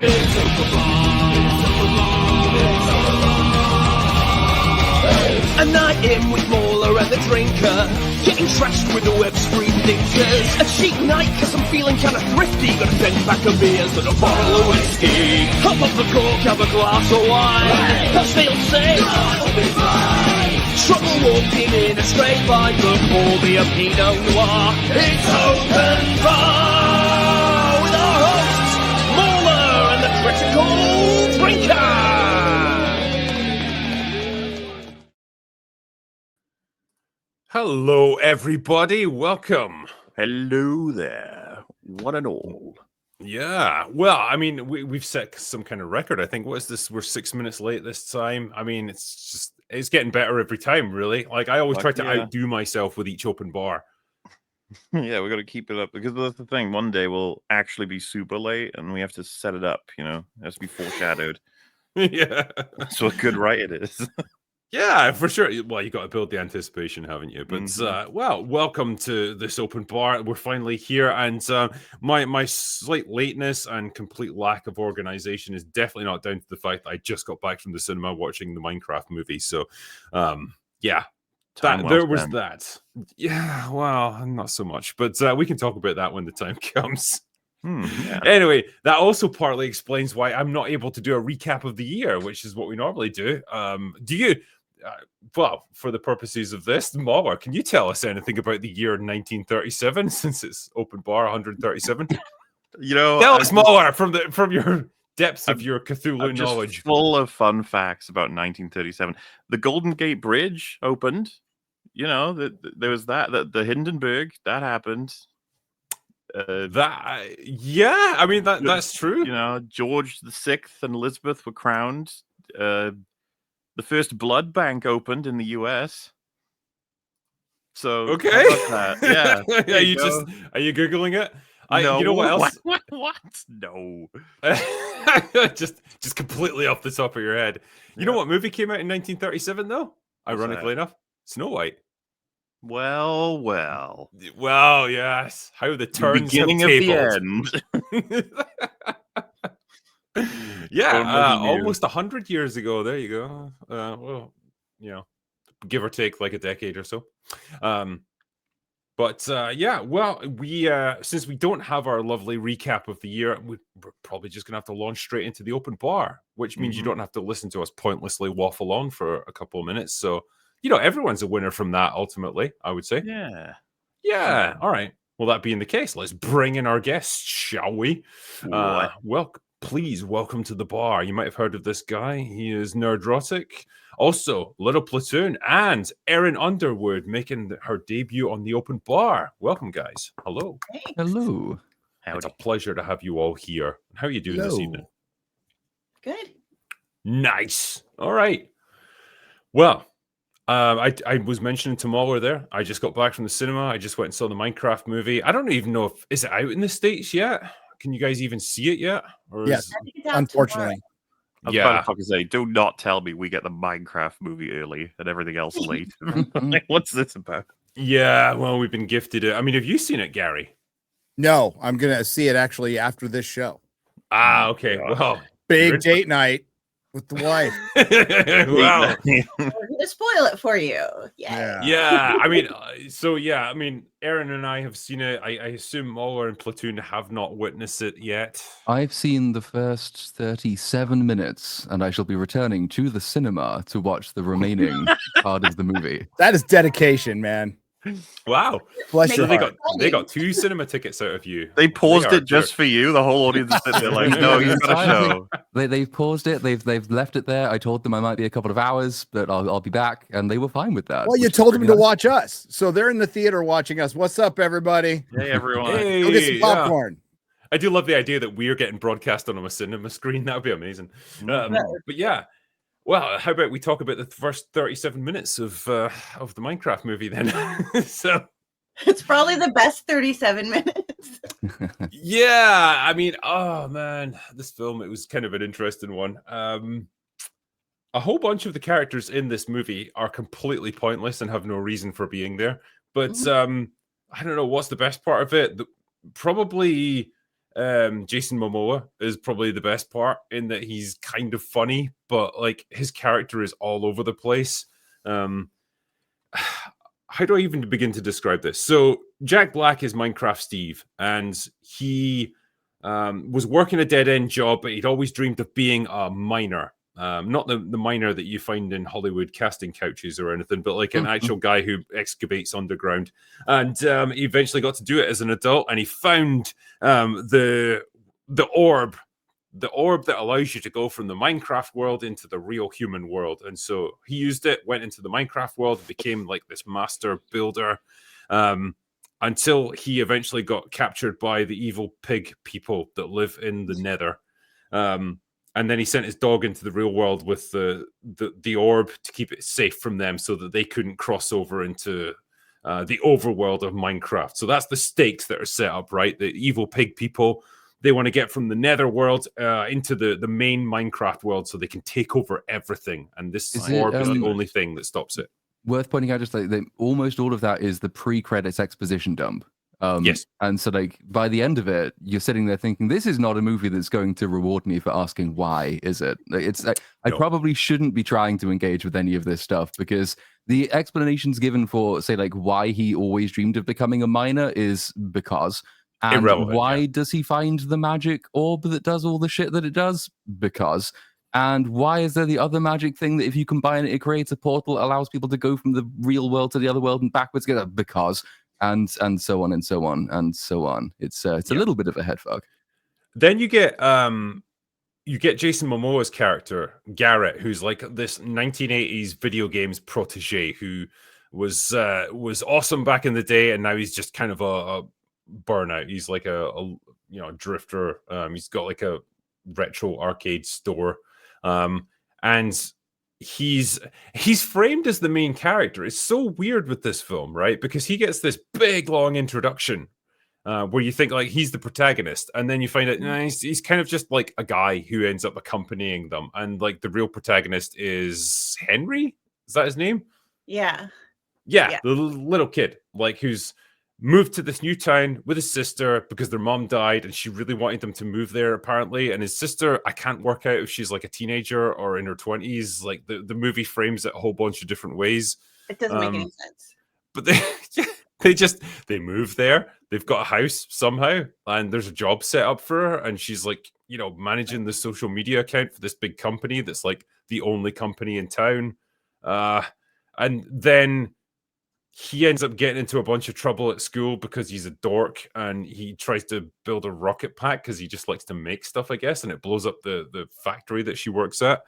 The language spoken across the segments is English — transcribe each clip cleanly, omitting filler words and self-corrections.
A night in with MauLer and the drinker, getting trashed with the web screen thinkers. A cheap night cause I'm feeling kinda thrifty, got a 10-pack of beers and a bottle of whiskey. Hop off the cork, have a glass of wine, that's they'll say I'll be fine. Trouble walking in a straight line, but pour me a Pinot Noir. It's open bar with our hosts, MauLer and the critical drinker. Hello, everybody. Welcome. Hello there, one and all. Yeah. Well, I mean, we've set some kind of record. I think. What is this? We're 6 minutes late this time. I mean, it's getting better every time, really. Like, I always try to outdo myself with each open bar. Yeah, we got to keep it up because that's the thing. One day we'll actually be super late and we have to set it up, you know, it has to be foreshadowed. Yeah. That's what good writing is. Yeah, for sure. Well, you got to build the anticipation, haven't you? But well, welcome to this open bar. We're finally here, and my slight lateness and complete lack of organization is definitely not down to the fact that I just got back from the cinema watching the Minecraft movie. So, yeah, there was that. Yeah, well, not so much, but we can talk about that when the time comes. Yeah. Anyway, that also partly explains why I'm not able to do a recap of the year, which is what we normally do. Do you? Well, for the purposes of this, MauLer, can you tell us anything about the year 1937, since it's open bar 137? You know, tell us, MauLer, from your depths of your Cthulhu I'm knowledge. Just full of fun facts about 1937. The Golden Gate Bridge opened. You know, there was that the Hindenburg that happened. Yeah, I mean that's true. You know, George VI and Elizabeth were crowned. The first blood bank opened in the U.S. So okay, yeah. Are you googling it? No. You know what else? What? No. just completely off the top of your head. You know what movie came out in 1937 though? Ironically enough, Snow White. Well. Yes. How the turns beginning have of the end. Yeah, almost 100 years ago. There you go. Well, you know, give or take like a decade or so. But yeah, well, we since we don't have our lovely recap of the year, we're probably just gonna have to launch straight into the open bar, which means you don't have to listen to us pointlessly waffle on for a couple of minutes. So, you know, everyone's a winner from that, ultimately, I would say. Yeah. All right. Well, that being the case, let's bring in our guests, shall we? Please welcome to the bar. You might have heard of this guy. He is Nerdrotic, also Little Platoon, and Ering Underwood making her debut on the open bar. Welcome, guys. Hello. Thanks. Hello. It's a pleasure to have you all here. How are you doing this evening? Good. Nice. All right. Well, I was mentioning to MauLer there. I just got back from the cinema. I just went and saw the Minecraft movie. I don't even know is it out in the States yet? Can you guys even see it yet? Or yes, unfortunately. I was about to fucking say, do not tell me we get the Minecraft movie early and everything else late. Like, what's this about? Yeah, well, we've been gifted it. I mean, have you seen it, Gary? No, I'm going to see it actually after this show. Okay. Well, big date night with the wife. Wow. We're going to spoil it for you. Yeah. I mean, Aaron and I have seen it. I assume MauLer and Platoon have not witnessed it yet. I've seen the first 37 minutes, and I shall be returning to the cinema to watch the remaining part of the movie. That is dedication, man. Wow. Bless so your they got 2 cinema tickets out of you. They paused it just for you. The whole audience is sitting there like, no, you've got a show. They've paused it. They've left it there. I told them I might be a couple of hours, but I'll be back, and they were fine with that. Well, you told them to watch us, so they're in the theater watching us. What's up, everybody? Hey, everyone. Go get some popcorn. I do love the idea that we're getting broadcast on a cinema screen. That would be amazing. But yeah. Well, how about we talk about the first 37 minutes of the Minecraft movie then? So it's probably the best 37 minutes. Yeah, I mean, oh man, this film, it was kind of an interesting one. A whole bunch of the characters in this movie are completely pointless and have no reason for being there. But I don't know what's the best part of it. Probably Jason Momoa is probably the best part in that he's kind of funny, but like his character is all over the place. How do I even begin to describe this? So Jack Black is Minecraft Steve, and he was working a dead-end job, but he'd always dreamed of being a miner. Not the miner that you find in Hollywood casting couches or anything, but like an actual guy who excavates underground. And he eventually got to do it as an adult, and he found the orb that allows you to go from the Minecraft world into the real human world. And so he used it, went into the Minecraft world, became like this master builder, until he eventually got captured by the evil pig people that live in the Nether. And then he sent his dog into the real world with the orb to keep it safe from them so that they couldn't cross over into the overworld of Minecraft. So that's the stakes that are set up, right? The evil pig people, they want to get from the Nether world into the main Minecraft world so they can take over everything. And this orb is the only thing that stops it. Worth pointing out, just like almost all of that is the pre-credits exposition dump. Yes. And so, like, by the end of it, you're sitting there thinking, this is not a movie that's going to reward me for asking why, is it? Like, I probably shouldn't be trying to engage with any of this stuff, because the explanations given for, say, like, why he always dreamed of becoming a miner is because. And why does he find the magic orb that does all the shit that it does? Because. And why is there the other magic thing that if you combine it, it creates a portal, allows people to go from the real world to the other world and backwards together? Because. And so on and so on and so on. It's a little bit of a head fuck. Then you get Jason Momoa's character Garrett, who's like this 1980s video games protege who was awesome back in the day, and now he's just kind of a burnout. He's like a drifter. He's got like a retro arcade store, and he's framed as the main character. It's so weird with this film, right? Because he gets this big long introduction where you think like he's the protagonist, and then you find out he's kind of just like a guy who ends up accompanying them, and like the real protagonist is Henry. Is that his name? Yeah, the little kid, like, who's moved to this new town with his sister because their mom died and she really wanted them to move there, apparently. And his sister, I can't work out if she's like a teenager or in her 20s. Like the movie frames it a whole bunch of different ways. it doesn't make any sense. But they move there. They've got a house somehow, and there's a job set up for her, and she's like, managing the social media account for this big company that's like the only company in town. And then he ends up getting into a bunch of trouble at school because he's a dork, and he tries to build a rocket pack because he just likes to make stuff, I guess, and it blows up the factory that she works at.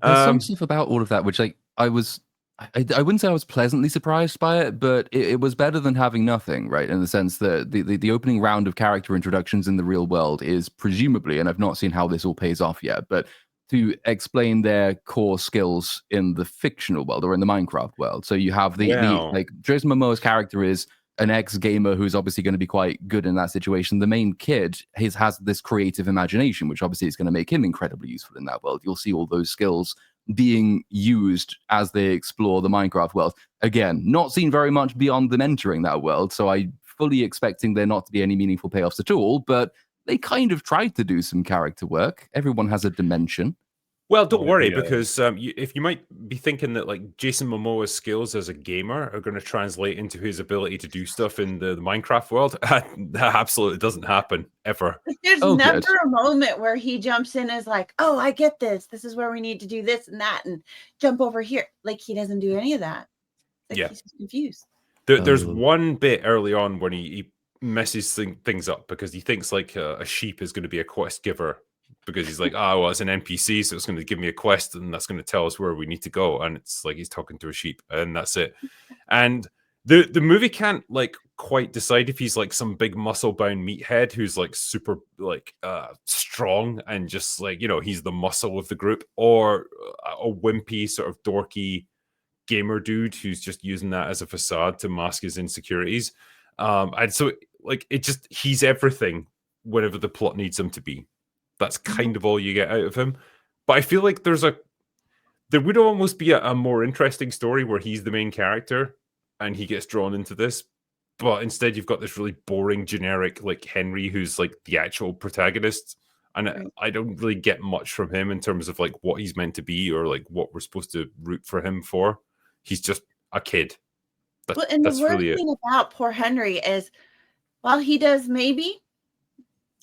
There's some stuff about all of that which, like, I wouldn't say I was pleasantly surprised by it, but it was better than having nothing, right? In the sense that the opening round of character introductions in the real world is presumably, and I've not seen how this all pays off yet, but to explain their core skills in the fictional world or in the Minecraft world. So you have like Jason Momoa's character is an ex-gamer who's obviously going to be quite good in that situation. The main kid has this creative imagination, which obviously is going to make him incredibly useful in that world. You'll see all those skills being used as they explore the Minecraft world. Again, not seen very much beyond them entering that world, so I fully expecting there not to be any meaningful payoffs at all, but they kind of tried to do some character work. Everyone has a dimension. Well, don't worry, because if you might be thinking that like Jason Momoa's skills as a gamer are going to translate into his ability to do stuff in the Minecraft world, that absolutely doesn't happen ever. There's never a moment where he jumps in as like, oh, I get this. This is where we need to do this and that and jump over here. Like, he doesn't do any of that. Like, he's confused. There's one bit early on when he messes things up because he thinks like a sheep is going to be a quest giver. Because he's like, it's an NPC, so it's going to give me a quest, and that's going to tell us where we need to go. And it's like he's talking to a sheep, and that's it. And the movie can't like quite decide if he's like some big muscle-bound meathead who's like super like strong and just like he's the muscle of the group, or a wimpy sort of dorky gamer dude who's just using that as a facade to mask his insecurities. And so like he's everything whenever the plot needs him to be. That's kind of all you get out of him. But I feel like there would almost be a more interesting story where he's the main character and he gets drawn into this. but instead you've got this really boring generic like Henry, who's like the actual protagonist, and I don't really get much from him in terms of like what he's meant to be or like what we're supposed to root for him for. He's just a kid. Well, and the worst thing about poor Henry is, while he does maybe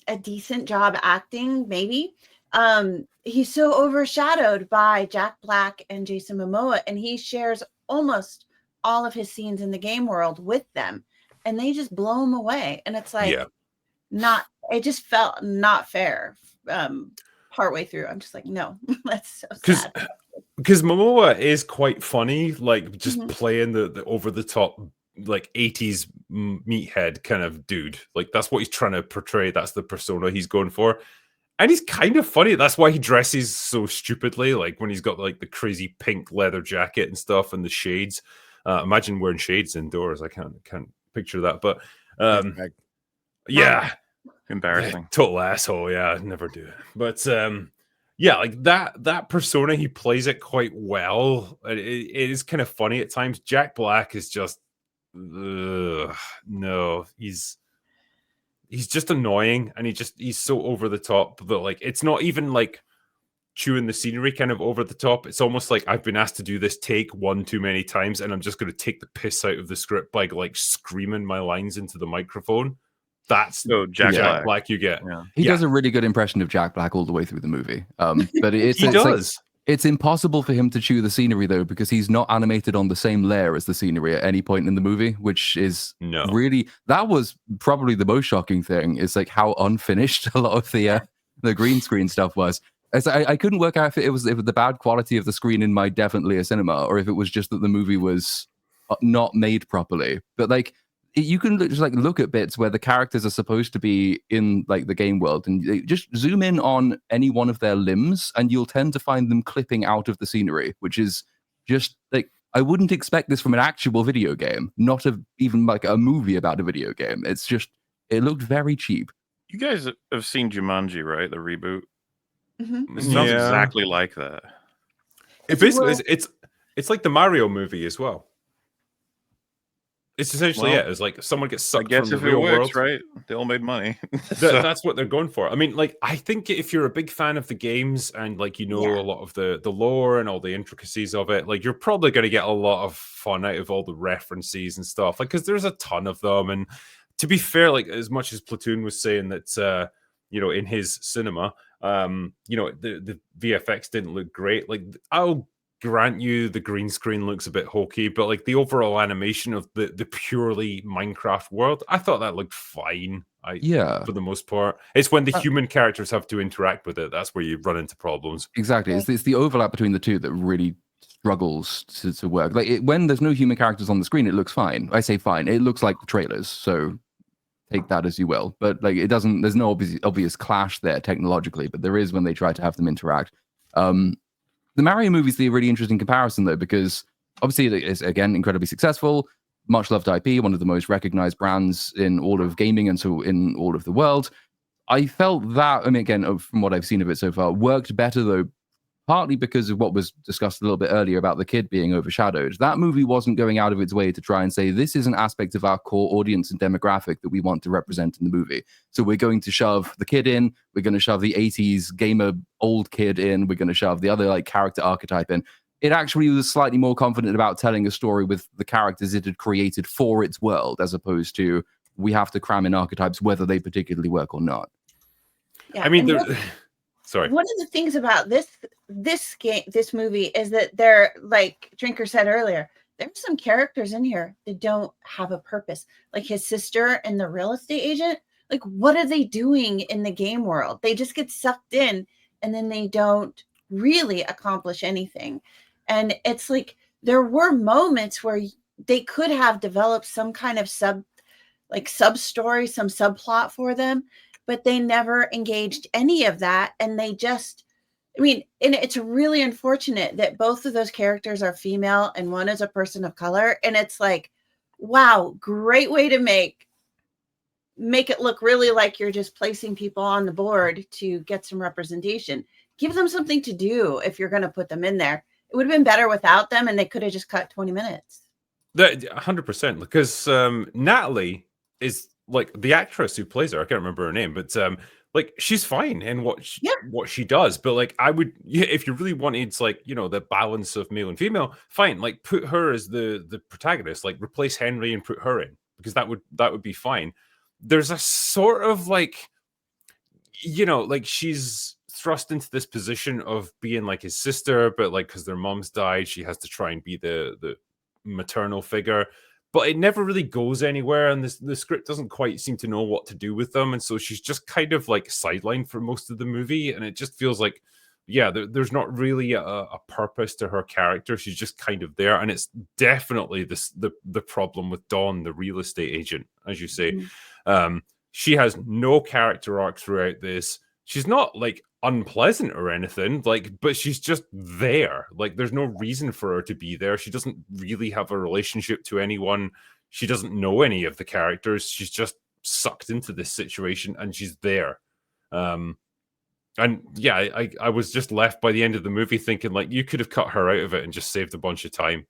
a decent job acting, maybe, he's so overshadowed by Jack Black and Jason Momoa, and he shares almost all of his scenes in the game world with them, and they just blow him away. And it's like, it just felt not fair. Partway through, I'm just like, no, that's so sad. Because Momoa is quite funny, like just playing the over the top like 80s meathead kind of dude. Like that's what he's trying to portray. That's the persona he's going for. And he's kind of funny. That's why he dresses so stupidly. Like when he's got like the crazy pink leather jacket and stuff and the shades. Imagine wearing shades indoors. I can't picture that. But yeah. Embarrassing. Total asshole. Yeah, I'd never do it. But yeah, like that persona, he plays it quite well. It is kind of funny at times. Jack Black is just no, he's just annoying, and he's so over the top that like it's not even like chewing the scenery kind of over the top. It's almost like I've been asked to do this take one too many times, and I'm just going to take the piss out of the script by like screaming my lines into the microphone. That's Jack Black you get. Yeah. He does a really good impression of Jack Black all the way through the movie. But it's it's impossible for him to chew the scenery though, because he's not animated on the same layer as the scenery at any point in the movie, which is really, that was probably the most shocking thing, is like how unfinished a lot of the green screen stuff was. I couldn't work out if it was the bad quality of the screen in my definitely a cinema, or if it was just that the movie was not made properly. But like, you can just like look at bits where the characters are supposed to be in like the game world, and just zoom in on any one of their limbs, and you'll tend to find them clipping out of the scenery, which is just like, I wouldn't expect this from an actual video game, not even like a movie about a video game. It's just, it looked very cheap. You guys have seen Jumanji, right? The reboot. Mm-hmm. It sounds exactly like that. It's like the Mario movie as well. It's essentially it. It's like someone gets sucked from the real world. Right? They all made money. That's what they're going for. I mean, like, I think if you're a big fan of the games and like, you know, a lot of the lore and all the intricacies of it, like you're probably going to get a lot of fun out of all the references and stuff. Like, because there's a ton of them. And to be fair, like as much as Platoon was saying that, you know, in his cinema, you know, the VFX didn't look great. Like, I'll grant you the green screen looks a bit hokey, but like the overall animation of the purely Minecraft world, I thought that looked fine. For the most part, it's when the human characters have to interact with it that's where you run into problems. Exactly. It's the overlap between the two that really struggles to work. Like when there's no human characters on the screen, it looks fine. I say fine, it looks like the trailers, so take that as you will. But like, it doesn't, there's no obvious clash there technologically, but there is when they try to have them interact. The Mario movie is the really interesting comparison, though, because obviously it is, again, incredibly successful, much loved IP, one of the most recognized brands in all of gaming and so in all of the world. I felt that, I mean, again, from what I've seen of it so far, worked better, though, partly because of what was discussed a little bit earlier about the kid being overshadowed. That movie wasn't going out of its way to try and say, this is an aspect of our core audience and demographic that we want to represent in the movie. So we're going to shove the kid in, we're going to shove the 80s gamer old kid in, we're going to shove the other like character archetype in. It actually was slightly more confident about telling a story with the characters it had created for its world, as opposed to we have to cram in archetypes whether they particularly work or not. Yeah, I mean, sorry. One of the things about this movie is that they're, like Drinker said earlier, there's some characters in here that don't have a purpose. Like his sister and the real estate agent. Like, what are they doing in the game world? They just get sucked in and then they don't really accomplish anything. And it's like there were moments where they could have developed some kind of sub story, some subplot for them, but they never engaged any of that. And they just, I mean, and it's really unfortunate that both of those characters are female and one is a person of color. And it's like, wow, great way to make it look really like you're just placing people on the board to get some representation. Give them something to do if you're going to put them in there. It would have been better without them, and they could have just cut 20 minutes. That 100%, because Natalie is like the actress who plays her. I can't remember her name, but like she's fine in what she does. But like I would, if you really wanted like the balance of male and female, fine. Like put her as the protagonist. Like replace Henry and put her in, because that would be fine. There's a sort of like like she's thrust into this position of being like his sister, but like because their moms died, she has to try and be the maternal figure, but it never really goes anywhere, and the script doesn't quite seem to know what to do with them, and so she's just kind of like sidelined for most of the movie, and it just feels like there's not really a purpose to her character. She's just kind of there, and it's definitely the problem with Dawn, the real estate agent, as you say. She has no character arc throughout this. She's not like unpleasant or anything, like, but she's just there. Like, there's no reason for her to be there. She doesn't really have a relationship to anyone. She doesn't know any of the characters. She's just sucked into this situation, and she's there. And yeah, I was just left by the end of the movie thinking, like, you could have cut her out of it and just saved a bunch of time.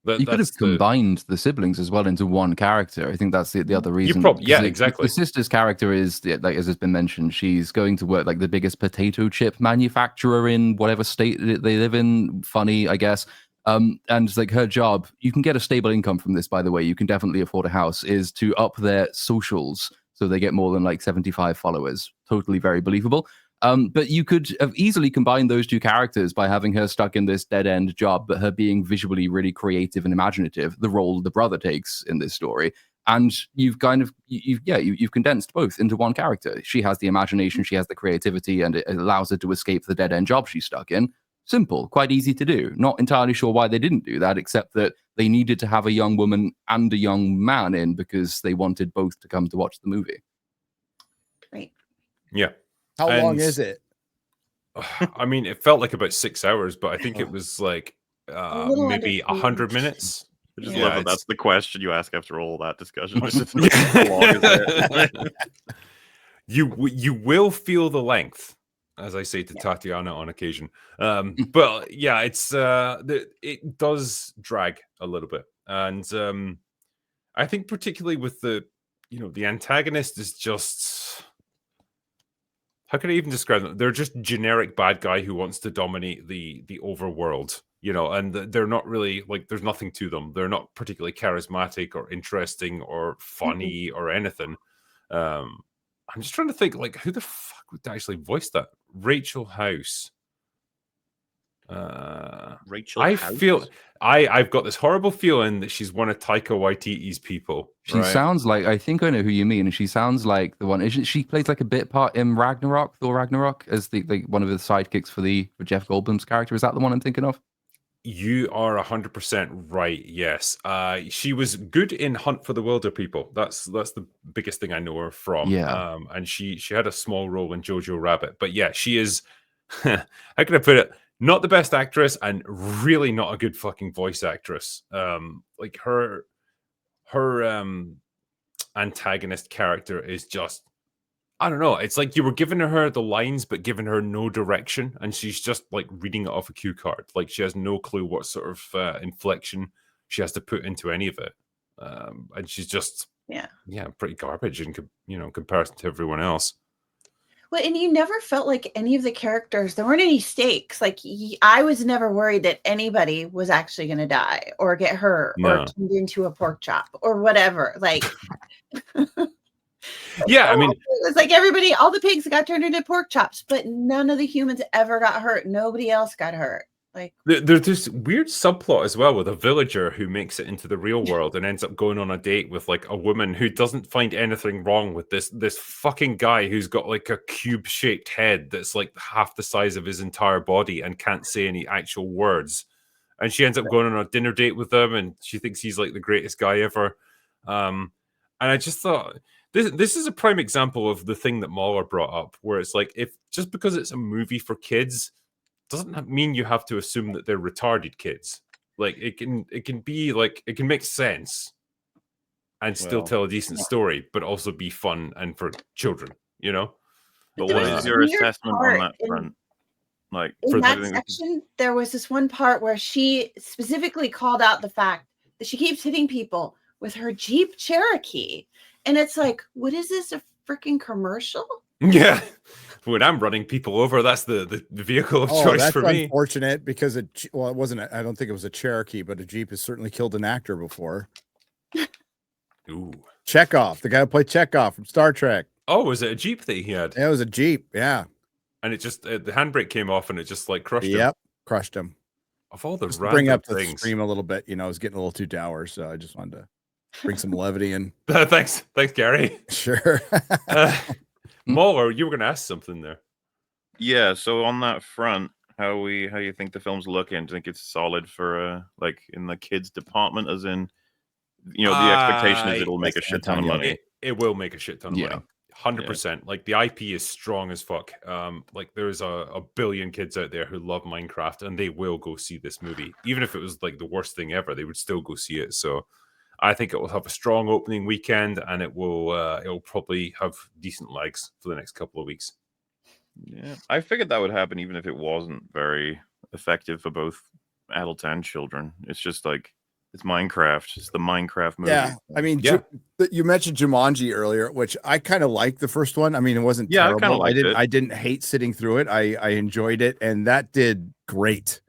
You could have combined the siblings as well into one character. I think that's the other reason. Exactly. The sister's character is, like as has been mentioned, she's going to work like the biggest potato chip manufacturer in whatever state they live in. Funny, I guess. And like her job, you can get a stable income from this, by the way. You can definitely afford a house. Is to up their socials so they get more than like 75 followers. Totally very believable. But you could have easily combined those two characters by having her stuck in this dead-end job, but her being visually really creative and imaginative, the role the brother takes in this story. And you've kind of, you've condensed both into one character. She has the imagination, she has the creativity, and it allows her to escape the dead-end job she's stuck in. Simple, quite easy to do. Not entirely sure why they didn't do that, except that they needed to have a young woman and a young man in because they wanted both to come to watch the movie. Great. Yeah. How long is it? I mean, it felt like about 6 hours, but I think it was like maybe 100 minutes. I just love that that's the question you ask after all that discussion. How long is it? You will feel the length, as I say to Tatiana on occasion. But yeah, it does drag a little bit, and I think particularly with the antagonist is just. How can I even describe them? They're just generic bad guy who wants to dominate the overworld, and they're not really like, there's nothing to them. They're not particularly charismatic or interesting or funny or anything. I'm just trying to think, like, who the fuck would actually voice that? Rachel House. I've got this horrible feeling that she's one of Taika Waititi's people. She sounds like, I think I know who you mean, and she sounds like the one. Isn't she plays like a bit part in Thor Ragnarok, as the one of the sidekicks for Jeff Goldblum's character? Is that the one I'm thinking of? You are 100% right. Yes, she was good in Hunt for the Wilder People. That's the biggest thing I know her from. Yeah, and she had a small role in Jojo Rabbit. But yeah, she is. How can I put it? Not the best actress, and really not a good fucking voice actress. Like her antagonist character is just, I don't know. It's like you were giving her the lines, but giving her no direction, and she's just like reading it off a cue card. Like she has no clue what sort of inflection she has to put into any of it, and she's just pretty garbage in comparison to everyone else. Well, and you never felt like any of the characters, there weren't any stakes. Like I was never worried that anybody was actually going to die or get hurt or turned into a pork chop or whatever. Like, yeah, I mean, it was like everybody, all the pigs got turned into pork chops, but none of the humans ever got hurt. Nobody else got hurt. Like, there's this weird subplot as well with a villager who makes it into the real world and ends up going on a date with like a woman who doesn't find anything wrong with this fucking guy who's got like a cube-shaped head that's like half the size of his entire body and can't say any actual words. And she ends up going on a dinner date with him, and she thinks he's like the greatest guy ever. And I just thought this is a prime example of the thing that MauLer brought up, where it's like, if just because it's a movie for kids doesn't mean you have to assume that they're retarded kids. Like it can be like, it can make sense and still tell a decent story, but also be fun and for children, But what is your assessment on that front? Like in that section, there was this one part where she specifically called out the fact she keeps hitting people with her Jeep Cherokee. And it's like, what is this, a freaking commercial? Yeah. When I'm running people over, that's the vehicle of choice that's for me. unfortunate because it wasn't. I don't think it was a Cherokee, but a Jeep has certainly killed an actor before. Ooh. Chekhov, the guy who played Chekhov from Star Trek. Oh, was it a Jeep that he had? Yeah, it was a Jeep. Yeah. And it just the handbrake came off and it just like crushed him. Yep, crushed him. Of all the Just random bring up the things. stream a little bit. You know, I was getting a little too dour, so I just wanted to bring some levity in. Thanks, Gary. Sure. MauLer, you were going to ask something there. Yeah. So on that front, how you think the film's looking? Do you think it's solid for like in the kids department, as in, you know, the expectation is it'll make a shit ton of money. It will make a shit ton of Yeah. money. 100%. Like the IP is strong as fuck. Like there's a billion kids out there who love Minecraft and they will go see this movie. Even if it was like the worst thing ever, they would still go see it. So I think it will have a strong opening weekend and it'll probably have decent legs for the next couple of weeks. Yeah, I figured that would happen even if it wasn't very effective for both adults and children. It's just like it's Minecraft. It's the Minecraft movie. Yeah, I mean, you mentioned Jumanji earlier, which I kind of liked the first one. I mean, it wasn't terrible. I kind of liked it. I didn't hate sitting through it. I enjoyed it, and that did great.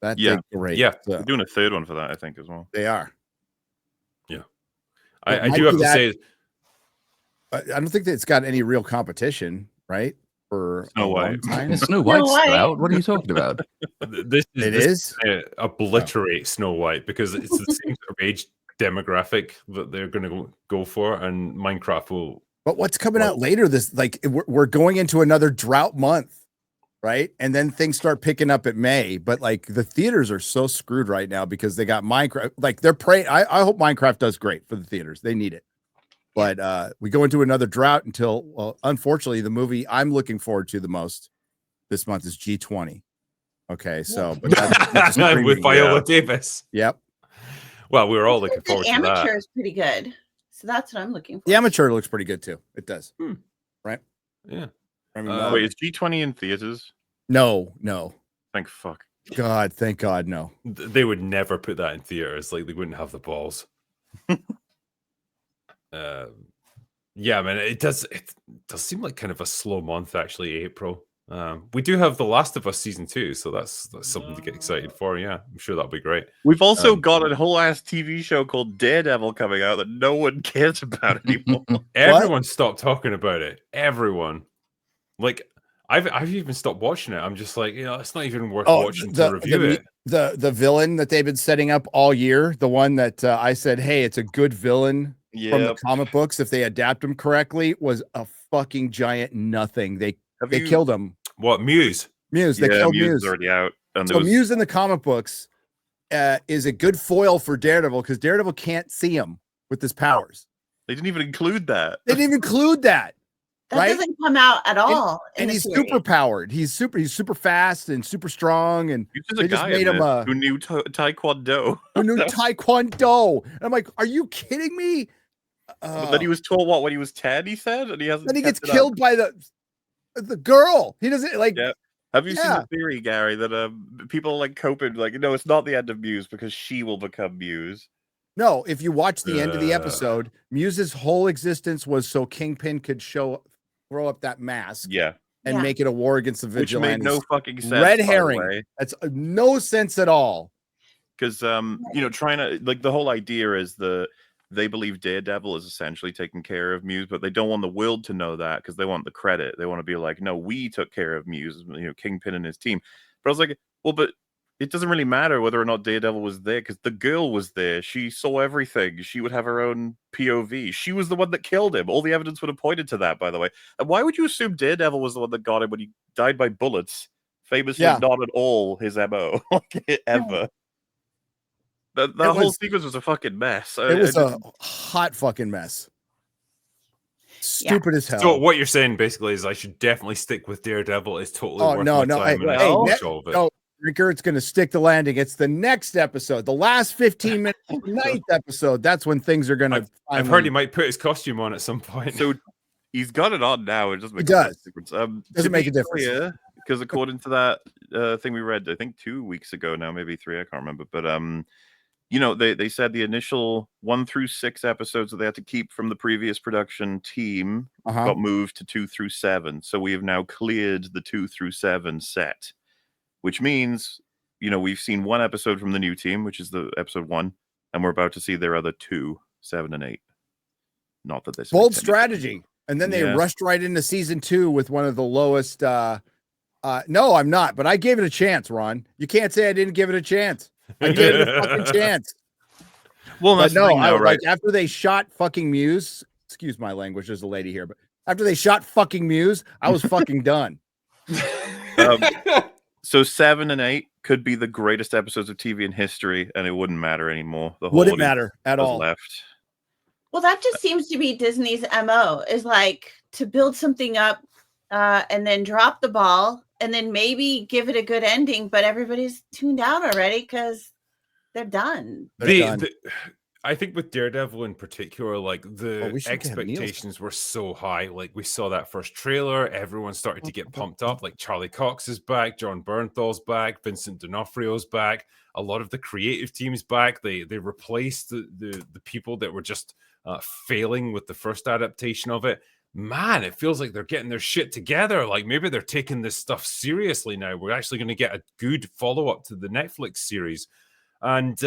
That did great. Yeah, so, They're doing a third one for that, I think, as well. they are. Yeah, I do have to say, I don't think that it's got any real competition, right? For Snow a long White. time. Snow White's White. still out. What are you talking about? this is obliterate Snow White because it's the same sort of age demographic that they're going to go for, and Minecraft will. But what's coming out later? This we're going into another drought month, right? And then things start picking up at May. But like the theaters are so screwed right now because they got Minecraft. Like they're praying. I hope Minecraft does great for the theaters. They need it. But we go into another drought until, well, unfortunately, the movie I'm looking forward to the most this month is G20. Okay, so but that's with Viola Davis. Yep. Well, we were all looking forward to that. The Amateur is pretty good, so that's what I'm looking for. The Amateur looks pretty good too. It does. Right? Yeah. I mean, Wait, is G20 in theaters? No. Thank fuck. God, thank God, no. They would never put that in theaters. Like they wouldn't have the balls. Yeah, man, it does seem like kind of a slow month actually, April. We do have The Last of Us season 2, so that's something to get excited for. Yeah, I'm sure that'll be great. We've also got a whole ass TV show called Daredevil coming out that no one cares about anymore. Everyone stopped talking about it. Everyone. Like I've even stopped watching it. I'm just like, it's not even worth watching to review it. The villain that they've been setting up all year, the one that I said, hey, it's a good villain from the comic books if they adapt him correctly, was a fucking giant nothing. They killed him. What, Muse? They killed Muse. Is already out. And so Muse in the comic books is a good foil for Daredevil because Daredevil can't see him with his powers. They didn't even include that. That doesn't come out at all. And he's super powered. He's super fast and super strong. And they just made him who knew Taekwondo. Who knew Taekwondo. And I'm like, are you kidding me? But then he was told when he was 10, he said, and he hasn't. Then he gets killed by the girl. He doesn't like. Yeah. Have you seen the theory, Gary, that people like coping like, no, it's not the end of Muse because she will become Muse. No, if you watch the end of the episode, Muse's whole existence was so Kingpin could throw up that mask. And make it a war against the vigilantes. Which made no fucking sense. Red herring. That's no sense at all. Because trying to like the whole idea is they believe Daredevil is essentially taking care of Muse, but they don't want the world to know that because they want the credit. They want to be like, no, we took care of Muse, Kingpin and his team. But I was like, well, but it doesn't really matter whether or not Daredevil was there because the girl was there. She saw everything. She would have her own POV. She was the one that killed him. All the evidence would have pointed to that, by the way. And why would you assume Daredevil was the one that got him when he died by bullets? Famously not at all his MO. Ever. That whole sequence was a fucking mess. It was a hot fucking mess. Stupid as hell. So what you're saying basically is I should definitely stick with Daredevil. It's totally worth my time. Drinker, it's going to stick the landing. It's the next episode, the last 15 minutes of the ninth episode. That's when things are going to. I've heard he might put his costume on at some point. So he's got it on now. It doesn't make a difference. Doesn't make a difference. Because according to that thing we read, I think 2 weeks ago now, maybe 3, I can't remember. But they said the initial 1 through 6 episodes that they had to keep from the previous production team got moved to 2 through 7. So we have now cleared the 2 through 7 set, which means, we've seen 1 episode from the new team, which is the episode 1, and we're about to see their other 2, 7 and 8. Not that this bold strategy. And then they rushed right into season 2 with one of the lowest. No, I'm not, but I gave it a chance, Ron. You can't say I didn't give it a chance. I gave it a fucking chance. Well, but no, now, right? Like after they shot fucking Muse, excuse my language, there's a lady here, but after they shot fucking Muse, I was fucking done. So 7 and 8 could be the greatest episodes of TV in history, and it wouldn't matter anymore. Wouldn't matter at all. Left. Well, that just seems to be Disney's MO, is like to build something up and then drop the ball and then maybe give it a good ending, but everybody's tuned out already because they're done. I think with Daredevil in particular, like the expectations were so high. Like we saw that first trailer, everyone started to get pumped up. Like Charlie Cox is back, John Bernthal's back, Vincent D'Onofrio's back. A lot of the creative team's back. They replaced the people that were just failing with the first adaptation of it. Man, it feels like they're getting their shit together. Like maybe they're taking this stuff seriously now. We're actually going to get a good follow-up to the Netflix series. And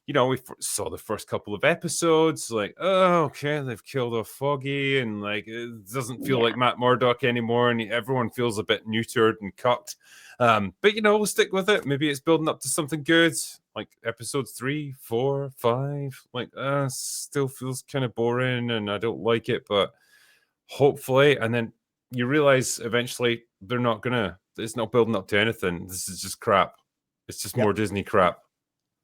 we saw the first couple of episodes, like, oh, okay, they've killed off Foggy, and like it doesn't feel like Matt Murdock anymore, and everyone feels a bit neutered and cucked. But we'll stick with it. Maybe it's building up to something good, like episodes 3, 4, 5. Like, still feels kind of boring, and I don't like it, but hopefully, and then you realize eventually it's not building up to anything. This is just crap. It's just more Disney crap.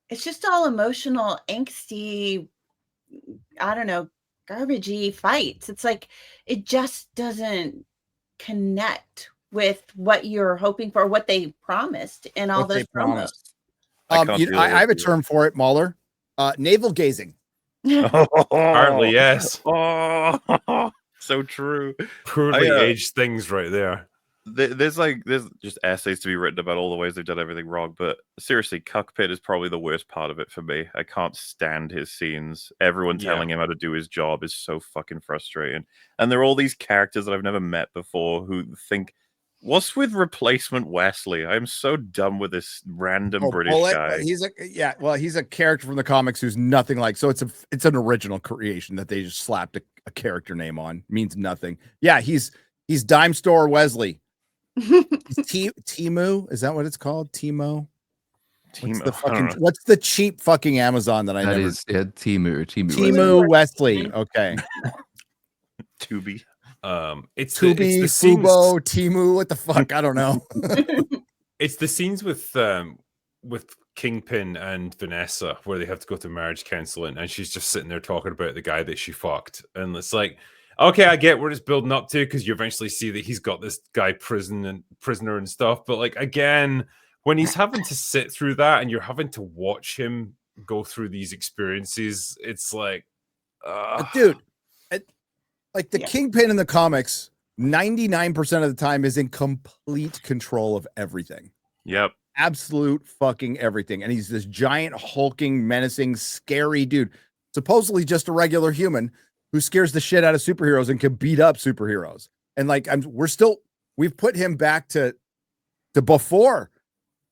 It's just all emotional, angsty, I don't know, garbagey fights. It's like it just doesn't connect with what you're hoping for, what they promised in all those promos. I have a term for it, MauLer. Navel gazing. Apparently, yes. Oh, so true. Poorly aged things right there. There's just essays to be written about all the ways they've done everything wrong, but seriously, Cuckpit is probably the worst part of it for me. I can't stand his scenes. Everyone telling him how to do his job is so fucking frustrating. And there are all these characters that I've never met before who think, what's with replacement Wesley? I'm so done with this random British guy. He's a character from the comics who's nothing like, so it's an original creation that they just slapped a character name on. Means nothing. Yeah, he's Dime Store Wesley. Timu, is that what it's called? Timo. What's the cheap fucking Amazon that is Timu Wesley. Okay. Tubi. It's Tubi, Fubo, Timu. What the fuck? I don't know. It's the scenes with Kingpin and Vanessa where they have to go to marriage counseling, and she's just sitting there talking about the guy that she fucked, and it's like, okay, I get where it's building up to because you eventually see that he's got this guy prisoner and stuff. But like again, when he's having to sit through that and you're having to watch him go through these experiences, it's like, dude, like the Kingpin in the comics, 99% of the time is in complete control of everything. Yep. Absolute fucking everything. And he's this giant, hulking, menacing, scary dude, supposedly just a regular human who scares the shit out of superheroes and can beat up superheroes. And like, we've put him back to before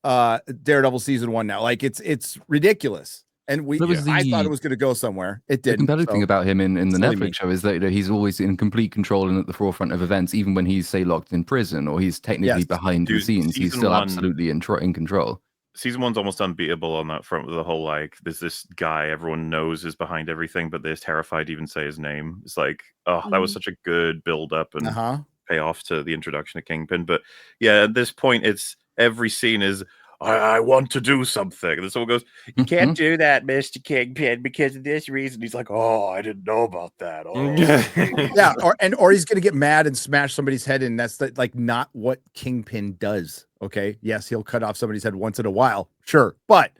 Daredevil season 1 now. Like it's ridiculous. And I thought it was going to go somewhere. It didn't. The competitive thing about him in the Netflix show is that he's always in complete control and at the forefront of events, even when he's, say, locked in prison or he's technically behind the scenes. He's still absolutely in control. Season 1's almost unbeatable on that front with the whole, like, there's this guy everyone knows is behind everything, but they're terrified to even say his name. It's like, that was such a good build-up and payoff to the introduction of Kingpin. But yeah, at this point, it's every scene is, I want to do something. And then someone goes, you can't do that, Mr. Kingpin, because of this reason. He's like, oh, I didn't know about that. Oh. Yeah, or he's going to get mad and smash somebody's head in. That's not what Kingpin does. Okay, yes, he'll cut off somebody's head once in a while, sure, but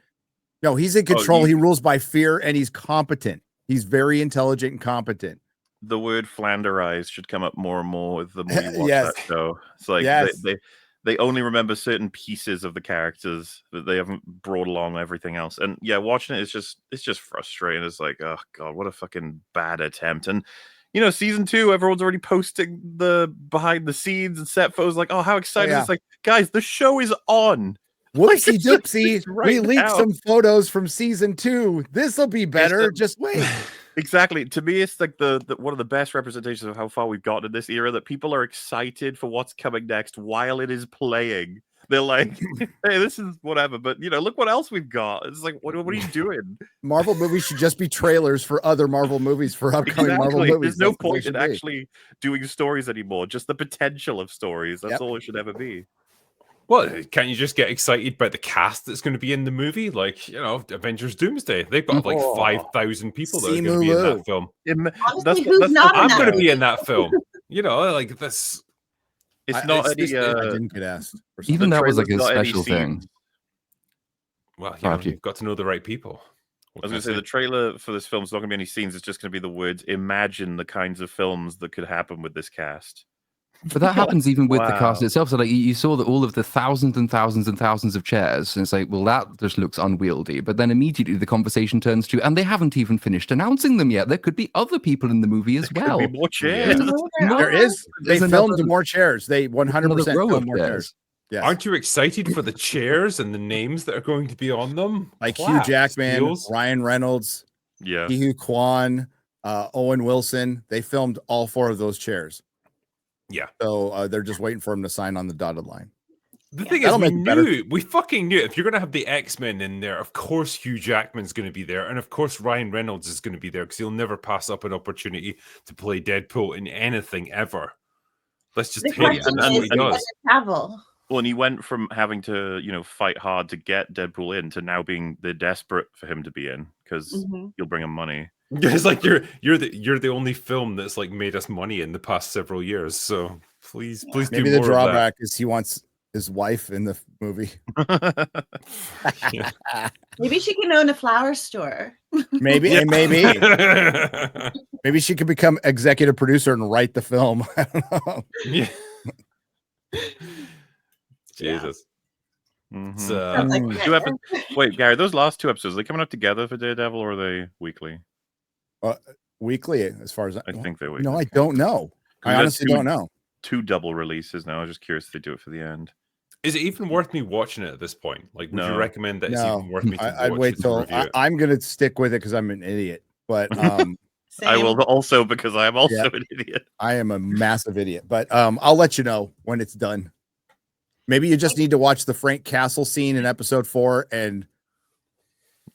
no, he's in control. He rules by fear, and he's competent. He's very intelligent and competent. The word Flanderized should come up more and more with the more you watch that show. It's like they only remember certain pieces of the characters that they haven't brought along everything else. And yeah, watching it is just frustrating. It's like, oh god, what a fucking bad attempt. And season 2, everyone's already posting the behind the scenes and set photos, like, oh, how excited! yeah. It's like, guys, the show is on. Whoopsie Like, doopsie. it's right We leaked now. some photos from season 2. This'll be better. the- Just wait. Exactly. To me, it's like the one of the best representations of how far we've gotten in this era, that people are excited for what's coming next while it is playing. They're like, hey, this is whatever, but look what else we've got. It's like, what are you doing? Marvel movies should just be trailers for other Marvel movies, for upcoming Marvel Exactly. movies. There's no That's what they point should in be. actually doing stories anymore. Just the potential of stories. That's Yep. all it should ever be. Well, can't you just get excited by the cast that's going to be in the movie? Like, Avengers Doomsday. They've got like Oh. 5,000 people that are going to be in Simu that film. Honestly, who's not in I'm that going to be movie? in that film. Like this. It's I not any. didn't get asked. for something. Even the that was like a trailer's not any special thing. scenes. Well, Sorry, you've got to know the right people. I was going to say the trailer for this film is not going to be any scenes. It's just going to be the words. Imagine the kinds of films that could happen with this cast. But that happens even with the cast Wow. itself. So like you saw that all of the thousands and thousands and thousands of chairs, and it's like, well, that just looks unwieldy. But then immediately the conversation turns to, and they haven't even finished announcing them yet. There could be other people in the movie as well. Could be more chairs. No, there No, There are. is. They There's filmed another- more chairs. They 100% Another row filmed of more chairs. chairs. Yes. Aren't you excited for the chairs and the names that are going to be on them? Like Hugh Clap, Jackman, Steels. Ryan Reynolds, Yeah. Hugh Kwan, Owen Wilson. They filmed all 4 of those chairs. Yeah. So they're just waiting for him to sign on the dotted line. The thing is, That'll make it better. we fucking knew if you're going to have the X-Men in there, of course Hugh Jackman's going to be there. And of course Ryan Reynolds is going to be there because he'll never pass up an opportunity to play Deadpool in anything ever. Let's just The hate it. question That's is, what he does does. it travel? Well, and he went from having to, fight hard to get Deadpool in to now being they're desperate for him to be in because Mhm. you'll bring him money. It's like you're the only film that's like made us money in the past several years. So please do Maybe the more of that. drawback is he wants his wife in the movie. Yeah. Maybe she can own a flower store. Maybe, Yeah. and maybe she could become executive producer and write the film. I don't know. Yeah. Jesus. Mhm. It's, Sounds like Mm. a Two nightmare. Wait, Gary, those last 2 episodes, are they coming out together for Daredevil or are they weekly? Weekly, as far as I think they're weekly. No, I don't know. I That's honestly don't know. 2 double releases now. I was just curious if they do it for the end. is it even worth me watching it at this point? Like, would you No. recommend that it's No. even worth me to I'd watch wait it to till review it? I'm gonna stick with it because I'm an idiot. But I will also because I am also Yeah. an idiot. I am a massive idiot. But I'll let you know when it's done. Maybe you just need to watch the Frank Castle scene in episode 4 and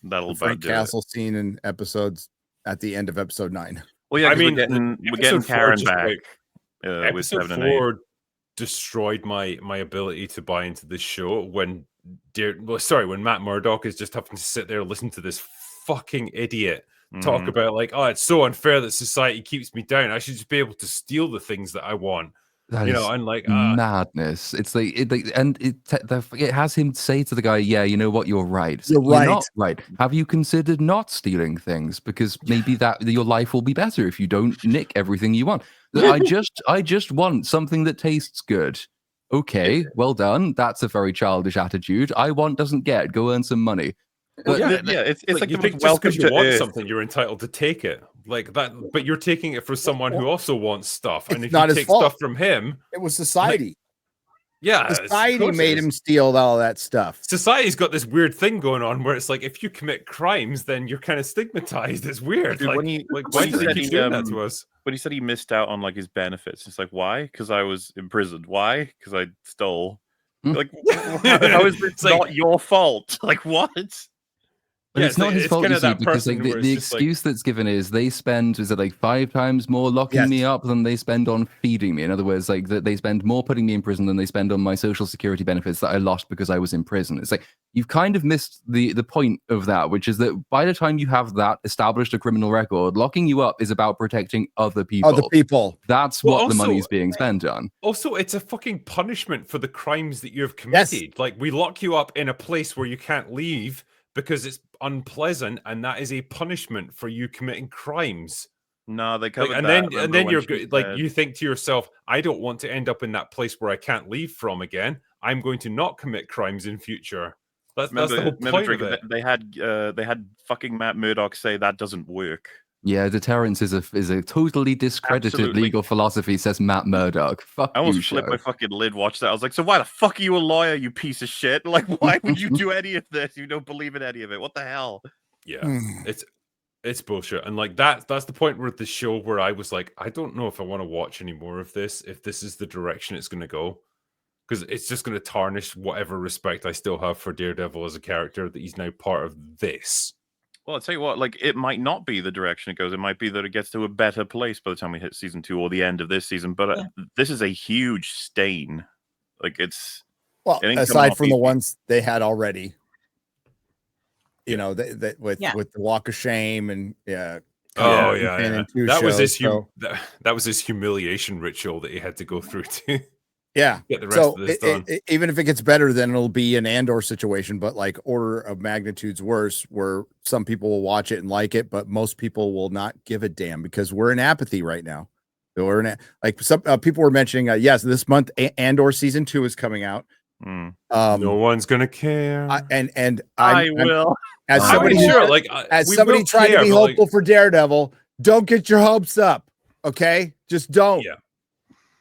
That'll the Frank about do it. Castle scene in episodes at the end of episode 9. Well, yeah, I 'cause mean, we're getting Episode 4 Karen just, back like, with episode 7 and 8. 4 destroyed my ability to buy into this show when when Matt Murdock is just having to sit there and listen to this fucking idiot talk Mhm. about like, oh, it's so unfair that society keeps me down. I should just be able to steal the things that I want. That You is know, and like madness. It's like it has him say to the guy, "Yeah, you know what? You're right. It's You're like, right. not right. Have you considered not stealing things? Because maybe that your life will be better if you don't nick everything you want. I just want something that tastes good. Okay, well done. That's a very childish attitude. I want doesn't get. Go earn some money. But Yeah, it's like you the think most just welcome because you to want Earth. something, you're entitled to take it like that. But you're taking it from someone who also wants stuff, and It's if not you his take fault. stuff from him, It was society. yeah, Society made him steal all that stuff. Society's got this weird thing going on where it's like if you commit crimes, then you're kind of stigmatized. It's weird. Dude, Like, when he- why when do he they said keep he, doing that to us? But he said he missed out on like his benefits. It's like, why? Because I was imprisoned. Why? Because I stole. Hmm. Like, how is this It's like- not your fault? Like, what? But Yeah, it's not his it's fault, kinda you see, that because person like where the it's just like- excuse that's given is they spend, is it like 5 times more locking Yes. me up than they spend on feeding me? In other words, like that they spend more putting me in prison than they spend on my social security benefits that I lost because I was in prison. It's like you've kind of missed the point of that, which is that by the time you have that established a criminal record, locking you up is about protecting other people. Other people. That's Well, what the also- money's being spent on. Also, it's a fucking punishment for the crimes that you have committed. Like, we lock you up in a place where you can't leave because it's unpleasant, and that is a punishment for you committing crimes. No, they Like, covered and that. then Remember when you're she like, said- you think to yourself, I don't want to end up in that place where I can't leave from again. I'm going to not commit crimes in future. That's the whole Remember, point Drake, of it. they had fucking Matt Murdock say that doesn't work. Yeah, deterrence is a totally discredited Absolutely. legal philosophy, says Matt Murdock. Fuck I almost you, flipped show. my fucking lid. Watch that. I was like, so why the fuck are you a lawyer, you piece of shit? Like, why would you do any of this? You don't believe in any of it. What the hell? Yeah, it's bullshit. And like that's the point where the show where I was like, I don't know if I want to watch any more of this, if this is the direction it's going to go, because it's just going to tarnish whatever respect I still have for Daredevil as a character, that he's now part of this. Well, I'll tell you what, like, it might not be the direction it goes. It might be that it gets to a better place by the time we hit season 2 or the end of this season. But this is a huge stain. Like, it's... Well, it ain't coming aside off from the easy. ones they had already, you know, that with the Walk of Shame and Oh and yeah. two That was shows, his that was his humiliation ritual that he had to go through to yeah. get the rest of this done. Even if it gets better, then it'll be an Andor situation, but like order of magnitudes worse, where some people will watch it and like it, but most people will not give a damn because we're in apathy right now. So we're in like some people were mentioning, yes, this month Andor season 2 is coming out. No one's gonna care. I will. As I'm somebody sure, like, as we somebody will trying care, to be but, like- hopeful for Daredevil, don't get your hopes up. Okay, just don't. Yeah.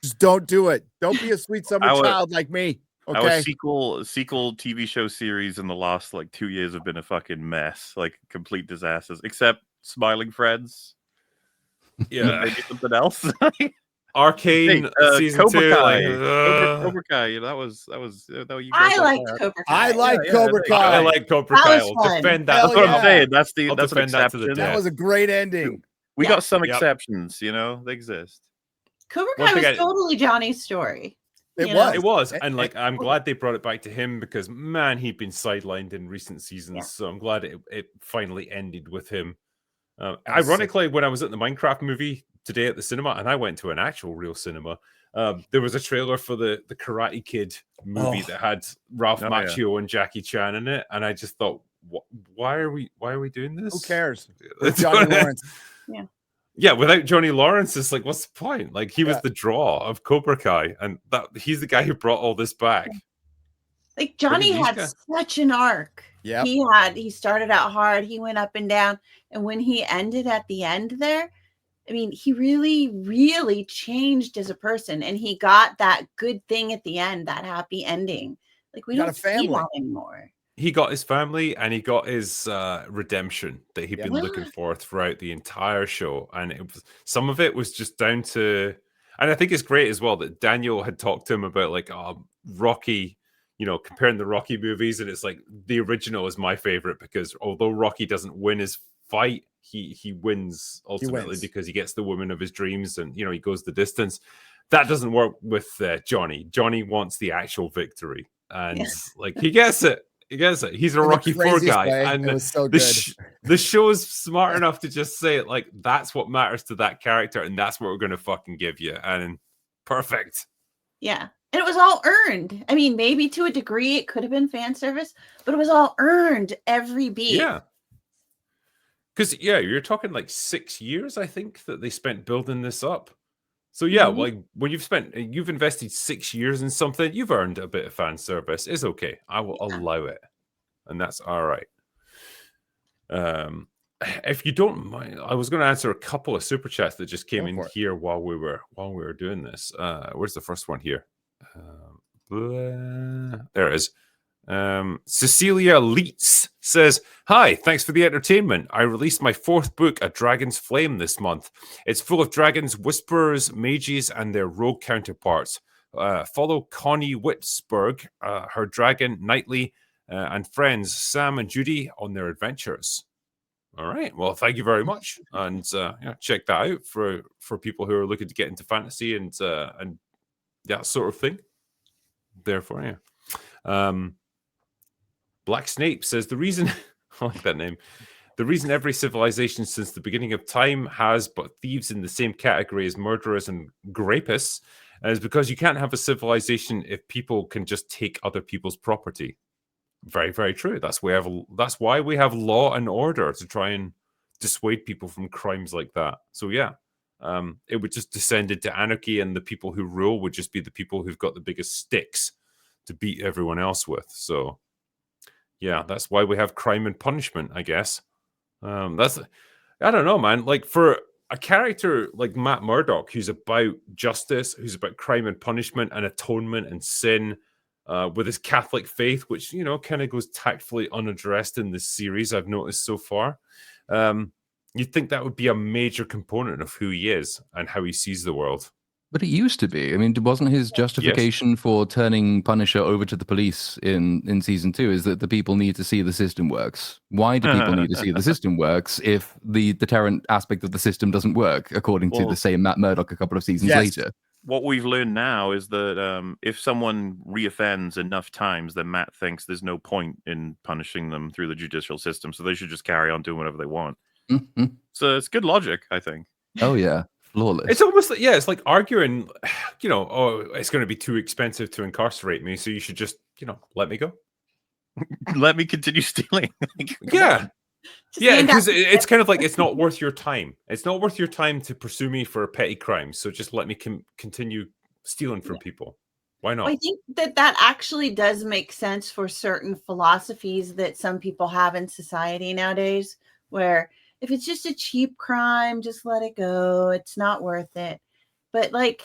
Just don't do it. Don't be a sweet summer Our- child like me. Our Okay. sequel TV show series in the last like 2 years have been a fucking mess, like complete disasters. Except Smiling Friends. Yeah. Maybe something else. Arcane season Cobra 2. Kai. Like, Cobra Kai. You know, that was you guys I like liked that. Cobra Kai. I like yeah, Cobra there you go. Kai. I like Cobra That Kai. was I'll fun. defend that. Hell That's what yeah. I'm saying. That's I'll an defend that to the exception. death. That was a great ending. We Yeah. got some Yep. exceptions, you know, they exist. Cobra One Kai was thing totally Johnny's story. It you was. know? It was, and like I'm glad they brought it back to him because man, he'd been sidelined in recent seasons. Yeah. So I'm glad it finally ended with him. was Ironically, when I was at the Minecraft movie today at the cinema, and I went to an actual real cinema, there was a trailer for the Karate Kid movie that had Ralph Oh, yeah. Macchio and Jackie Chan in it, and I just thought, why are we doing this? Who cares? It's Johnny Lawrence. Yeah, without Johnny Lawrence, it's like, what's the point? Like, he was Yeah. the draw of Cobra Kai, and that he's the guy who brought all this back. Like Johnny these had guys. such an arc. Yep. He started out hard, he went up and down, and when he ended at the end there, I mean, he really, really changed as a person, and he got that good thing at the end, that happy ending. Like we Got don't a see family. that anymore. He got his family and he got his redemption that he'd Yeah. been looking for throughout the entire show. And it was some of it was just down to, and I think it's great as well that Daniel had talked to him about like Rocky, you know, comparing the Rocky movies, and it's like the original is my favorite because although Rocky doesn't win his fight, he wins ultimately wins. because he gets the woman of his dreams and you know he goes the distance. That doesn't work with Johnny. Johnny wants the actual victory, and like he gets it. He gets it. He's a In the Rocky IV craziest guy, way. and It was so the good. the show is smart enough to just say it like that's what matters to that character, and that's what we're going to fucking give you. And perfect. Yeah. And it was all earned. I mean, maybe to a degree it could have been fan service, but it was all earned every beat. Yeah. Because you're talking like 6 years, I think, that they spent building this up. So like when you've invested 6 years in something, you've earned a bit of fan service. It's okay. I will allow it, and that's all right. If you don't mind, I was going to answer a couple of super chats that just came Go in for it. here while we were doing this. Where's the first one here? There it is. Cecilia Leitz says, "Hi, thanks for the entertainment. I released my 4th book, A Dragon's Flame, this month. It's full of dragons, whisperers, mages, and their rogue counterparts. Follow Connie Witzberg, her dragon, Knightley, and friends Sam and Judy on their adventures." All right. Well, thank you very much, and check that out for people who are looking to get into fantasy and that sort of thing. Therefore, Black Snape says the reason I like that name. The reason every civilization since the beginning of time has but thieves in the same category as murderers and grapists is because you can't have a civilization if people can just take other people's property. Very, very true. That's why we have law and order to try and dissuade people from crimes like that. So it would just descend into anarchy, and the people who rule would just be the people who've got the biggest sticks to beat everyone else with. So yeah, that's why we have crime and punishment, I guess. That's, I don't know, man. Like, for a character like Matt Murdock, who's about justice, who's about crime and punishment and atonement and sin, with his Catholic faith, which, you know, kind of goes tactfully unaddressed in this series, I've noticed so far. You'd think that would be a major component of who he is and how he sees the world. But it used to be. I mean, wasn't his justification for turning Punisher over to the police in season 2 is that the people need to see the system works? Why do people need to see the system works if the deterrent aspect of the system doesn't work, according to the same Matt Murdock a couple of seasons later? What we've learned now is that if someone reoffends enough times, then Matt thinks there's no point in punishing them through the judicial system, so they should just carry on doing whatever they want. Mm-hmm. So it's good logic, I think. Oh, yeah. Flawless. It's almost like, it's like arguing, you know, oh, it's going to be too expensive to incarcerate me, so you should just, you know, let me go. Let me continue stealing. Yeah. Yeah, because it's kind of like, it's not worth your time. It's not worth your time to pursue me for petty crimes, so just let me continue stealing from people. Why not? I think that actually does make sense for certain philosophies that some people have in society nowadays, where if it's just a cheap crime, just let it go. It's not worth it. But like,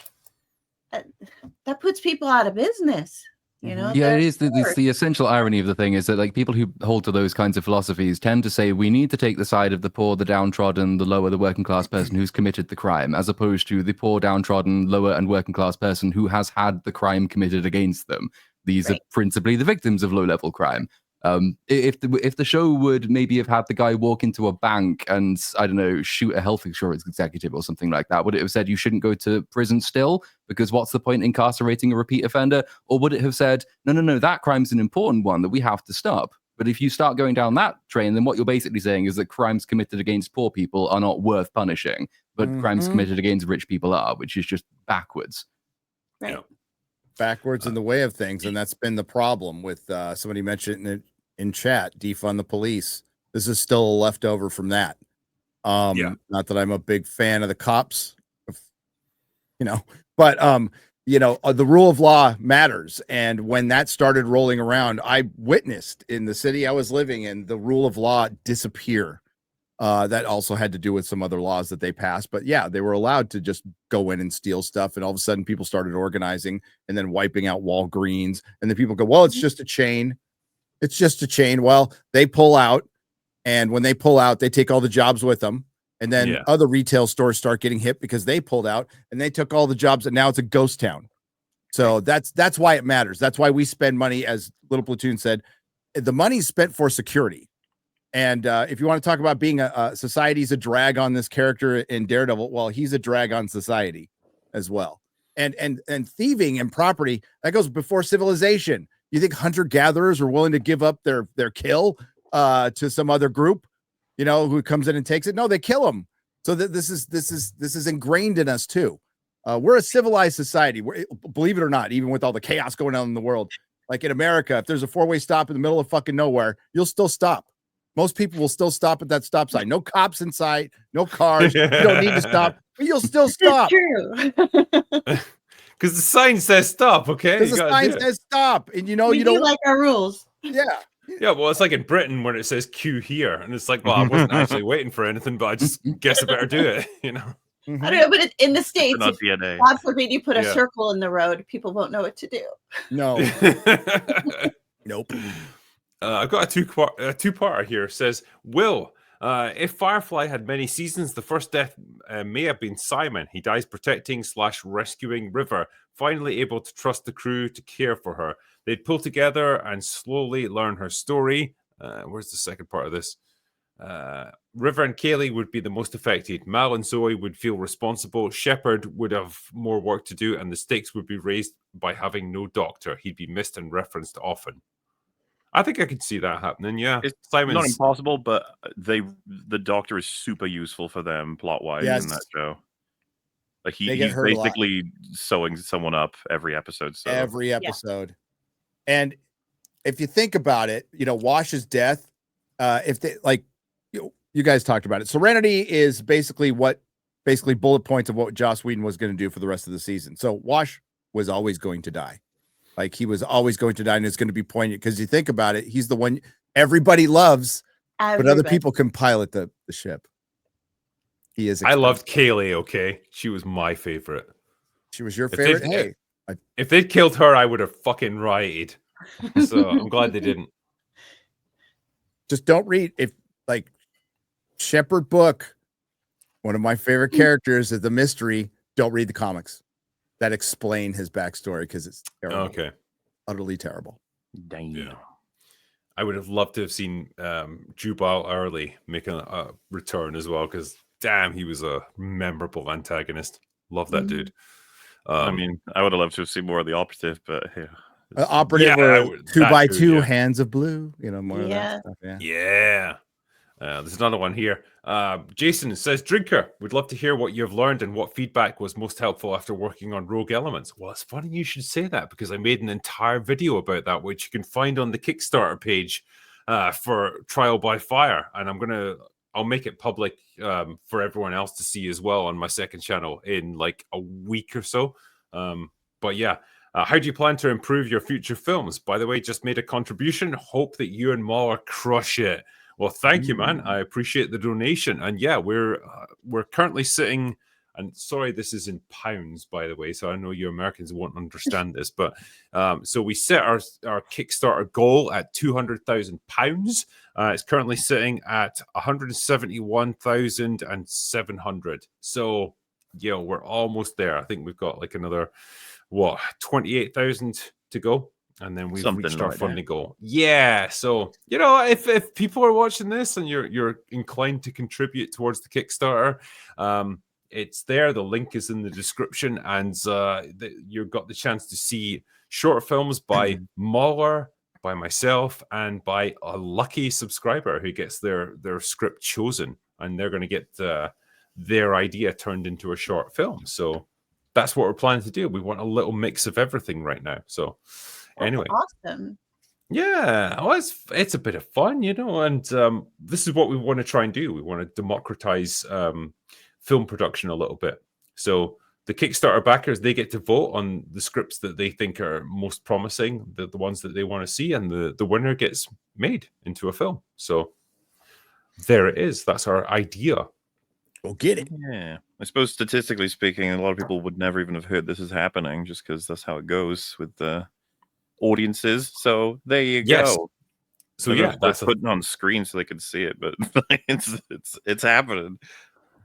that puts people out of business. You know? Yeah, it is. It's the essential irony of the thing is that, like, people who hold to those kinds of philosophies tend to say we need to take the side of the poor, the downtrodden, the lower, the working class person who's committed the crime, as opposed to the poor, downtrodden, lower, and working class person who has had the crime committed against them. These are principally the victims of low-level crime. If the show would maybe have had the guy walk into a bank and, I don't know, shoot a health insurance executive or something like that, would it have said you shouldn't go to prison still? Because what's the point incarcerating a repeat offender? Or would it have said, no, that crime's an important one that we have to stop? But if you start going down that train, then what you're basically saying is that crimes committed against poor people are not worth punishing, but crimes committed against rich people are, which is just backwards. Right. Yeah. Backwards in the way of things, and that's been the problem with somebody mentioned it in chat, defund the police. This is still a leftover from that. Not that I'm a big fan of the cops, you know, but you know, the rule of law matters. And when that started rolling around, I witnessed in the city I was living in the rule of law disappear. That also had to do with some other laws that they passed, but yeah, they were allowed to just go in and steal stuff. And all of a sudden people started organizing and then wiping out Walgreens. And then people go, well, it's just a chain. It's just a chain. Well, they pull out, and when they pull out, they take all the jobs with them. And then other retail stores start getting hit because they pulled out and they took all the jobs, and now it's a ghost town. So that's why it matters. That's why we spend money, as Little Platoon said, the money's spent for security. And if you want to talk about being a society's a drag on this character in Daredevil, well, he's a drag on society as well. And thieving and property, that goes before civilization. You think hunter-gatherers are willing to give up their kill to some other group, you know, who comes in and takes it? No, they kill them. So this is ingrained in us too. We're a civilized society. Believe it or not, even with all the chaos going on in the world, like in America, if there's a four-way stop in the middle of fucking nowhere, you'll still stop. Most people will still stop at that stop sign. No cops in sight, no cars. You don't need to stop, but you'll still stop. It's true. Because the sign says stop, okay? Because the sign says stop, and you know we you do don't like our rules. Yeah. Yeah, well, it's like in Britain when it says queue here, and it's like, well, I wasn't actually waiting for anything, but I just guess I better do it, you know? I don't know, but in the States, Not if DNA. God forbid you put a circle in the road, people won't know what to do. No. Nope. I've got a two-parter here. It says, Will, if Firefly had many seasons, the first death may have been Simon. He dies protecting/rescuing River, finally able to trust the crew to care for her. They'd pull together and slowly learn her story. Where's the second part of this? River and Kaylee would be the most affected. Mal and Zoe would feel responsible. Shepard would have more work to do, and the stakes would be raised by having no doctor. He'd be missed and referenced often. I think I could see that happening. Yeah, it's Simon's not impossible, but the doctor is super useful for them plot wise in that show. Like he's basically sewing someone up every episode. So every episode, and if you think about it, you know, Wash's death. If they like, you guys talked about it. Serenity is basically bullet points of what Joss Whedon was going to do for the rest of the season. So Wash was always going to die. Like he was always going to die, and it's going to be poignant because you think about it, he's the one everybody loves, but other Everybody. people can pilot the ship. He is. I loved expensive. Kaylee. Okay, she was my favorite. She was your If favorite. they'd- Hey, If they'd killed her, I would have fucking rioted. So I'm glad they didn't. just don't read if like Shepherd book. One of my favorite characters is the mystery. Don't read the comics that explain his backstory because it's terrible, Okay. utterly terrible. Damn. Yeah. I would have loved to have seen Jubal Early make a return as well, because damn, he was a memorable antagonist. Love that dude. I mean, I would have loved to have seen more of the operative, but yeah. Operative Yeah, or I would- 2x2 that too, yeah. hands of blue. You know, more of Yeah. that stuff. Yeah. Yeah. There's another one here. Jason says, Drinker, would love to hear what you've learned and what feedback was most helpful after working on Rogue Elements. Well, it's funny you should say that because I made an entire video about that, which you can find on the Kickstarter page for Trial by Fire. And I'll make it public for everyone else to see as well on my second channel in like a week or so. But yeah. How do you plan to improve your future films? By the way, just made a contribution. Hope that you and MauLer crush it. Well, thank you, man. I appreciate the donation. And yeah, we're currently sitting, and sorry, this is in pounds, by the way, so I know you Americans won't understand this, but so we set our Kickstarter goal at £200,000. It's currently sitting at 171,700. So yeah, we're almost there. I think we've got like another 28,000 to go, and then we've Something reached our like funding goal. Yeah, so you know, if people are watching this and you're inclined to contribute towards the Kickstarter, it's there. The link is in the description, and you've got the chance to see short films by MauLer, by myself, and by a lucky subscriber who gets their script chosen, and they're going to get their idea turned into a short film. So that's what we're planning to do. We want a little mix of everything right now. So anyway, Awesome. yeah, well, it's a bit of fun, you know, and this is what we want to try and do. We want to democratize film production a little bit. So the Kickstarter backers, they get to vote on the scripts that they think are most promising, the ones that they want to see, and the winner gets made into a film. So there it is. That's our idea. Go get it. Yeah. I suppose statistically speaking, a lot of people would never even have heard this is happening just because that's how it goes with the audiences. So there you Yes. go. So I don't yeah, know if they're that's putting it on screen so they can see it, but it's happening.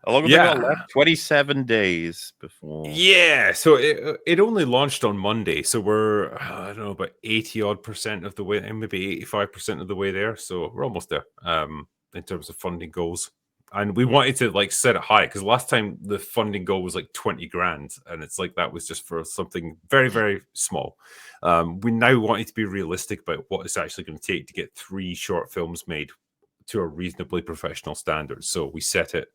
How long have they got left? 27 days before. Yeah, so it only launched on Monday, so we're I don't know, about 80% of the way, and maybe 85% of the way there. So we're almost there in terms of funding goals. And we wanted to like set it high because last time the funding goal was like 20 grand, and it's like that was just for something very, very small. We now wanted to be realistic about what it's actually going to take to get 3 short films made to a reasonably professional standard. So we set it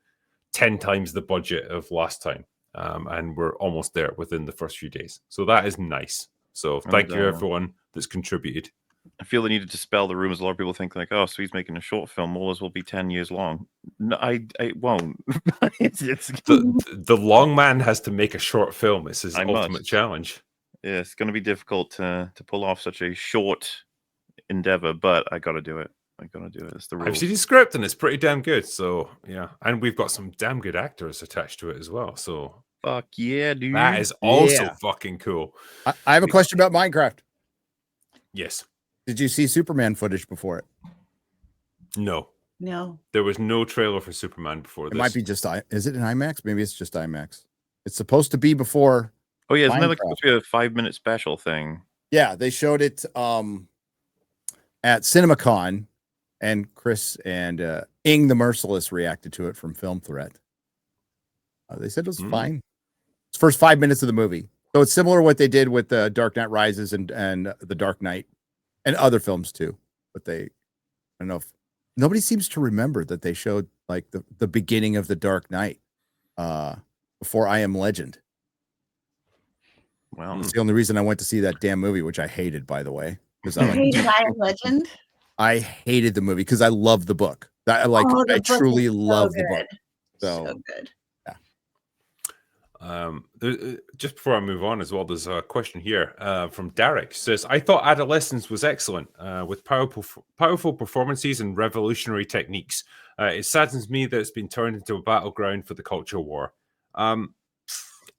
10 times the budget of last time, and we're almost there within the first few days. So that is nice. So thank you everyone that's contributed. I feel the need to dispel the rumors. A lot of people think like, oh, so he's making a short film. MauLer's will be 10 years long. No, I won't. The long man has to make a short film. It's his ultimate challenge. Yeah, it's going to be difficult to pull off such a short endeavor, but I got to do it. I got to do it. It's the rules. I've seen the script and it's pretty damn good. So yeah, and we've got some damn good actors attached to it as well. So fuck yeah, dude. That is also fucking cool. I have a question about Minecraft. Yes. Did you see Superman footage before it? No. No. There was no trailer for Superman before this. It might be just is it an IMAX? Maybe it's just IMAX. It's supposed to be before. Oh yeah, isn't that like supposed to be a 5-minute special thing? Yeah, they showed it at CinemaCon, and Chris and Ing the Merciless reacted to it from Film Threat. They said it was fine. It's the first 5 minutes of the movie. So it's similar to what they did with the Dark Knight Rises and the Dark Knight and other films too. But I don't know if nobody seems to remember that they showed like the beginning of the Dark Knight before I Am Legend. Well, it's the only reason I went to see that damn movie, which I hated, by the way. Because I Am Legend. I hated the movie because I love the book. I truly love the book. So good. Just before I move on as well, there's a question here from Derek. Says, I thought Adolescence was excellent with powerful performances and revolutionary techniques. It saddens me that it's been turned into a battleground for the culture war.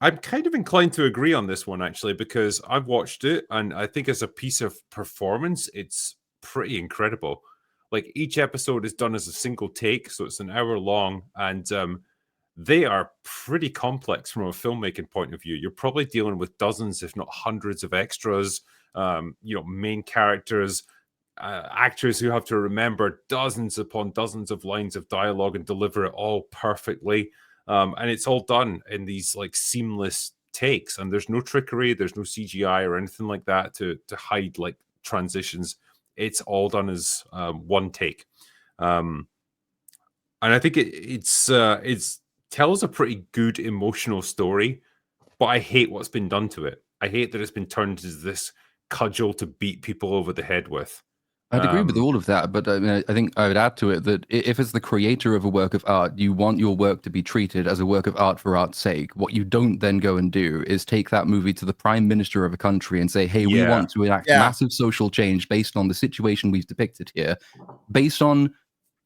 I'm kind of inclined to agree on this one, actually, because I've watched it, and I think as a piece of performance, it's pretty incredible. Like, each episode is done as a single take, so it's an hour long, and they are pretty complex from a filmmaking point of view. You're probably dealing with dozens, if not hundreds, of extras, main characters, actors who have to remember dozens upon dozens of lines of dialogue and deliver it all perfectly. And it's all done in these like seamless takes, and there's no trickery, there's no CGI or anything like that to hide like transitions. It's all done as one take. And I think it's tells a pretty good emotional story, but I hate what's been done to it. I hate that it's been turned into this cudgel to beat people over the head with. I'd agree with all of that, but I mean, I think I would add to it that if as the creator of a work of art, you want your work to be treated as a work of art for art's sake, what you don't then go and do is take that movie to the prime minister of a country and say, hey, we want to enact massive social change based on the situation we've depicted here, based on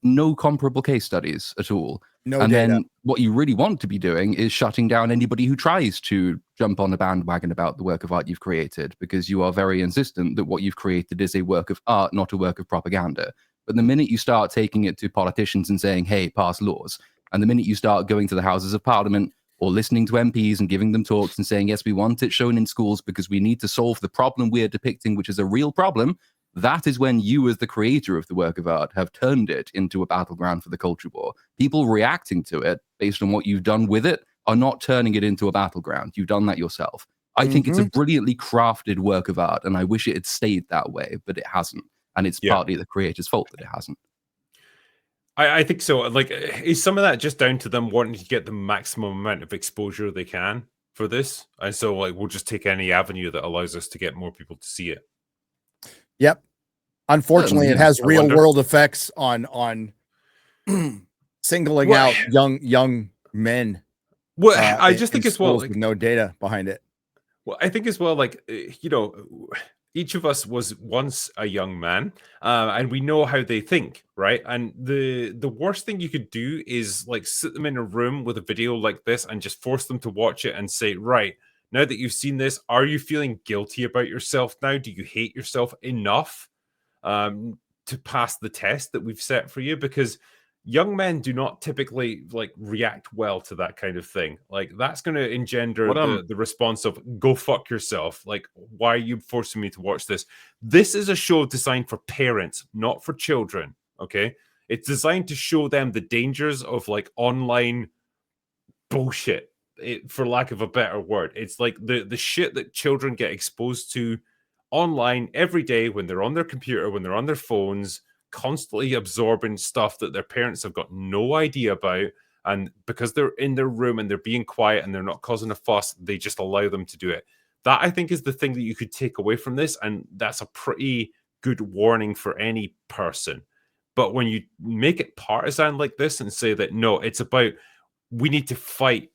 no comparable case studies at all. No and data. then what you really want to be doing is shutting down anybody who tries to jump on the bandwagon about the work of art you've created, because you are very insistent that what you've created is a work of art, not a work of propaganda. But the minute you start taking it to politicians and saying, hey, pass laws, and the minute you start going to the Houses of Parliament or listening to MPs and giving them talks and saying, yes, we want it shown in schools because we need to solve the problem we're depicting, which is a real problem, that is when you, as the creator of the work of art, have turned it into a battleground for the culture war. People reacting to it based on what you've done with it are not turning it into a battleground. You've done that yourself. I think it's a brilliantly crafted work of art, and I wish it had stayed that way, but it hasn't. And it's partly the creator's fault that it hasn't. I think so. Like, is some of that just down to them wanting to get the maximum amount of exposure they can for this? And so, like, we'll just take any avenue that allows us to get more people to see it. Yep. Unfortunately, it has real world effects on singling out young men. Well, I just think as well, like, with no data behind it. Well, I think as well, like, each of us was once a young man, and we know how they think, right? And the worst thing you could do is like sit them in a room with a video like this and just force them to watch it and say, right, now that you've seen this, are you feeling guilty about yourself now? Do you hate yourself enough to pass the test that we've set for you? Because young men do not typically like react well to that kind of thing. Like, that's going to engender the response of go fuck yourself. Like, why are you forcing me to watch this? This is a show designed for parents, not for children. Okay, it's designed to show them the dangers of like online bullshit, for lack of a better word. It's like the shit that children get exposed to online every day when they're on their computer, when they're on their phones, constantly absorbing stuff that their parents have got no idea about. And because they're in their room and they're being quiet and they're not causing a fuss, they just allow them to do it. That, I think, is the thing that you could take away from this. And that's a pretty good warning for any person. But when you make it partisan like this and say that, no, it's about, we need to fight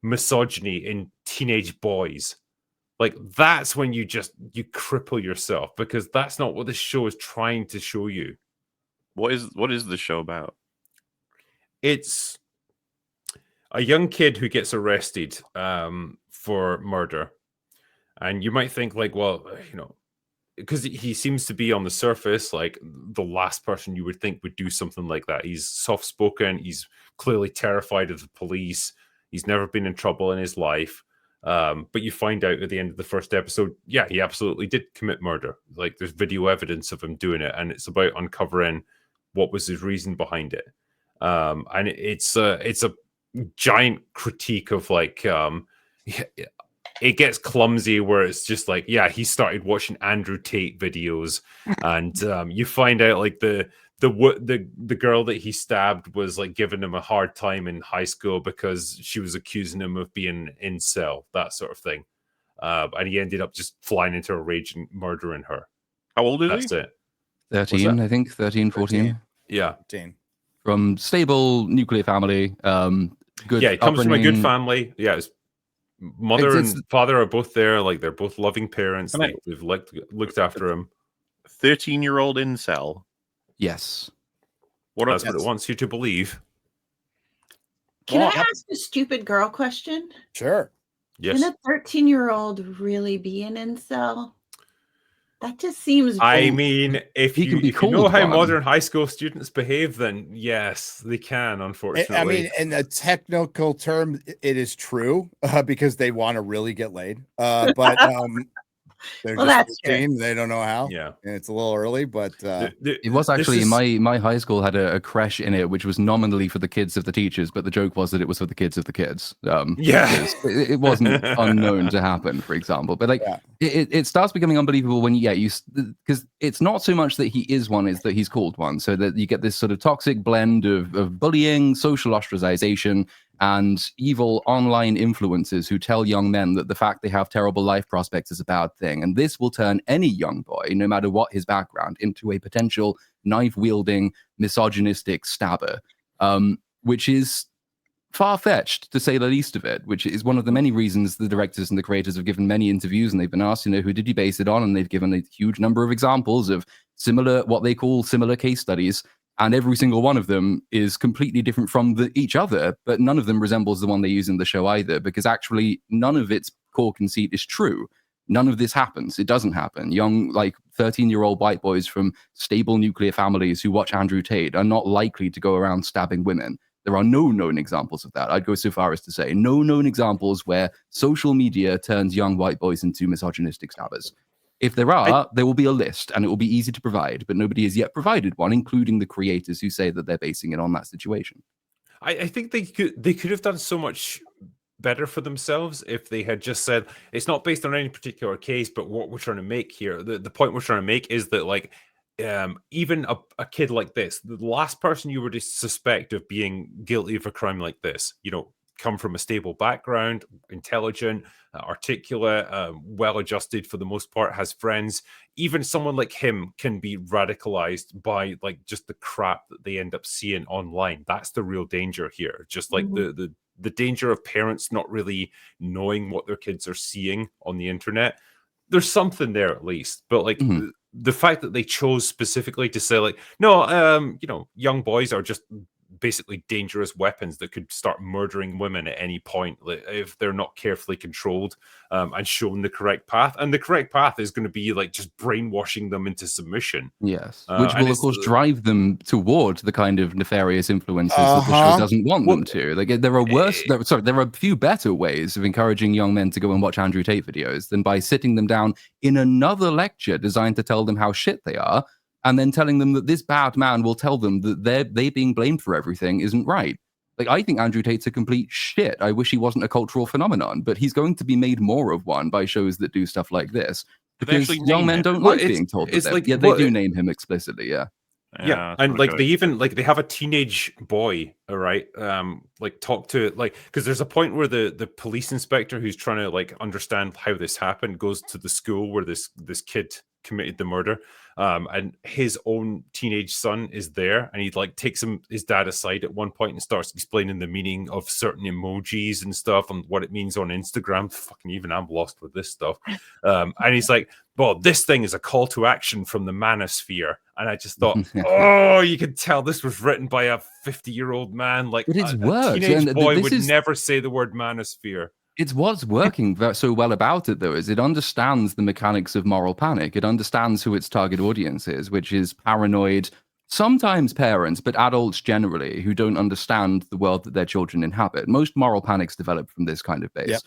misogyny in teenage boys, like, that's when you cripple yourself, because that's not what this show is trying to show you. What is the show about? It's a young kid who gets arrested for murder. And you might think, like, well, because he seems to be on the surface like the last person you would think would do something like that. He's soft-spoken. He's clearly terrified of the police. He's never been in trouble in his life. But you find out at the end of the first episode, yeah, he absolutely did commit murder. Like, there's video evidence of him doing it, and it's about uncovering what was his reason behind it. And it's a giant critique of like, it gets clumsy where it's just like, yeah, he started watching Andrew Tate videos, and you find out like the girl that he stabbed was like giving him a hard time in high school because she was accusing him of being incel, that sort of thing. And he ended up just flying into a rage and murdering her. How old is That's he? it. 13, I think. 13, 14. Yeah. 13. From stable nuclear family. Good. Yeah, he comes from a good upbringing. family. Yeah, his Mother It's- and father are both there. Like they're both loving parents. Can I- They've looked after him. 13-year-old incel. Yes. What That's what it wants you to believe. Can Well, I ask a stupid girl question? Sure. Yes. Can a 13-year-old really be an incel? That just seems I vague. mean, if He can be you know called how one. modern high school students behave, then yes, they can. Unfortunately, I mean, in a technical term, it is true because they want to really get laid. But they're Well, just that's true. 13. They don't know how. yeah. And it's a little early, but It was This actually is- my high school had a creche in it, which was nominally for the kids of the teachers, but the joke was that it was for the kids of the kids. Yeah. because it wasn't unknown to happen, for example. But like, Yeah. it starts becoming unbelievable when you because it's not so much that he is one, it's that he's called one. So that you get this sort of toxic blend of bullying, social ostracization, and evil online influencers who tell young men that the fact they have terrible life prospects is a bad thing. And this will turn any young boy, no matter what his background, into a potential knife-wielding, misogynistic stabber, which is far-fetched, to say the least of it, which is one of the many reasons the directors and the creators have given many interviews, and they've been asked, who did you base it on? And they've given a huge number of examples of similar, what they call similar case studies. And every single one of them is completely different from each other, but none of them resembles the one they use in the show either, because actually none of its core conceit is true. None of this happens. It doesn't happen. Young, 13-year-old white boys from stable nuclear families who watch Andrew Tate are not likely to go around stabbing women. There are no known examples of that. I'd go so far as to say no known examples where social media turns young white boys into misogynistic stabbers. If there are, there will be a list, and it will be easy to provide, but nobody has yet provided one, including the creators who say that they're basing it on that situation. I think they could have done so much better for themselves if they had just said it's not based on any particular case, but what we're trying to make here, the point we're trying to make is that even a kid like this, the last person you were to suspect of being guilty of a crime like this, come from a stable background, intelligent, articulate, well-adjusted for the most part, has friends. Even someone like him can be radicalized by just the crap that they end up seeing online. That's the real danger here. Just like the danger of parents not really knowing what their kids are seeing on the internet. There's something there at least, but the fact that they chose specifically to say no, young boys are just basically dangerous weapons that could start murdering women at any point if they're not carefully controlled and shown the correct path. And the correct path is going to be just brainwashing them into submission. Yes, which will of course drive them toward the kind of nefarious influences that the show doesn't want them to. There are there are a few better ways of encouraging young men to go and watch Andrew Tate videos than by sitting them down in another lecture designed to tell them how shit they are, and then telling them that this bad man will tell them that they being blamed for everything isn't right. I think Andrew Tate's a complete shit. I wish he wasn't a cultural phenomenon, but he's going to be made more of one by shows that do stuff like this. Because young men don't like being told that they do name him explicitly, yeah. Yeah, and they even they have a teenage boy, all right, talk to because there's a point where the police inspector who's trying to understand how this happened goes to the school where this kid committed the murder, and his own teenage son is there, and he takes his dad aside at one point and starts explaining the meaning of certain emojis and stuff and what it means on Instagram. Fucking even I'm lost with this stuff, and he's like, well, this thing is a call to action from the manosphere. And I just thought, oh, you could tell this was written by a 50-year-old man. But it's a worked. teenage boy would never say the word manosphere. It's what's working so well about it, though, is it understands the mechanics of moral panic. It understands who its target audience is, which is paranoid, sometimes parents, but adults generally, who don't understand the world that their children inhabit. Most moral panics develop from this kind of base. Yep.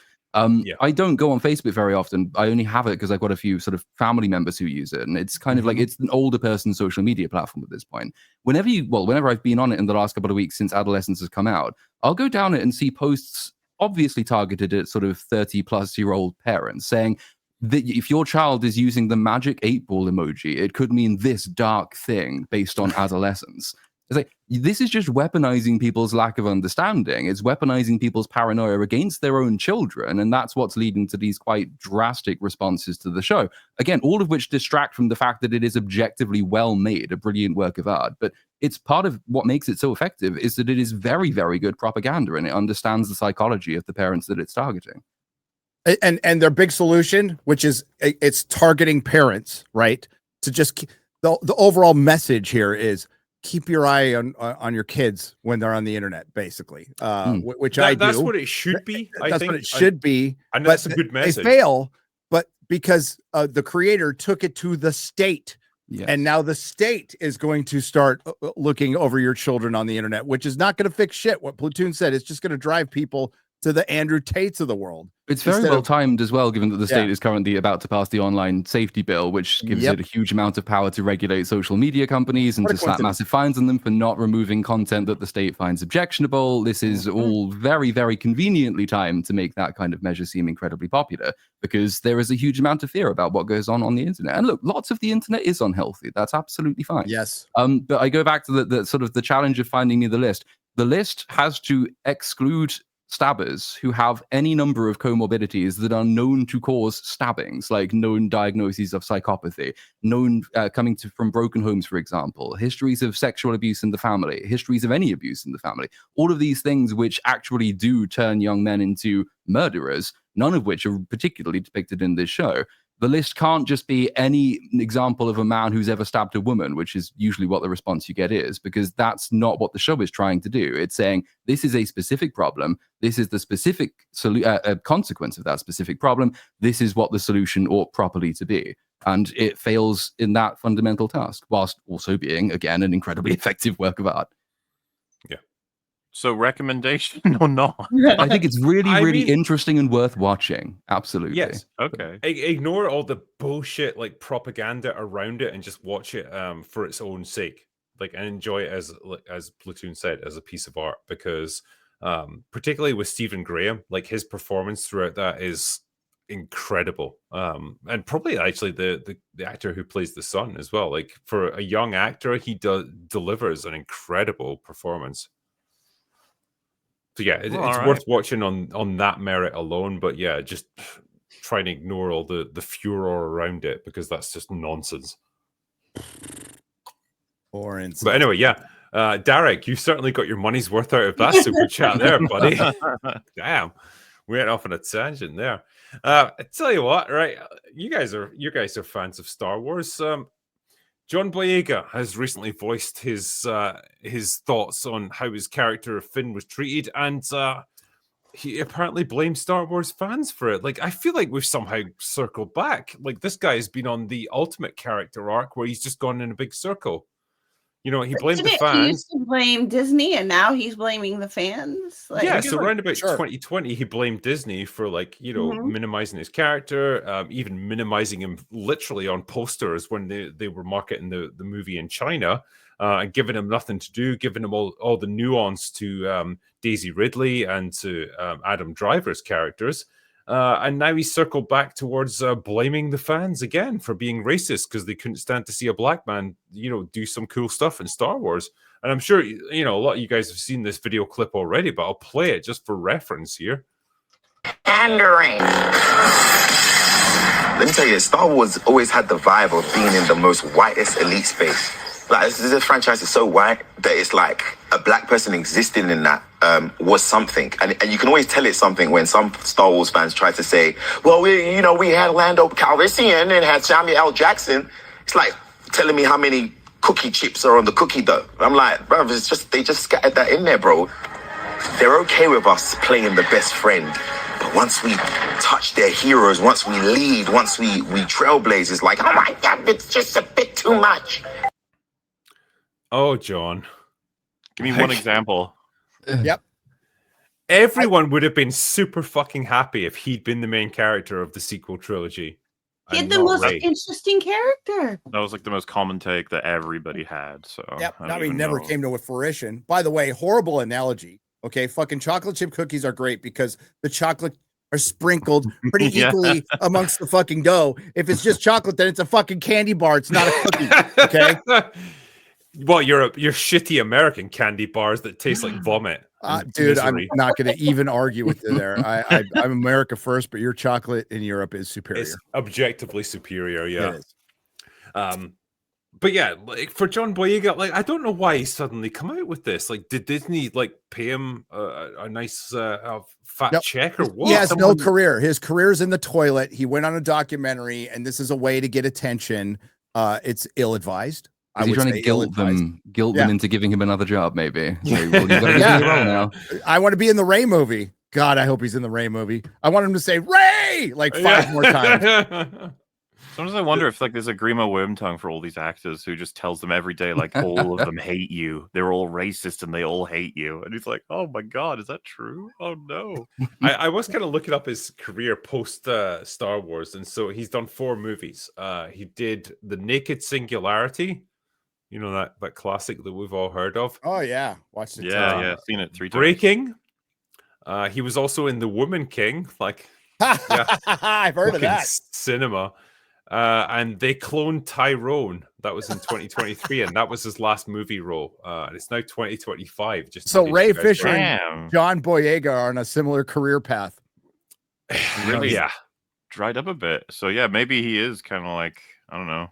I don't go on Facebook very often. I only have it because I've got a few sort of family members who use it. And it's kind of it's an older person's social media platform at this point. Whenever I've been on it in the last couple of weeks since Adolescence has come out, I'll go down it and see posts obviously targeted at sort of 30-plus-year-old parents saying that if your child is using the magic 8-ball emoji, it could mean this dark thing based on adolescence. It's this is just weaponizing people's lack of understanding. It's weaponizing people's paranoia against their own children, and that's what's leading to these quite drastic responses to the show. Again, all of which distract from the fact that it is objectively well made, a brilliant work of art. But it's part of what makes it so effective is that it is very, very good propaganda, and it understands the psychology of the parents that it's targeting. And their big solution, which is it's targeting parents, right? To just the overall message here is keep your eye on your kids when they're on the internet, basically. Which that's what it should be. I think what it should be. And but that's a good message. They fail, but because the creator took it to the state. Yes. And now the state is going to start looking over your children on the internet, which is not going to fix shit. What Platoon said, it's just going to drive people to the Andrew Tates of the world. It's very well timed as well, given that the state is currently about to pass the online safety bill, which gives it a huge amount of power to regulate social media companies and to slap massive fines on them for not removing content that the state finds objectionable. This is all very, very conveniently timed to make that kind of measure seem incredibly popular, because there is a huge amount of fear about what goes on the internet. And look, lots of the internet is unhealthy. That's absolutely fine. Yes. But I go back to the sort of the challenge of finding me the list. The list has to exclude stabbers who have any number of comorbidities that are known to cause stabbings, like known diagnoses of psychopathy, known coming from broken homes, for example, histories of sexual abuse in the family, histories of any abuse in the family, all of these things which actually do turn young men into murderers, none of which are particularly depicted in this show. The list can't just be any example of a man who's ever stabbed a woman, which is usually what the response you get is, because that's not what the show is trying to do. It's saying this is a specific problem. This is the specific consequence of that specific problem. This is what the solution ought properly to be. And it fails in that fundamental task, whilst also being, again, an incredibly effective work of art. Yeah. So recommendation or not? I think it's really interesting and worth watching. Absolutely. Yes. Okay. Ignore all the bullshit like propaganda around it and just watch it for its own sake. Like, and enjoy it as Platoon said, as a piece of art, because particularly with Stephen Graham, like his performance throughout that is incredible. And probably actually the actor who plays the son as well. Like for a young actor, he delivers an incredible performance. So yeah, it's worth watching on that merit alone. But yeah, just try and ignore all the furor around it, because that's just nonsense. But anyway, yeah. Derek, you certainly got your money's worth out of that super chat there, buddy. Damn, we went off on a tangent there. I tell you what, right? You guys are fans of Star Wars. John Boyega has recently voiced his thoughts on how his character of Finn was treated, and he apparently blames Star Wars fans for it. Like, I feel like we've somehow circled back. Like, this guy has been on the ultimate character arc where he's just gone in a big circle. You know, he blamed the fans. He used to blame Disney, and now he's blaming the fans. Like, yeah, so around about 2020, he blamed Disney for, like, you know, minimizing his character, even minimizing him literally on posters when they were marketing the movie in China, and giving him nothing to do, giving him all the nuance to Daisy Ridley and to Adam Driver's characters. And now he's circled back towards blaming the fans again for being racist because they couldn't stand to see a black man, you know, do some cool stuff in Star Wars. And I'm sure, you know, a lot of you guys have seen this video clip already, but I'll play it just for reference here. Pandering. Let me tell you, Star Wars always had the vibe of being in the most whitest elite space. Like, this franchise is so white that it's like a black person existing in that was something. And you can always tell it's something when some Star Wars fans try to say, well, we had Lando Calrissian and had Samuel L. Jackson. It's like telling me how many cookie chips are on the cookie dough. I'm like, bro, they just scattered that in there, bro. They're okay with us playing the best friend. But once we touch their heroes, once we lead, once we trailblaze, it's like, oh my God, it's just a bit too much. Oh, John. Give me one example. Yep. Everyone would have been super fucking happy if he'd been the main character of the sequel trilogy. He had the most interesting character. That was like the most common take that everybody had. So yep. I mean, never came to a fruition. By the way, horrible analogy. Okay, fucking chocolate chip cookies are great because the chocolate are sprinkled pretty equally amongst the fucking dough. If it's just chocolate, then it's a fucking candy bar. It's not a cookie. Okay. Well, you're shitty American candy bars that taste like vomit. Dude, I'm not going to even argue with you there. I'm America first, but your chocolate in Europe is superior. It's objectively superior, yeah. It is. But yeah, like for John Boyega, like I don't know why he suddenly come out with this. Like, did Disney like pay him a nice fat Nope. check or what? He has no career. His career's in the toilet. He went on a documentary, and this is a way to get attention. It's ill-advised. Is he trying to guilt them into giving him another job? Maybe. So, well, you got to Yeah. do your role now. I want to be in the Ray movie. God, I hope he's in the Ray movie. I want him to say Ray like 5 more times. Sometimes I wonder if like there's a Grima Wormtongue for all these actors who just tells them every day like all of them hate you. They're all racist and they all hate you. And he's like, oh my god, is that true? Oh no. I was kind of looking up his career post Star Wars, and so he's done 4 movies. He did The Naked Singularity, you know, that classic that we've all heard of. Oh yeah, watched it. Yeah, seen it 3 times. Breaking. He was also in The Woman King, like I've heard of that. cinema. And they cloned Tyrone. That was in 2023, and that was his last movie role. And it's now 2025. Just So in case Ray you guys Fisher don't- and John Boyega are on a similar career path. Really yeah. dried up a bit. So yeah, maybe he is kind of like, I don't know,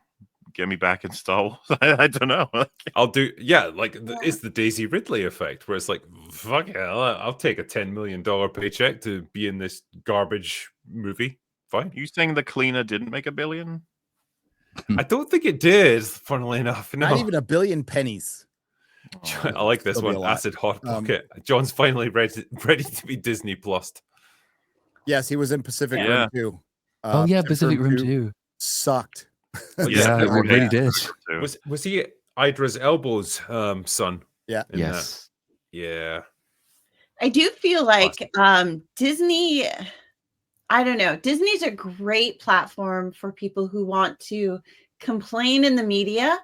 get me back in Star Wars. I don't know. I'll do, it's the Daisy Ridley effect, where it's like, fuck it, I'll take a $10 million paycheck to be in this garbage movie. Fine. You saying The Cleaner didn't make $1 billion? I don't think it did, funnily enough. No. Not even $1 billion pennies. I like this Still be one. a lot. Acid Hot Pocket. John's finally ready to be Disney Plus. Yes, he was in Pacific Yeah. Rim 2. Oh yeah, Pacific Rim 2. Sucked. Yeah, it really did. Was he Idra's Elbow's son? Yeah. in that? Yes. Yeah. I do feel like Disney, I don't know, Disney's a great platform for people who want to complain in the media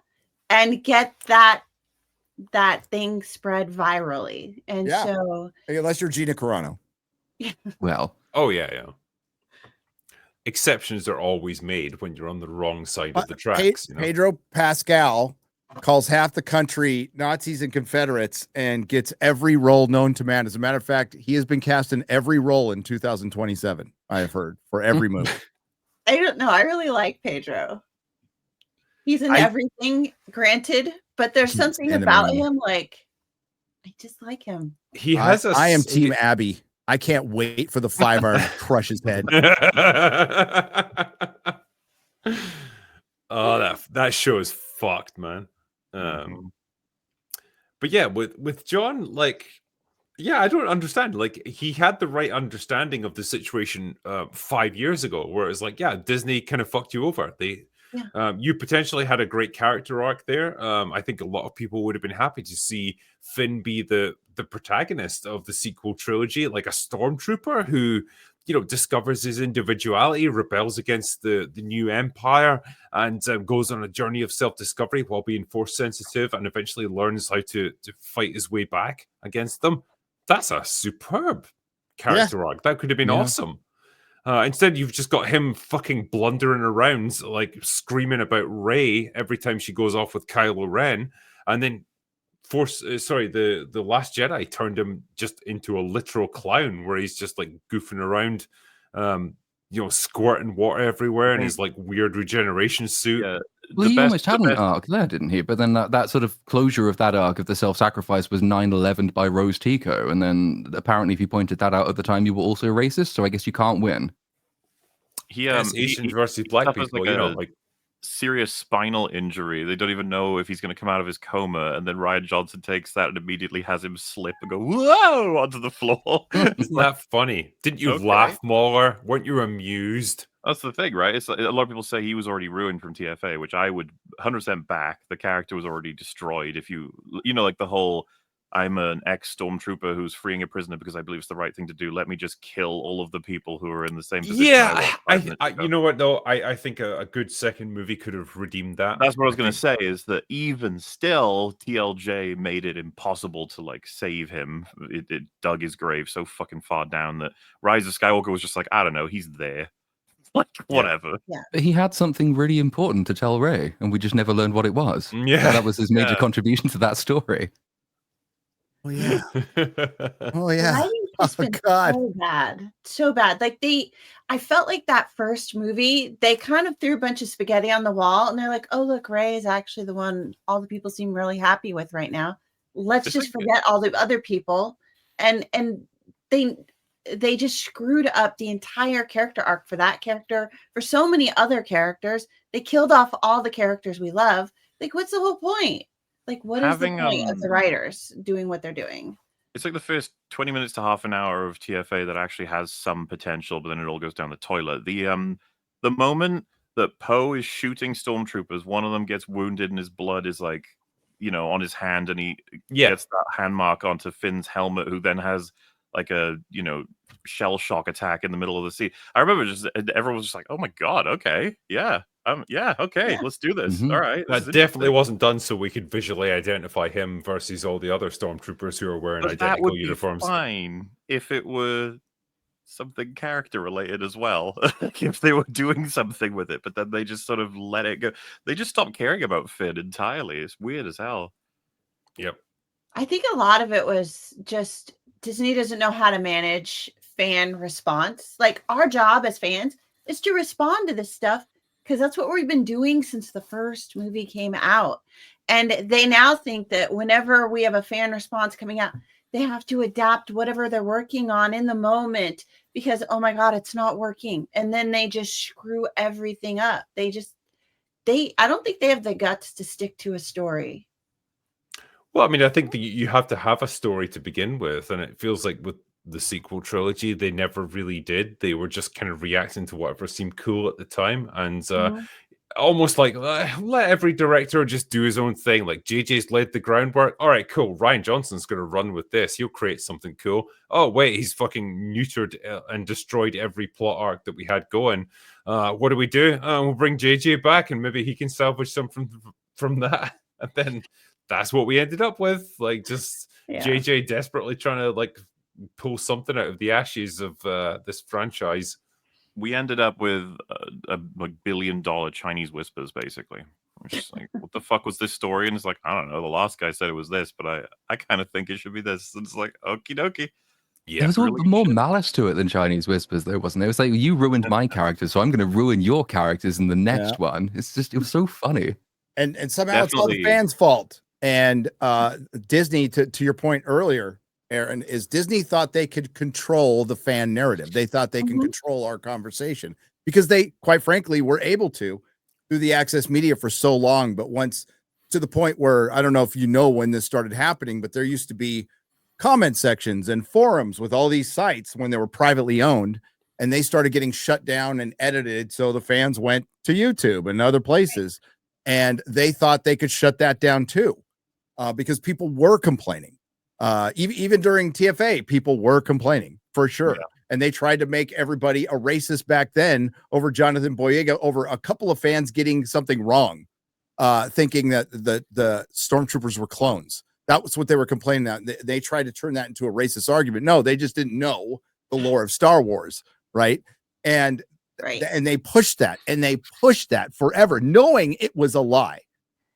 and get that thing spread virally. And Yeah. so Unless you're Gina Carano. Well, Oh yeah. Exceptions are always made when you're on the wrong side of the tracks. You know? Pedro Pascal calls half the country Nazis and Confederates and gets every role known to man. As a matter of fact, he has been cast in every role in 2027, I have heard, for every movie. I don't know. I really like Pedro. He's in everything, granted, but there's something And about amazing. him, like, I just like him. He has I am Team Abby. I can't wait for the 5-iron to crush his head. Oh, that show is fucked, man. But yeah, with John, like, yeah, I don't understand. Like, he had the right understanding of the situation 5 years ago, where it's like, yeah, Disney kind of fucked you over. You potentially had a great character arc there. I think a lot of people would have been happy to see Finn be the protagonist of the sequel trilogy, like a stormtrooper who, you know, discovers his individuality, rebels against the new empire, and goes on a journey of self-discovery while being force sensitive, and eventually learns how to fight his way back against them. That's a superb character arc. That could have been awesome. Instead, you've just got him fucking blundering around, like screaming about Rey every time she goes off with Kylo Ren, and then the Last Jedi turned him just into a literal clown, where he's just like goofing around, squirting water everywhere in his like weird regeneration suit. Yeah. Well, he almost had an arc there, didn't he? But then that sort of closure of that arc of the self-sacrifice was 9/11 by Rose Tico. And then apparently if you pointed that out at the time, you were also racist. So I guess you can't win. Asians versus black people, like serious spinal injury. They don't even know if he's going to come out of his coma. And then Rian Johnson takes that and immediately has him slip and go, whoa, onto the floor. Isn't that funny? Didn't you laugh, MauLer? Weren't you amused? That's the thing, right? It's like, a lot of people say he was already ruined from TFA, which I would 100% back. The character was already destroyed. If you like the whole, I'm an ex-stormtrooper who's freeing a prisoner because I believe it's the right thing to do. Let me just kill all of the people who are in the same position. Yeah, you know what, though? I think a good second movie could have redeemed that. That's what I was going to say, is that even still, TLJ made it impossible to, like, save him. It dug his grave so fucking far down that Rise of Skywalker was just like, I don't know, he's there. Like, whatever. Yeah. He had something really important to tell Rey, and we just never learned what it was. Yeah. That was his major contribution to that story. Oh, yeah. The writing just Oh, been God. so bad. Like I felt like that first movie, they kind of threw a bunch of spaghetti on the wall, and they're like, "Oh, look, Ray is actually the one all the people seem really happy with right now. Let's It's just like- forget all the other people." And they just screwed up the entire character arc for that character, for so many other characters. They killed off all the characters we love. Like, what's the whole point? Like, what is the Having, point of the writers doing what they're doing? It's like the first 20 minutes to half an hour of TFA that actually has some potential, but then it all goes down the toilet. The moment that Poe is shooting stormtroopers, one of them gets wounded and his blood is like, on his hand, and he gets that hand mark onto Finn's helmet, who then has like a shell shock attack in the middle of the sea. I remember just everyone was just like, "Oh my god, okay, yeah, okay, Yeah. let's do this." Mhm. All right, this That is definitely interesting. wasn't done so we could visually identify him versus all the other stormtroopers who are wearing But that identical would be uniforms. fine if it were something character related as well. Like, if they were doing something with it, but then they just sort of let it go. They just stopped caring about Finn entirely. It's weird as hell. Yep. I think a lot of it was just Disney doesn't know how to manage fan response. Like, our job as fans is to respond to this stuff because that's what we've been doing since the first movie came out. And they now think that whenever we have a fan response coming out, they have to adapt whatever they're working on in the moment because, oh my God, it's not working. And then they just screw everything up. I don't think they have the guts to stick to a story. Well, I mean, I think that you have to have a story to begin with, and it feels like with the sequel trilogy, they never really did. They were just kind of reacting to whatever seemed cool at the time, and almost like let every director just do his own thing. Like JJ's laid the groundwork. All right, cool. Rian Johnson's going to run with this. He'll create something cool. Oh wait, he's fucking neutered and destroyed every plot arc that we had going. What do? We'll bring JJ back, and maybe he can salvage something from that. And then that's what we ended up with. Like just JJ desperately trying to like pull something out of the ashes of this franchise. We ended up with a like $1 billion Chinese whispers, basically. I'm just like, what the fuck was this story? And it's like, I don't know. The last guy said it was this, but I kind of think it should be this. And it's like, okie dokie. Yeah, there was really good more shit. malice to it than Chinese whispers, though, wasn't there? It was like, you ruined my character, so I'm going to ruin your characters in the next one. It was so funny. And somehow it's all the Definitely. fans' fault. And Disney, to your point earlier, Aaron, is Disney thought they could control the fan narrative. They thought they can control our conversation because they, quite frankly, were able to through the access media for so long. But once to the point where, I don't know if you know when this started happening, but there used to be comment sections and forums with all these sites when they were privately owned, and they started getting shut down and edited. So the fans went to YouTube and other places, and they thought they could shut that down too, because people were complaining. Even during TFA, people were complaining for sure. Yeah. And they tried to make everybody a racist back then over Jonathan Boyega, over a couple of fans getting something wrong, thinking that the stormtroopers were clones. That was what they were complaining about. They tried to turn that into a racist argument. No, they just didn't know the lore of Star Wars, right? And they pushed that, and they pushed that forever, knowing it was a lie.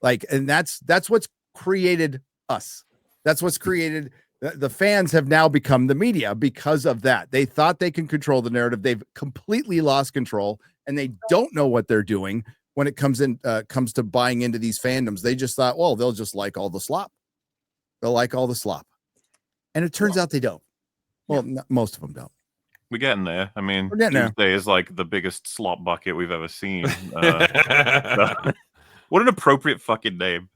Like, and that's what's created us. That's what's created. The fans have now become the media because of that. They thought they can control the narrative. They've completely lost control, and they don't know what they're doing when it comes to buying into these fandoms. They just thought, well, they'll just like all the slop. They'll like all the slop. And it turns out they don't. Well, most of them don't. We're getting there. I mean, Tuesday is like the biggest slop bucket we've ever seen. What an appropriate fucking name.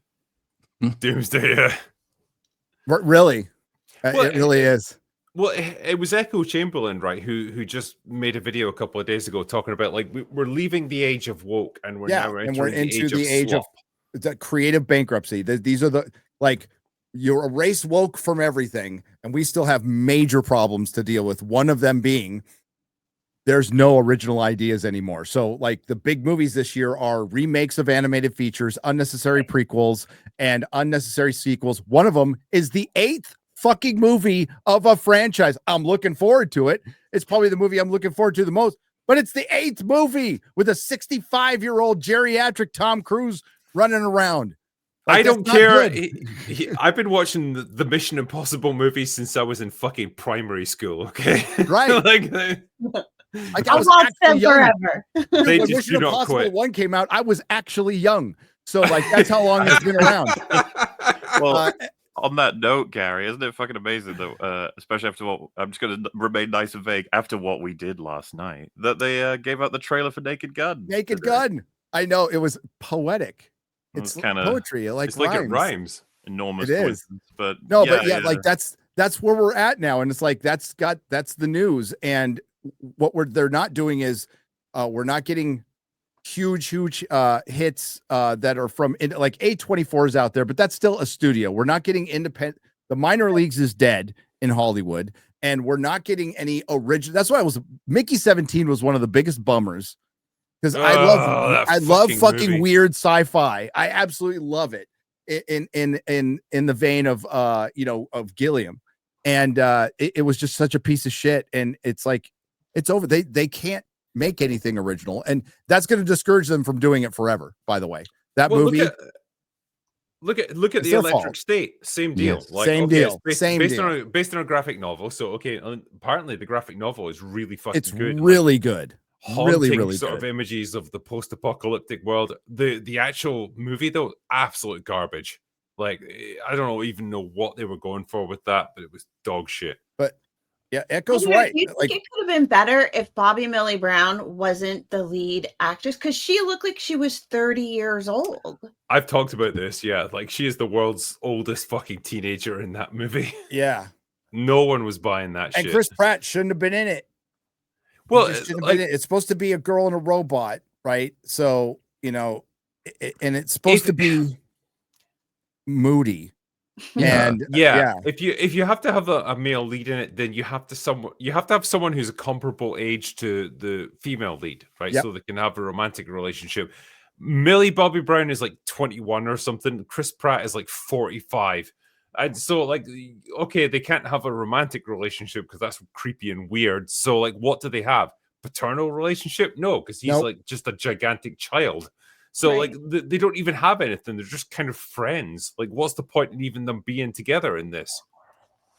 Doomsday, yeah. Really? It really is. Well, it was Echo Chamberlain, right, who just made a video a couple of days ago talking about, like, we're leaving the age of woke, and we're now entering the age of the creative bankruptcy. These are the, like, you erase woke from everything, and we still have major problems to deal with. One of them being there's no original ideas anymore. So, like, the big movies this year are remakes of animated features, unnecessary prequels, and unnecessary sequels. One of them is the 8th fucking movie of a franchise. I'm looking forward to it. It's probably the movie I'm looking forward to the most, but it's the 8th movie with a 65-year-old geriatric Tom Cruise running around. Like, I that's don't not care. good. I've been watching the Mission Impossible movies since I was in fucking primary school. Okay, Right. like Like, I I'll was watch them actually young. forever. they When just Mission do not Impossible quit. 1 came out, I was actually young. So like that's how long it's been around. Well, on that note, Gary, isn't it fucking amazing that, especially after what I'm just going to remain nice and vague after what we did last night, that they gave out the trailer for Naked Gun. Naked today. Gun. I know it was poetic. It's kind of poetry. It like It's like it rhymes. enormous. It is. coincidence, but No, but yeah, like that's where we're at now, and it's like that's the news. And what they're not doing is we're not getting huge hits that are from like A24 is out there, but that's still a studio. We're not getting independent. The minor leagues is dead in Hollywood, and we're not getting any original. That's why Mickey 17 was one of the biggest bummers, because I love fucking movie. weird sci-fi. I absolutely love it in the vein of of Gilliam, and it was just such a piece of shit. And it's like it's over. They can't make anything original, and that's going to discourage them from doing it forever. By the way, that movie. Look at the their Electric fault. State. Same deal. Yes. Same deal. It's Same based deal. based on a graphic novel. So apparently the graphic novel is really fucking It's good. really good. Haunting Really sort of images of the post-apocalyptic world. The actual movie though, absolute garbage. Like I don't even know what they were going for with that, but it was dog shit. But yeah, Echo's Yeah, right. you think Like it could have been better if Bobby Millie Brown wasn't the lead actress, because she looked like she was 30 years old. I've talked about this, yeah. Like she is the world's oldest fucking teenager in that movie. yeah, No one was buying that and shit. Chris Pratt shouldn't have been in it. Well, He just shouldn't have like, been in it. It's supposed to be a girl and a robot, right? So and it's supposed to be moody. And yeah, if you have to have a male lead in it, then you have to have someone who's a comparable age to the female lead, right? Yep. So they can have a romantic relationship. Millie Bobby Brown is like 21 or something. Chris Pratt is like 45. And so like, okay, they can't have a romantic relationship because that's creepy and weird. So like, what do they have? Paternal relationship? No, because he's Nope. like just a gigantic child. So Right. like they don't even have anything. They're just kind of friends. Like, what's the point in even them being together in this?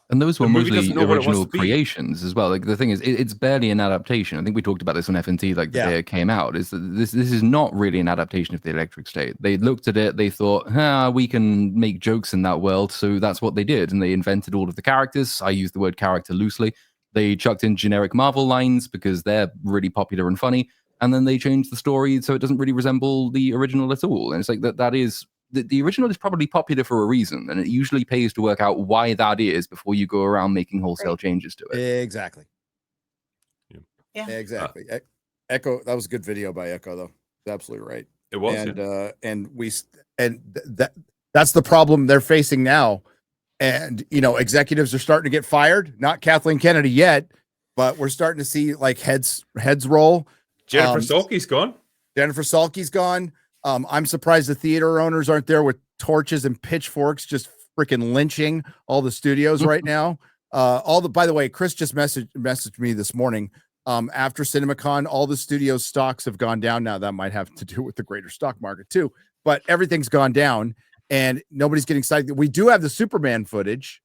And those were The movie mostly doesn't know what it wants original to be. creations as well. Like the thing is, it's barely an adaptation. I think we talked about this on FNT like the day it came out. Is that this is not really an adaptation of the Electric State. They looked at it, they thought, we can make jokes in that world, so that's what they did, and they invented all of the characters. I use the word character loosely. They chucked in generic Marvel lines because they're really popular and funny, and then they changed the story so it doesn't really resemble the original at all. And it's like that is. The original is probably popular for a reason, and it usually pays to work out why that is before you go around making wholesale changes to it. Exactly. Yeah. Exactly. Echo, that was a good video by Echo, though. Absolutely right. It was. That's the problem they're facing now. And executives are starting to get fired. Not Kathleen Kennedy yet, but we're starting to see like heads roll. Jennifer Salke's gone. Jennifer Salke's gone. I'm surprised the theater owners aren't there with torches and pitchforks, just freaking lynching all the studios right now. By the way, Chris just messaged me this morning. After CinemaCon, all the studio stocks have gone down. Now that might have to do with the greater stock market too, but everything's gone down and nobody's getting excited. We do have the Superman footage.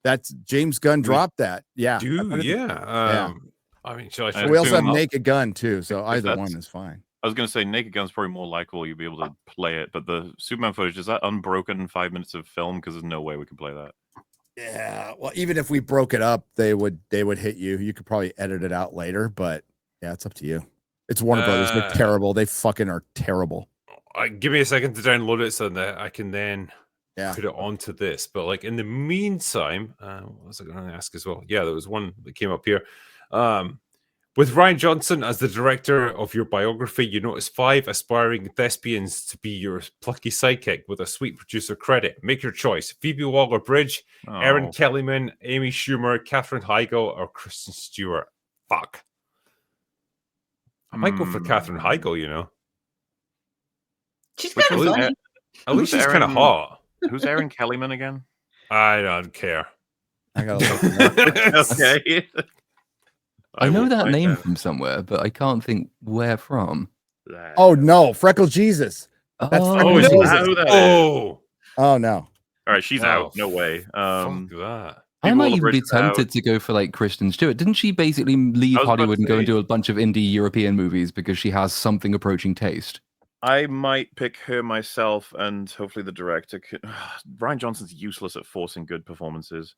That's James Gunn dropped that. Yeah. I mean, we also have Naked Gun too. So either one is fine. I was going to say Naked Gun's probably more likely you'll be able to play it, but the Superman footage, is that unbroken 5 minutes of film? Because there's no way we can play that. Yeah, well, even if we broke it up, they would hit you. You could probably edit it out later, but yeah, it's up to you. It's Warner Brothers. They're terrible. They fucking are terrible. Give me a second to download it so that I can then put it onto this. But like in the meantime, what was I going to ask as well? Yeah, there was one that came up here. With Rian Johnson as the director of your biography, you notice 5 aspiring thespians to be your plucky sidekick with a sweet producer credit. Make your choice. Phoebe Waller-Bridge, Erin Kellyman, Amy Schumer, Katherine Heigl, or Kristen Stewart. Fuck. I might go for Katherine Heigl, She's kind of funny. At least she's kind of hot. Who's Erin Kellyman again? I don't care. I got to okay. I know that name from somewhere, but I can't think where from. Oh no, Freckle Jesus. That's Oh, fucking is Jesus. that who that is? Oh, Oh no. All right, she's Oh, out. No way. fuck that. I People might all even be bridges out. tempted to go for like Kristen Stewart. Didn't she basically leave I was about Hollywood to and go and say- do a bunch of indie European movies because she has something approaching taste? I might pick her myself, and hopefully the director. Ryan Johnson's useless at forcing good performances.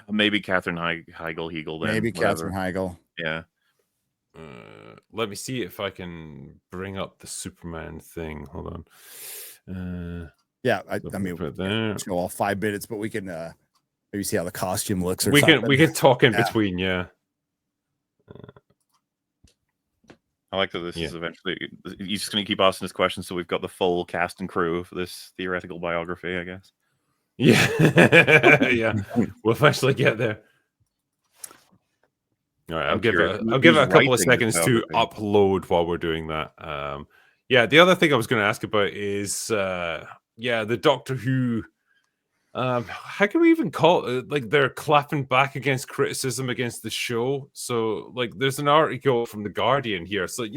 Maybe Katherine Heigl. Then Maybe whatever. Katherine Heigl. Yeah. Let me see if I can bring up the Superman thing. Hold on. Yeah, I Let me mean, put it we there. can't show all 5 minutes, but we can maybe see how the costume looks or We something. can talk in Yeah. between, yeah. I like that this Yeah. is eventually. He's just going to keep asking us questions, so we've got the full cast and crew for this theoretical biography, I guess. Yeah, yeah. We'll eventually get there. All right, I'll give it a couple of seconds to upload while we're doing that. Yeah, the other thing I was going to ask about is the Doctor Who. How can we even call it? Like, they're clapping back against criticism against the show. So, like, there's an article from The Guardian here. So, it's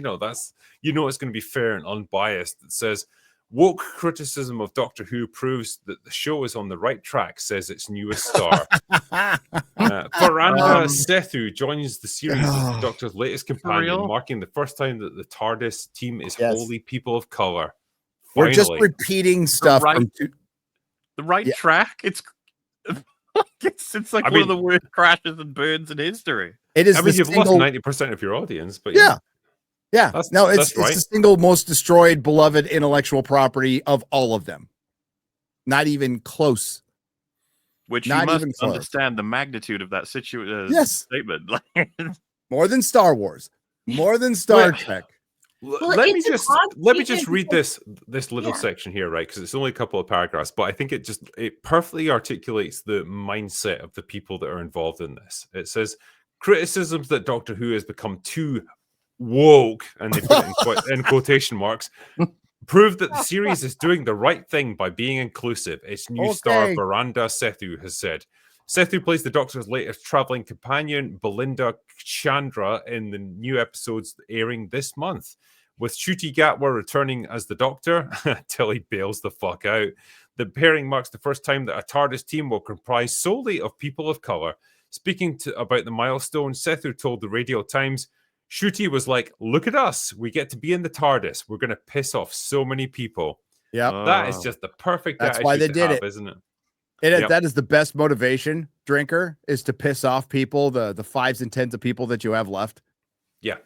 going to be fair and unbiased. It says, woke criticism of Doctor Who proves that the show is on the right track, says its newest star. Veranda Sethu joins the series as the Doctor's latest companion, real? marking the first time that the TARDIS team is Yes. wholly people of color. We're just Finally. repeating stuff right- from The right Yeah. track? It's like I one of mean- the worst crashes and burns in history. it is I mean, the you've single, lost 90% of your audience, but Yeah. Yeah. That's- No, that's it's right. the single most destroyed, beloved intellectual property of all of them. Not even close. Which Not you must even close. understand the magnitude of that Yes. statement. More than Star Wars. More than Star Well, Trek. let me it's an just odd read statement this little Yeah. section here, right? Because it's only a couple of paragraphs, but I think it perfectly articulates the mindset of the people that are involved in this. It says criticisms that Doctor Who has become too woke, and they put it in quotation marks, prove that the series is doing the right thing by being inclusive. Its new star Okay. Veranda Sethu has said. Sethu plays the Doctor's latest traveling companion, Belinda Chandra, in the new episodes airing this month. With Ncuti Gatwa returning as the Doctor, till he bails the fuck out, the pairing marks the first time that a TARDIS team will comprise solely of people of colour. Speaking about the milestone, Sethu told the Radio Times, Ncuti was like, look at us, we get to be in the TARDIS. We're going to piss off so many people. Yep. That is just the perfect That's why they attitude to did have, it. isn't it? It that is the best motivation, drinker, is to piss off people, the 5s and 10s of people that you have left. Yeah.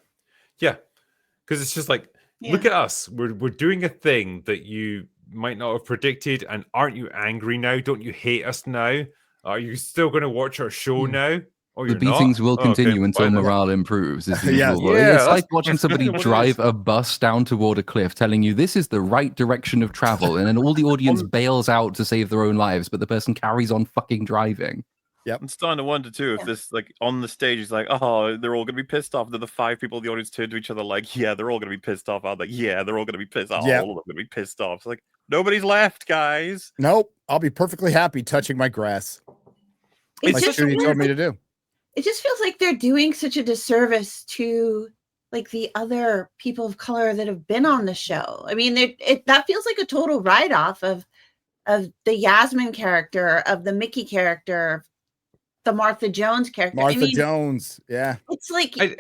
Because it's just like, look Yeah. at us. We're doing a thing that you might not have predicted. And aren't you angry now? Don't you hate us now? Are you still going to watch our show now? Or The you're not? beatings will Oh, okay, continue until fine then. morale improves. Is the Yes. usual. Yeah, It's like that's- watching that's somebody kinda what it drive is. a bus down toward a cliff, telling you this is the right direction of travel, and then all the audience bails out to save their own lives, but the person carries on fucking driving. I'm starting to wonder too if Yeah. this, like, on the stage is like, oh, they're all gonna be pissed off. Then the 5 people in the audience turn to each other like, yeah, they're all gonna be pissed off. I'm like, yeah, they're all gonna be pissed off. Yep. All of them gonna be pissed off. It's like nobody's left, guys. Nope. I'll be perfectly happy touching my grass. It Like just Ncuti feels told me like- to do. it just feels like they're doing such a disservice to like the other people of color that have been on the show. I mean, that feels like a total write-off of the Yasmin character, of the Mickey character, the Martha Jones character. Martha Jones. Yeah. It's like, I-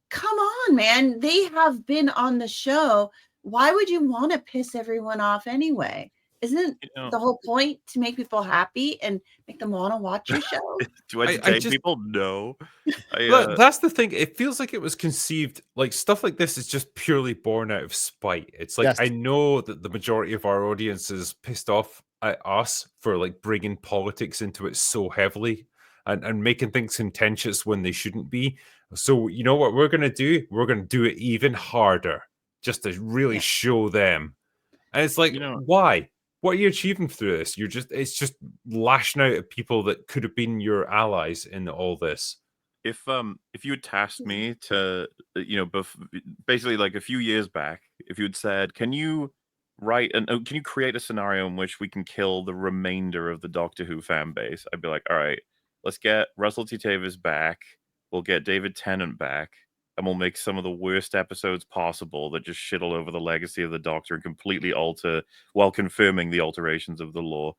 come on, man. They have been on the show. Why would you want to piss everyone off anyway? Isn't You know, the whole point to make people happy and make them want to watch your show? to I entertain just- people? No. Look, that's the thing. It feels like it was conceived, like stuff like this is just purely born out of spite. It's like, Yes. I know that the majority of our audience is pissed off at us for like bringing politics into it so heavily and making things contentious when they shouldn't be. So, you know what we're going to do? We're going to do it even harder just to really Yeah. show them. And it's like, You know- why? What are you achieving through this? It's just lashing out at people that could have been your allies in all this. If you had tasked me to, basically like a few years back, if you had said, can you can you create a scenario in which we can kill the remainder of the Doctor Who fan base? I'd be like, all right, let's get Russell T. Davies back. We'll get David Tennant back. and we'll make some of the worst episodes possible that just shit all over the legacy of the Doctor and completely alter while confirming the alterations of the lore,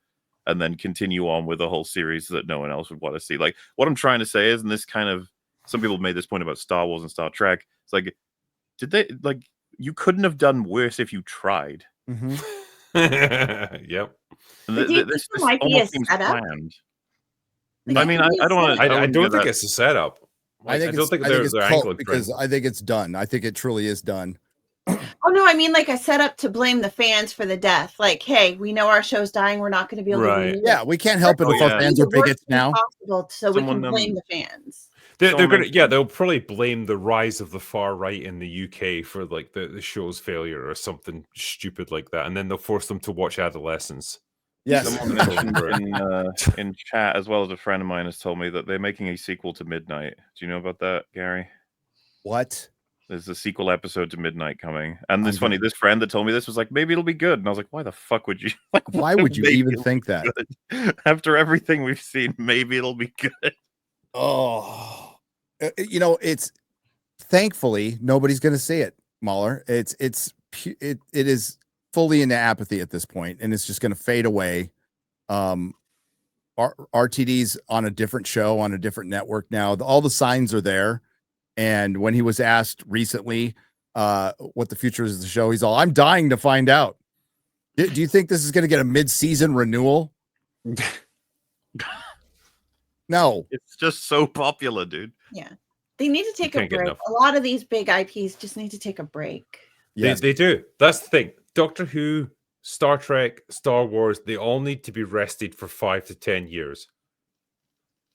and then continue on with a whole series that no one else would want to see. Like, what I'm trying to say is, and this kind of, some people made this point about Star Wars and Star Trek. It's like, did they, like, you couldn't have done worse if you tried. Mhm. Yep. But do you think This there might be a almost seems setup? planned. Like, I mean, I don't want to. I don't think it's a setup. I think don't it's, think I they're, think it's they're cult angling because for it. I think it's done. I think it truly is done. Oh no, I mean like a setup to blame the fans for the death. Like, hey, we know our show's dying. We're not going to be able Right. to renew Yeah, we can't help it Oh, if yeah. our fans are bigots now. Possible, so we Someone, can blame the fans. They're Someone gonna, mentioned- yeah, they'll probably blame the rise of the far right in the UK for like the show's failure or something stupid like that, and then they'll force them to watch Adolescence. Yes. Someone mentioned in chat, as well as a friend of mine has told me, that they're making a sequel to Midnight. Do you know about that, Gary? What? There's a sequel episode to Midnight coming, and it's I'm funny. This friend that told me this was like, maybe it'll be good, and I was like, why the fuck would you? Like, Why would you maybe even it'll think be that? good? After everything we've seen, maybe it'll be good. Oh, you know, it's thankfully nobody's going to see it, MauLer. It is fully into apathy at this point, and it's just going to fade away. RTD's on a different show on a different network now. All the signs are there. And when he was asked recently what the future is of the show, he's all, "I'm dying to find out." Do you think this is going to get a mid-season renewal? No. It's just so popular, dude. Yeah, they need to take a can't get break. enough. A lot of these big IPs just need to take a break. Yes. They do. That's the thing. Doctor Who, Star Trek, Star Wars, they all need to be rested for 5 to 10 years.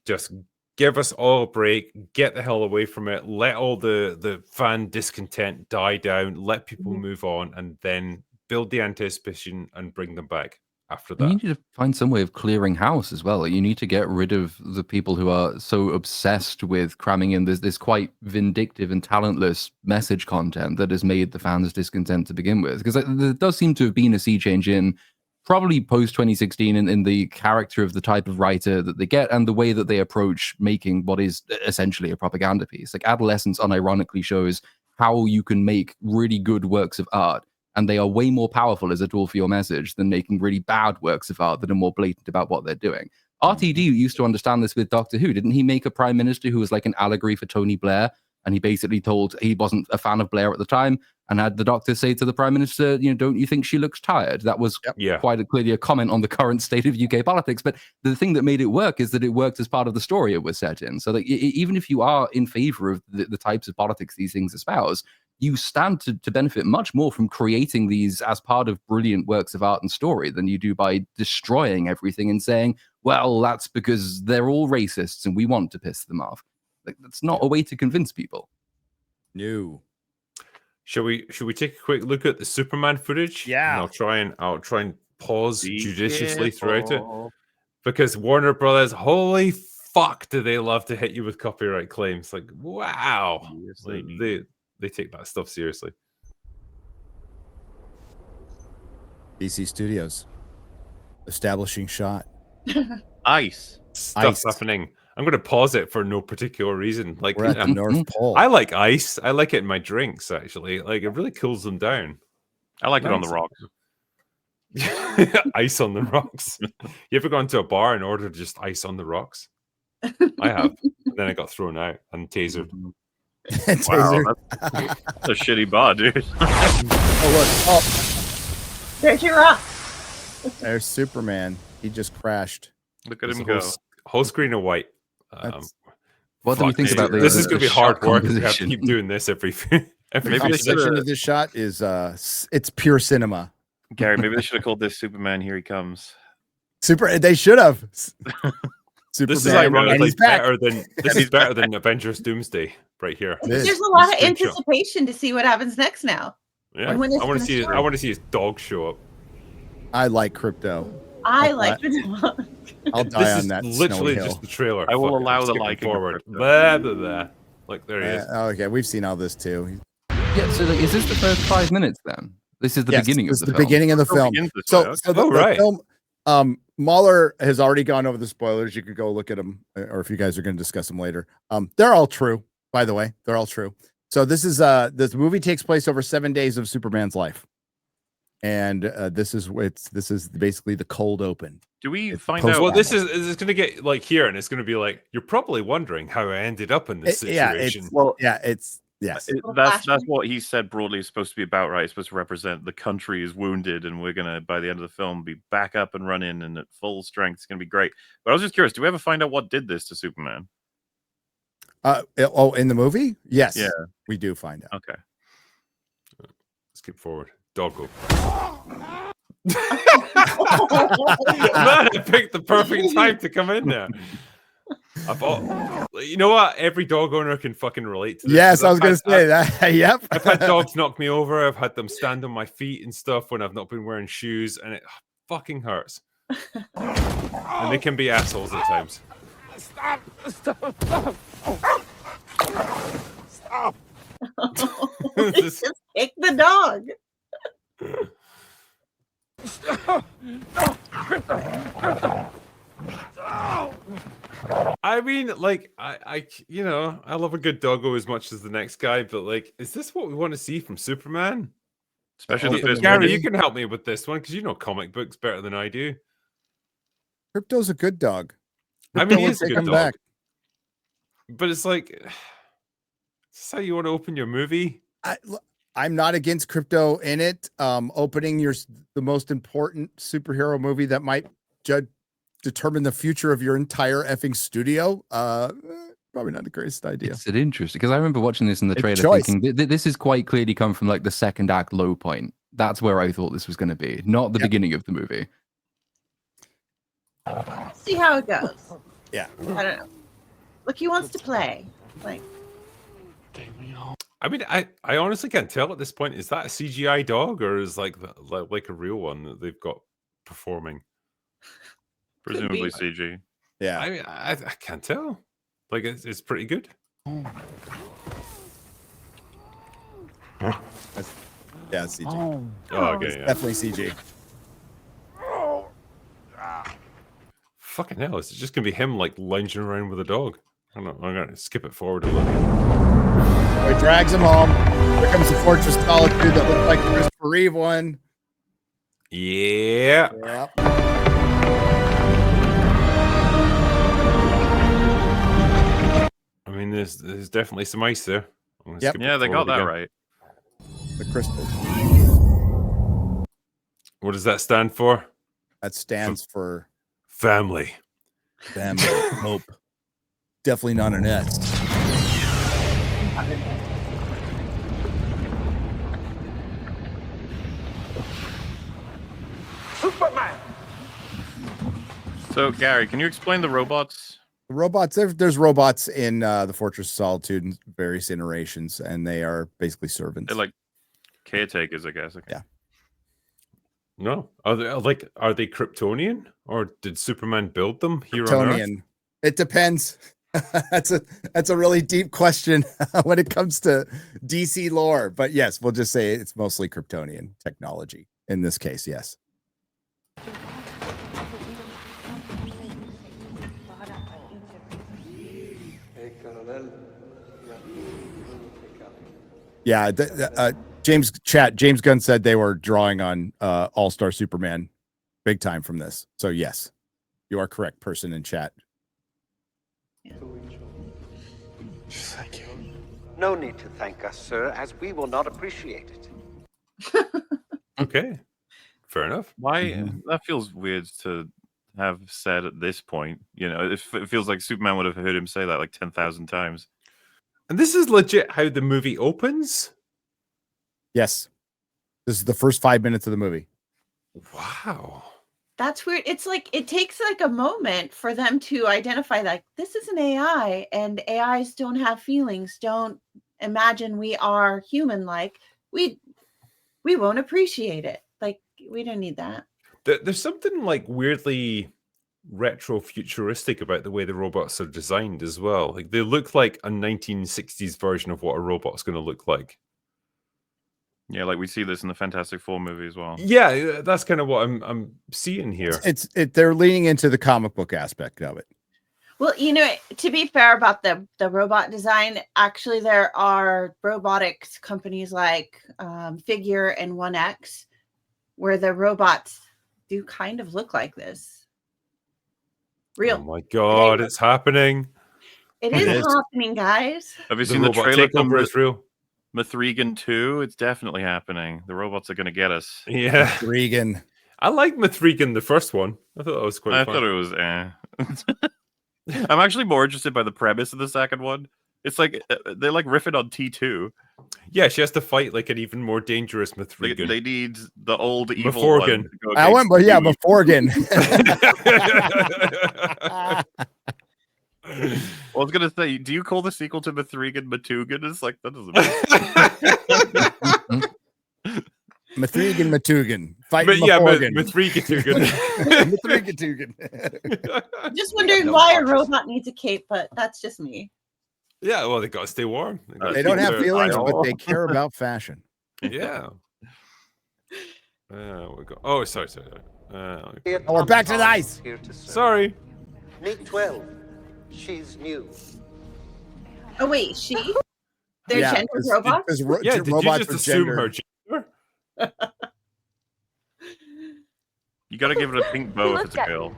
Just give us all a break, get the hell away from it, let all the fan discontent die down, let people move on, and then build the anticipation and bring them back after And you that. need to find some way of clearing house as well. Like, you need to get rid of the people who are so obsessed with cramming in this quite vindictive and talentless message content that has made the fans discontent to begin with. Because there does seem to have been a sea change in probably post 2016 in the character of the type of writer that they get and the way that they approach making what is essentially a propaganda piece. Like, Adolescence unironically shows how you can make really good works of art, and they are way more powerful as a tool for your message than making really bad works of art that are more blatant about what they're doing. RTD used to understand this with Doctor Who. Didn't he make a prime minister who was like an allegory for Tony Blair? And he basically told he wasn't a fan of Blair at the time and had the Doctor say to the prime minister, you know, don't you think she looks tired? That was quite clearly a comment on the current state of UK politics. But the thing that made it work is that it worked as part of the story it was set in. So that even if you are in favor of the types of politics these things espouse, you stand to benefit much more from creating these as part of brilliant works of art and story than you do by destroying everything and saying, well, that's because they're all racists and we want to piss them off. Like, that's not a way to convince people. No. Shall we take a quick look at the Superman footage? Yeah. And I'll try and pause Be judiciously throughout it. careful. Because Warner Brothers, holy fuck, do they love to hit you with copyright claims? Like, wow. Yes, They take that stuff seriously. DC Studios. Establishing shot. Ice. Stuff's Ice. happening. I'm going to pause it for no particular reason. Like, We're at the North Pole. I like ice. I like it in my drinks, actually. Like, it really cools them down. I like it on the Nice. rocks. Ice on the rocks. You ever gone to a bar and ordered just ice on the rocks? I have. Then I got thrown out and tasered. Taser. Wow, that's a shitty bar, dude. Oh, look. There's your rock. There's Superman. He just crashed. Look at There's him a go. whole screen of white. That's- What do we fuck, think about this is the going to be shot hard work if we have to composition? keep doing this every The Maybe they composition should've- of this shot is it's pure cinema. Gary, maybe they should have called this Superman Here He Comes. They should have. Superman, This is and ironically he's back. better than Avengers Doomsday right here. It is. There's a lot of Screenshot. anticipation to see what happens next now. Yeah, And when it's I want to gonna see. show. I want to see his dog show up. I like Crypto. I Oh, like the I'll die This on is that literally snowy hill. just the trailer. I will Fuck it, allow I'm the skipping liking of forward. Crypto. Blah, blah, blah. Look, there he is. Okay, we've seen all this too. Yeah, so like, is this the first 5 minutes then? This is the Yes, beginning this of is the the film. beginning of the Film film. begins this So, way, so the, Oh, the right. film, MauLer has already gone over the spoilers. You could go look at them, or if you guys are going to discuss them later. They're all true, by the way. They're all true. So this movie takes place over 7 days of Superman's life, and this is basically the cold open. Do we It's find post- out? Well, this is going to get like here, and it's going to be like you're probably wondering how I ended up in this situation. Yes. That's what he said broadly is supposed to be about, right? It's supposed to represent the country is wounded, and we're gonna by the end of the film be back up and running and at full strength. It's gonna be great. But I was just curious, do we ever find out what did this to Superman? In the movie? Yes. Yeah, we do find out. okay. Skip forward. Doggo. Man, I picked the perfect time to come in there. I thought, you know what? Every dog owner can fucking relate to this. Yes, I was going to say that. Yep. I've had dogs knock me over. I've had them stand on my feet and stuff when I've not been wearing shoes, and it fucking hurts. And they can be assholes at times. Stop! Just kick the dog. I mean, like, I love a good doggo as much as the next guy, but like, is this what we want to see from Superman? Especially the first Gary, movie. you can help me with this one because you know comic books better than I do. Crypto's a good dog. I mean, Crypto he will is a take good him dog. back. But it's like, is this how you want to open your movie? I'm not against Crypto in it. Opening the most important superhero movie that might determine the future of your entire effing studio. Probably not the greatest idea. It's interesting because I remember watching this in the It's trailer choice. thinking this is quite clearly come from like the second act low point. That's where I thought this was going to be, not the beginning of the movie. See how it goes. Yeah. I don't know. Look, he wants to play. Like, I mean, I honestly can't tell at this point. Is that a CGI dog or is like a real one that they've got performing? Presumably CG. Yeah. I mean, I can't tell. Like, it's pretty good. Yeah, it's CG. Oh, okay, yeah. Definitely CG. Fucking hell, it's just gonna be him like lounging around with a dog. I don't know. I'm gonna skip it forward a little. So he drags him home. Here comes the Fortress Solitude that looked like the Christopher Reeve one. Yeah. Yep. I mean, there's definitely some ice there. Yep. Yeah, they got that right. The crystal. What does that stand for? That stands for Family. family. Hope. Definitely not an S. Superman! So, Gary, can you explain the robots? The robots, there's robots in the Fortress of Solitude in various iterations, and they are basically servants. They're like caretakers, I guess. Okay. Yeah. No, are they Kryptonian or did Superman build them here on Earth? Kryptonian. It depends. That's a really deep question when it comes to DC lore. But yes, we'll just say it's mostly Kryptonian technology in this case. Yes. Yeah, James Gunn said they were drawing on All-Star Superman big time from this. So yes, you are correct, person in chat. Thank you. No need to thank us, sir, as we will not appreciate it. Okay, fair enough. Why? That feels weird to have said at this point. You know, it feels like Superman would have heard him say that like 10,000 times. And this is legit how the movie opens? Yes. This is the first 5 minutes of the movie. Wow. that's weird. It's like it takes like a moment for them to identify like this is an AI and AIs don't have feelings. Don't imagine we are human like. We won't appreciate it. Like we don't need that. There's something like weirdly retro futuristic about the way the robots are designed as well. Like they look like a 1960s version of what a robot's going to look like. Yeah, like we see this in the Fantastic Four movie as well. Yeah, that's kind of what I'm seeing here. They're leaning into the comic book aspect of it. Well, to be fair about the robot design, actually there are robotics companies like Figure and 1X where the robots do kind of look like this. Real. Oh my god, it's happening. It is happening, guys. Have you The seen the robot trailer for takeover is real. Mithrigan 2? It's definitely happening. The robots are going to get us. Yeah. Regan. I like Mithrigan, the first one. I thought that was quite fun. I thought it was I'm actually more interested by the premise of the second one. It's like they're like riffing on T2. Yeah, she has to fight like an even more dangerous Mithrigan. They need the old evil Beforgan. one to go I went, against Beforgan. Well, I was gonna say, do you call the sequel to Mithrigan Matugan? It's like that doesn't make Mithrigan Matugan. Fighting Mithrigan. Mithrigan. Just wondering why a robot needs a cape, but that's just me. Yeah, well, they got to stay warm. They don't have feelings, but they care about fashion. Yeah. We go. Oh, sorry. We're back to the ice. Sorry. Meet 12. She's new. Oh wait, they're gender robots. Did you just assume her gender? You gotta give it a pink bow if it's a girl.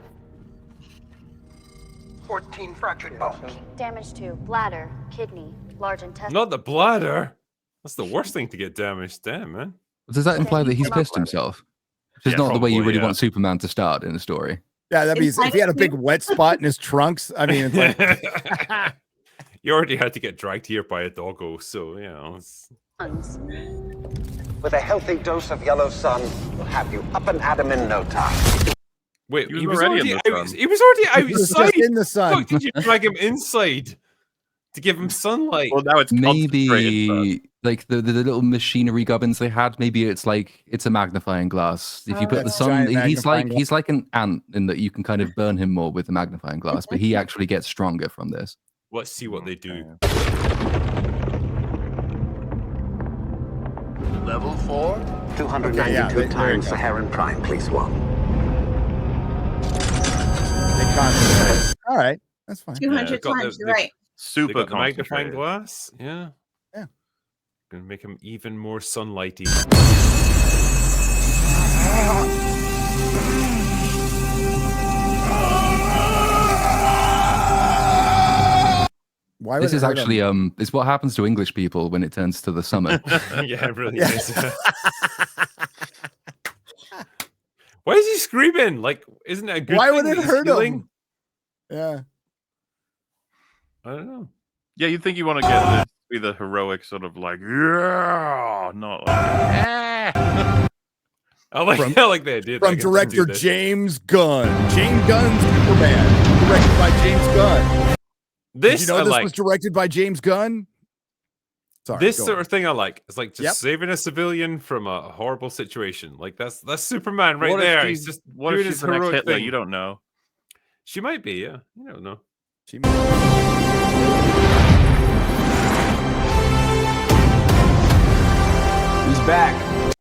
14 fractured bones. Damage to bladder, kidney, large intestine. Not the bladder. That's the worst thing to get damaged. Damn, man. Does that imply that he's pissed himself? Which is not the way you really want Superman to start in a story. Yeah, that means if he had a big wet spot in his trunks, I mean, it's like... You already had to get dragged here by a doggo, so, With a healthy dose of yellow sun, we'll have you up and at 'em in no time. Wait, he was already outside. He was already outside. In the sun. Fuck, did you drag him inside to give him sunlight? Well, now it's maybe like the little machinery gubbins they had. Maybe it's like it's a magnifying glass. If you put the sun, he's like an ant in that you can kind of burn him more with the magnifying glass, but he actually gets stronger from this. Let's see what they do. Level 4, 292 times the Heron Prime, please 1. All right, that's fine. 200 times, you're right. Super the magnifying glass. Yeah. Gonna make him even more sunlighty. Why this is actually it's what happens to English people when it turns to the summer. Yeah, it really is. Why is he screaming? Like, isn't it a good Why thing would it that he's hurt healing? him? Yeah. I don't know. Yeah, you'd think you want to get this be the heroic sort of like, yeah, not like, I like the idea. From director James Gunn. James Gunn's Superman, directed by James Gunn. This, Did you know this was directed by James Gunn? Sorry, this sort of thing I like. It's like just Yep. saving a civilian from a horrible situation. Like that's Superman right what if there. she's- He's just what doing if his she's the next heroic Hitler? thing. You don't know. She might be, yeah. You don't know. She might. Who's back?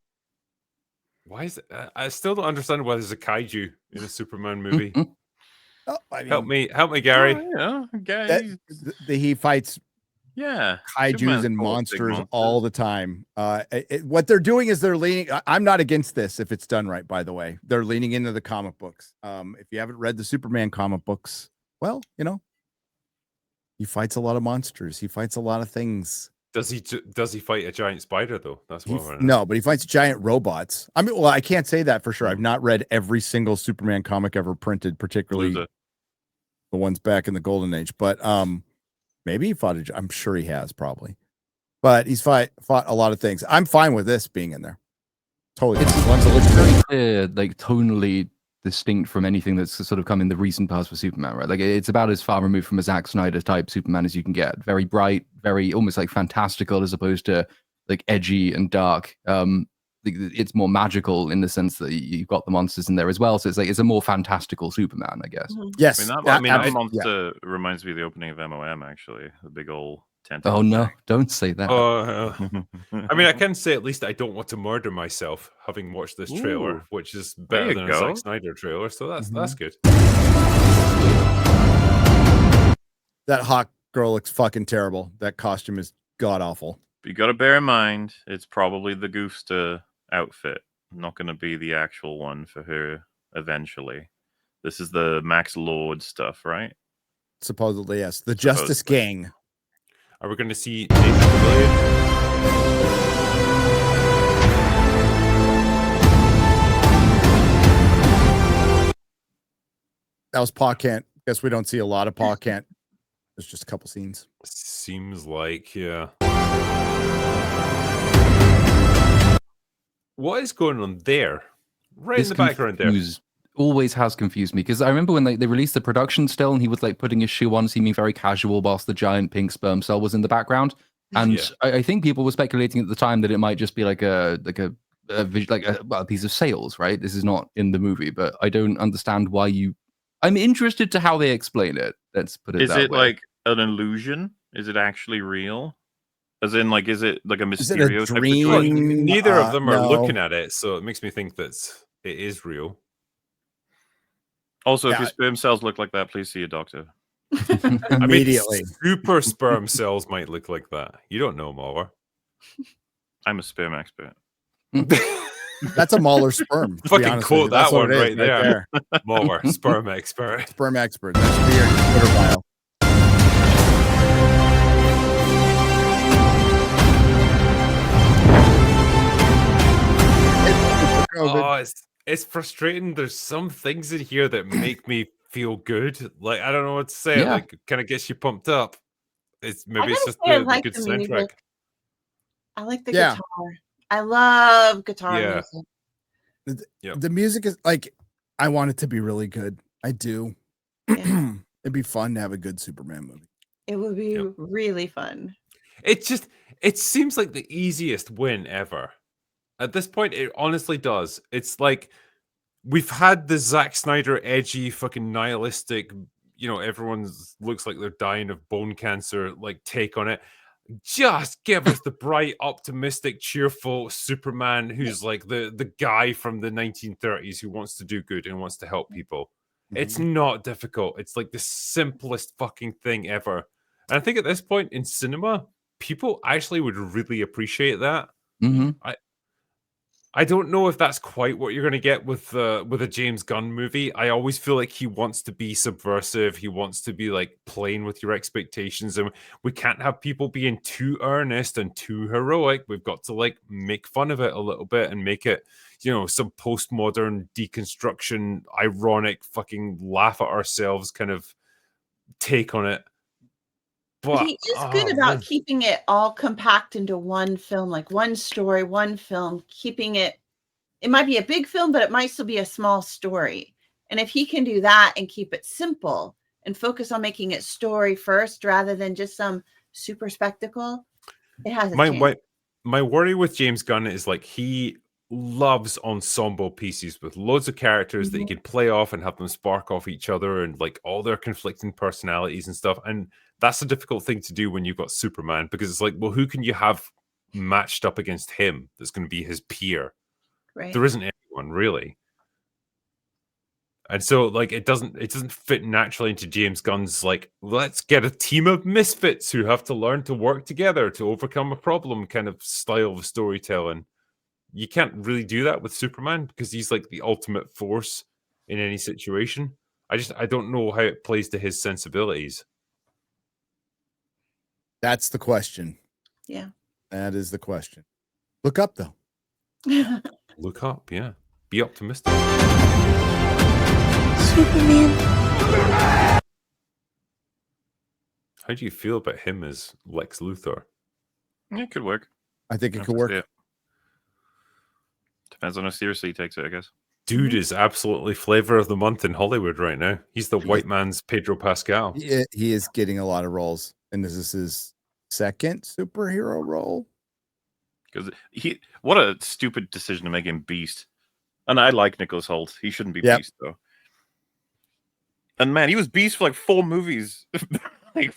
Why is it? I still don't understand why there's a kaiju in a Superman movie. Oh, I mean, help me, Gary. He fights kaijus Superman's and full of big monsters all the time. What they're doing is they're leaning. I'm not against this if it's done right. By the way, they're leaning into the comic books. If you haven't read the Superman comic books, well, he fights a lot of monsters. He fights a lot of things. Does he fight a giant spider though? That's what No, but he fights giant robots. I mean, well, I can't say that for sure. I've not read every single Superman comic ever printed, particularly the ones back in the Golden Age. But maybe he fought. I'm sure he has, probably. But he's fought a lot of things. I'm fine with this being in there. Totally. It's very clear, like tonally distinct from anything that's sort of come in the recent past for Superman, right? Like it's about as far removed from a Zack Snyder type Superman as you can get. Very bright, very almost like fantastical as opposed to like edgy and dark. It's more magical in the sense that you've got the monsters in there as well. So it's a more fantastical Superman, I guess. Yes. That monster reminds me of the opening of MOM, actually. The big old tentacle. Oh no, don't say that. I mean, I can say at least I don't want to murder myself having watched this trailer, which is better than a Zack Snyder trailer. So that's good. That hawk girl looks fucking terrible. That costume is god awful. You got to bear in mind, it's probably the Goofster outfit, not going to be the actual one for her eventually. This is the Max Lord stuff, right? Supposedly, yes. The Justice Gang. Are we going to see Nathan Fillion? That was Paw Kent. Guess we don't see a lot of Paw Kent. There's just a couple scenes. Seems like, yeah. What is going on there? Right in the background there. Always has confused me, because I remember when they released the production still, and he was like putting his shoe on, seeming very casual, whilst the giant pink sperm cell was in the background. And I think people were speculating at the time that it might just be like a piece of sales, right? This is not in the movie, but I don't understand why you. I'm interested to how they explain it. Let's put it that way. Is it like an illusion? Is it actually real? As in, like, is it like a Mysterio type dream? Neither of them are looking at it, so it makes me think that it is real. Also, if your sperm cells look like that, please see a doctor. Immediately. Super sperm cells might look like that. You don't know, MauLer. I'm a sperm expert. That's a MauLer sperm. Fucking quote that one right there. MauLer, sperm expert. Sperm expert. That should be your Twitter bio. Oh, it's frustrating. There's some things in here that make me feel good. Like, I don't know what to say. Yeah. Like, kind of gets you pumped up. It's maybe it's just I the like good the soundtrack. music. I like the guitar. I love guitar music. The music is like, I want it to be really good. I do. It'd be fun to have a good Superman movie. It would be really fun. It seems like the easiest win ever. At this point, it honestly does. It's like we've had the Zack Snyder edgy, fucking nihilistic, everyone looks like they're dying of bone cancer, like, take on it. Just give us the bright, optimistic, cheerful Superman who's like the guy from the 1930s who wants to do good and wants to help people. Mm-hmm. It's not difficult. It's like the simplest fucking thing ever. And I think at this point in cinema, people actually would really appreciate that. Mm-hmm. I don't know if that's quite what you're going to get with a James Gunn movie. I always feel like he wants to be subversive. He wants to be like playing with your expectations, and we can't have people being too earnest and too heroic. We've got to like make fun of it a little bit and make it, some postmodern deconstruction, ironic, fucking laugh at ourselves kind of take on it. But he is good about keeping it all compact into one film, like one story, one film, keeping it might be a big film, but it might still be a small story. And if he can do that and keep it simple and focus on making it story first rather than just some super spectacle, it has a chance. My worry with James Gunn is like he loves ensemble pieces with loads of characters that he can play off and have them spark off each other and like all their conflicting personalities and stuff. And that's a difficult thing to do when you've got Superman, because it's like, well, who can you have matched up against him that's going to be his peer? Right. There isn't anyone really. And so like it doesn't fit naturally into James Gunn's like, let's get a team of misfits who have to learn to work together to overcome a problem kind of style of storytelling. You can't really do that with Superman because he's like the ultimate force in any situation. I don't know how it plays to his sensibilities. That's the question. Yeah. That is the question. Look up, though. Look up, yeah. Be optimistic. Superman. How do you feel about him as Lex Luthor? Yeah, it could work. I think it could work. Yeah. Depends on how seriously he takes it, I guess. Dude is absolutely flavor of the month in Hollywood right now. He's the white man's Pedro Pascal. He is getting a lot of roles, and this is his second superhero role. Because what a stupid decision to make him Beast. And I like Nicholas Hoult. He shouldn't be Beast though. And man, he was Beast for like 4 movies.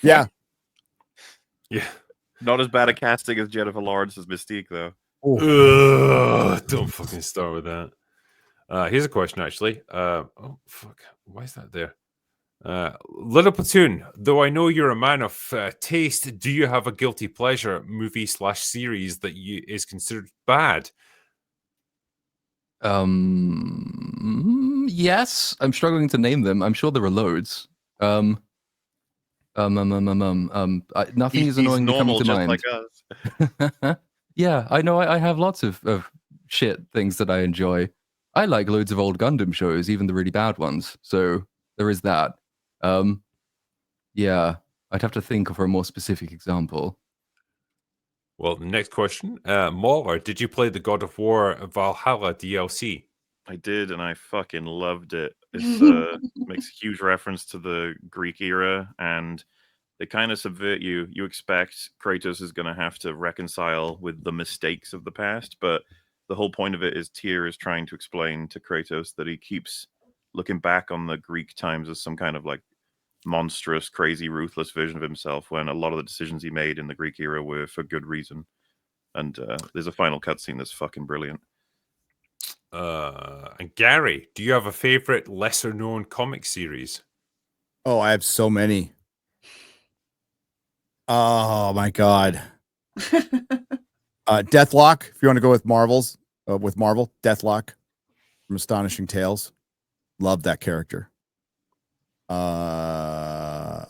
Yeah. Not as bad a casting as Jennifer Lawrence as Mystique though. Don't fucking start with that. Here's a question, actually. Oh, fuck. Why is that there? Little Platoon, though I know you're a man of taste, do you have a guilty pleasure movie/series that is considered bad? Yes, I'm struggling to name them. I'm sure there are loads. Nothing is annoyingly coming normal, to just mind. like us. Yeah, I know. I have lots of shit things that I enjoy. I like loads of old Gundam shows, even the really bad ones. So there is that. Yeah, I'd have to think of a more specific example. Well, the next question, MauLer, did you play the God of War Valhalla DLC? I did, and I fucking loved it. It's makes a huge reference to the Greek era, and they kind of subvert you. You expect Kratos is going to have to reconcile with the mistakes of the past, but the whole point of it is Tyr is trying to explain to Kratos that he keeps looking back on the Greek times as some kind of like monstrous, crazy, ruthless version of himself, when a lot of the decisions he made in the Greek era were for good reason. And there's a final cutscene that's fucking brilliant. And Gary, do you have a favorite lesser known comic series? Oh, I have so many. Oh my god. Deathlock, if you want to go with Marvel, Deathlock from Astonishing Tales. Love that character. Yeah.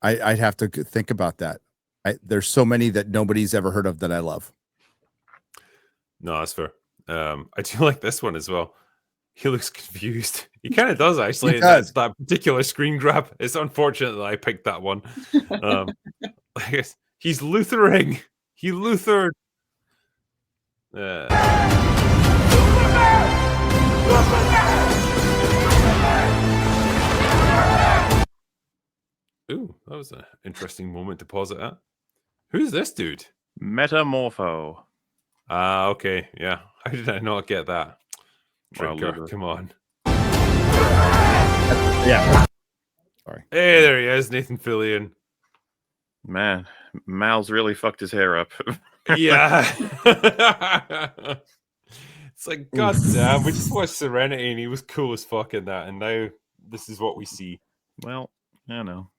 I'd have to think about that. There's so many that nobody's ever heard of that I love. No, that's fair. I do like this one as well. He looks confused. He kind of does, actually. He does. That particular screen grab. It's unfortunate that I picked that one. He's Luthering. He Luthered. Ooh, that was an interesting moment to pause it at. Who's this dude? Metamorpho. Ah, okay. Yeah. How did I not get that? Well, Drinker, come on. Yeah. Sorry. Hey, there he is, Nathan Fillion. Man, Mal's really fucked his hair up. Yeah. It's like, god damn, we just watched Serenity and he was cool as fuck in that, and now this is what we see. Well, I know.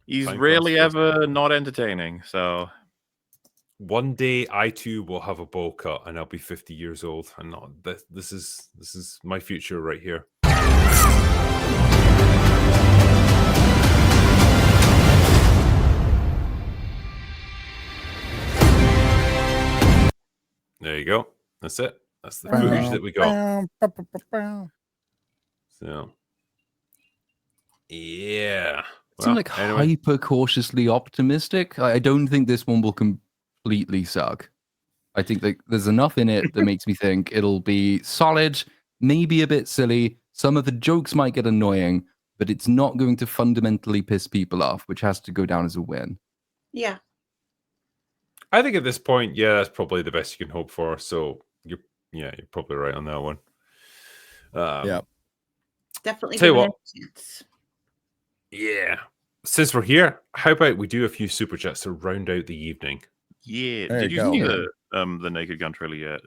He's Time rarely comes ever not entertaining, so... One day I too will have a bowl cut and I'll be 50 years old. And not this is my future right here. There you go. That's it. That's the footage that we got. So yeah. It seems like hyper cautiously optimistic. I don't think this one will completely suck. I think that there's enough in it that makes me think it'll be solid, maybe a bit silly. Some of the jokes might get annoying, but it's not going to fundamentally piss people off, which has to go down as a win. Yeah. I think at this point, yeah, that's probably the best you can hope for. So you're probably right on that one. Yeah. Definitely Tell you give it what. a chance. Yeah. Since we're here, how about we do a few super chats to round out the evening? Yeah. There Did you you go. see the Naked Gun trailer yet,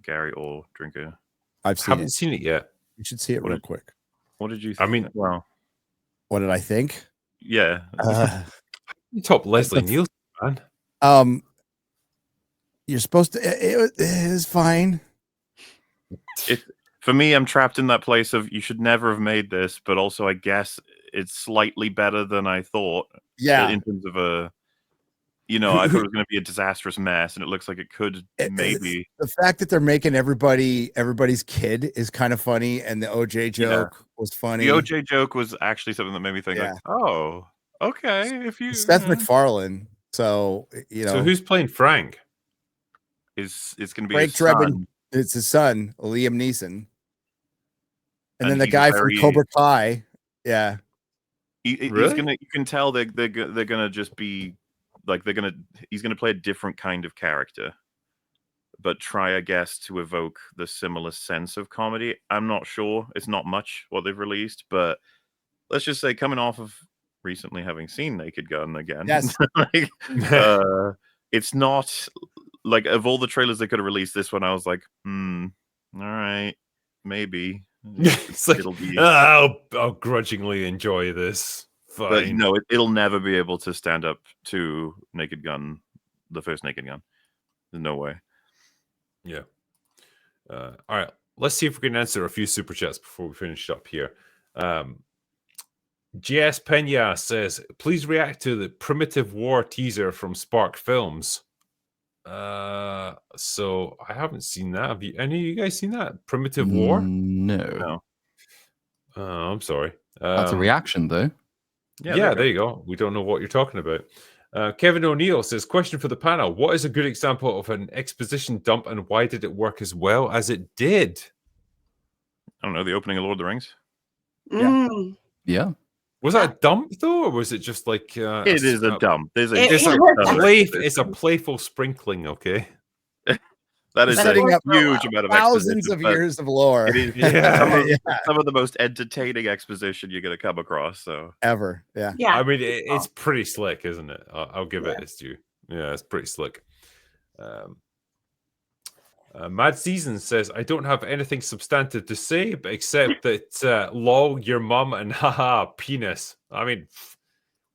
Gary or Drinker? I've seen Haven't it. seen it yet. You should see it real quick. What did you I mean, well, What did I think? yeah. You top Leslie Nielsen, man. You're supposed to. It is fine. For me, I'm trapped in that place of you should never have made this, but also I guess it's slightly better than I thought. Yeah. In terms of I thought it was going to be a disastrous mess, and it looks like it could maybe. The fact that they're making everybody's kid is kind of funny, and the OJ joke was funny. The OJ joke was actually something that made me think, like, oh, okay. If you Seth MacFarlane, so So who's playing Frank? It's going to be Frank his son. Drebin. It's his son, Liam Neeson, and then the he's guy from very- Cobra Kai. Yeah, Really? He's gonna. You can tell they're gonna just be like he's gonna play a different kind of character, but try, I guess, to evoke the similar sense of comedy. I'm not sure. It's not much what they've released, but let's just say coming off of recently having seen Naked Gun again, Yes. it's not like, of all the trailers they could have released, this one I was like, all right, maybe. It's like, It'll be, I'll grudgingly enjoy this. Fine. but no, it'll never be able to stand up to Naked Gun, the first Naked Gun. There's no way. Yeah. All right. Let's see if we can answer a few super chats before we finish up here. GS Pena says, please react to the Primitive War teaser from Spark Films. So I haven't seen that. Have you, any of you guys seen that? Primitive War? No. Oh, I'm sorry. That's a reaction, though. Yeah, there you go. We don't know what you're talking about. Kevin O'Neill says, question for the panel. What is a good example of an exposition dump and why did it work as well as it did? I don't know, the opening of Lord of the Rings. Yeah. Was that a dump though, or was it just like it is a dump? There's a it's a playful sprinkling, okay? That is setting up huge amount of thousands of years of lore. It is some of the most entertaining exposition you're going to come across. So ever, yeah. I mean, it's pretty slick, isn't it? I'll give it its due. Yeah, it's pretty slick. Mad Season says, I don't have anything substantive to say, but except that lol, your mum and haha, penis. I mean,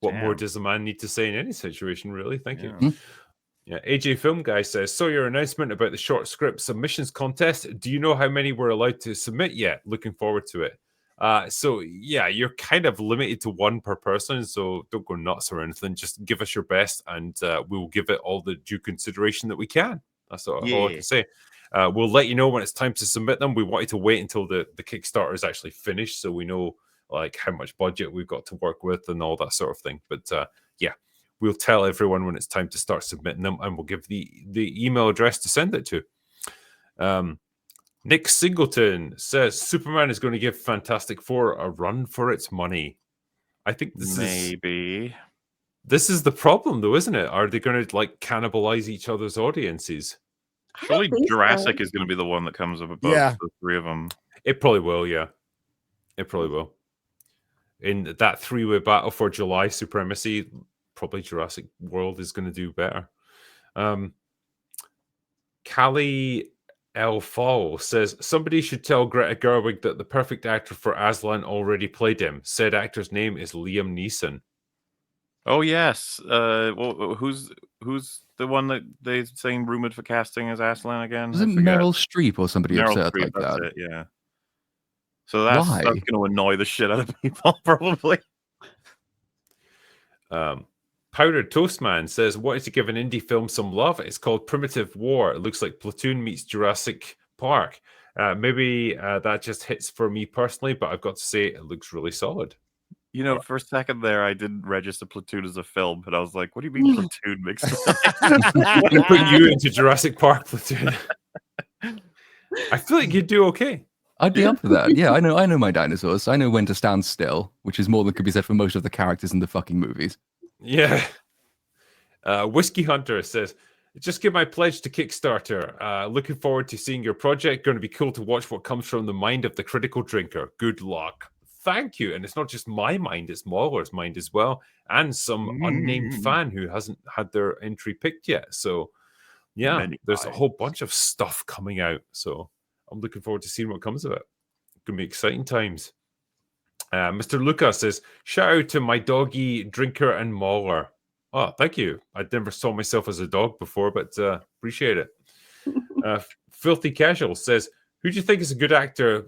what more does a man need to say in any situation, really? Thank you. Yeah, AJ Film Guy says, so your announcement about the short script submissions contest, do you know how many we're allowed to submit yet? Looking forward to it. So yeah, you're kind of limited to one per person, so don't go nuts or anything. Just give us your best and we'll give it all the due consideration that we can. That's all I can say. We'll let you know when it's time to submit them. We wanted to wait until the Kickstarter is actually finished so we know like how much budget we've got to work with and all that sort of thing. But yeah, we'll tell everyone when it's time to start submitting them, and we'll give the email address to send it to. Nick Singleton says Superman is going to give Fantastic Four a run for its money. I think this is the problem, though, isn't it? Are they going to like cannibalize each other's audiences? Surely Jurassic is going to be the one that comes up above the three of them. It probably will, yeah. It probably will. In that three-way battle for July supremacy, probably Jurassic World is going to do better. Callie L. Fall says, somebody should tell Greta Gerwig that the perfect actor for Aslan already played him. Said actor's name is Liam Neeson. Oh, yes. Well, who's the one that they're saying rumored for casting as Aslan again? Was it Meryl Streep or somebody upset like that's that? it, yeah. So that's going to annoy the shit out of people, probably. Powdered Toast Man says, wanted to give an indie film some love. It's called Primitive War. It looks like Platoon meets Jurassic Park. Maybe that just hits for me personally, but I've got to say it looks really solid. You know, for a second there, I didn't register Platoon as a film, but I was like, what do you mean Platoon mixed up? I'm going to put you into Jurassic Park Platoon. I feel like you'd do okay. I'd be up for that. Yeah, I know my dinosaurs. I know when to stand still, which is more than could be said for most of the characters in the fucking movies. Yeah. Whiskey Hunter says, just give my pledge to Kickstarter. Looking forward to seeing your project. Going to be cool to watch what comes from the mind of the critical drinker. Good luck. Thank you. And it's not just my mind, it's MauLer's mind as well. And some unnamed fan who hasn't had their entry picked yet. So yeah, there's a whole bunch of stuff coming out. So I'm looking forward to seeing what comes of it. It's going to be exciting times. Mr. Lucas says, shout out to my doggy Drinker and MauLer. Oh, thank you. I never saw myself as a dog before, but appreciate it. Filthy Casual says, who do you think is a good actor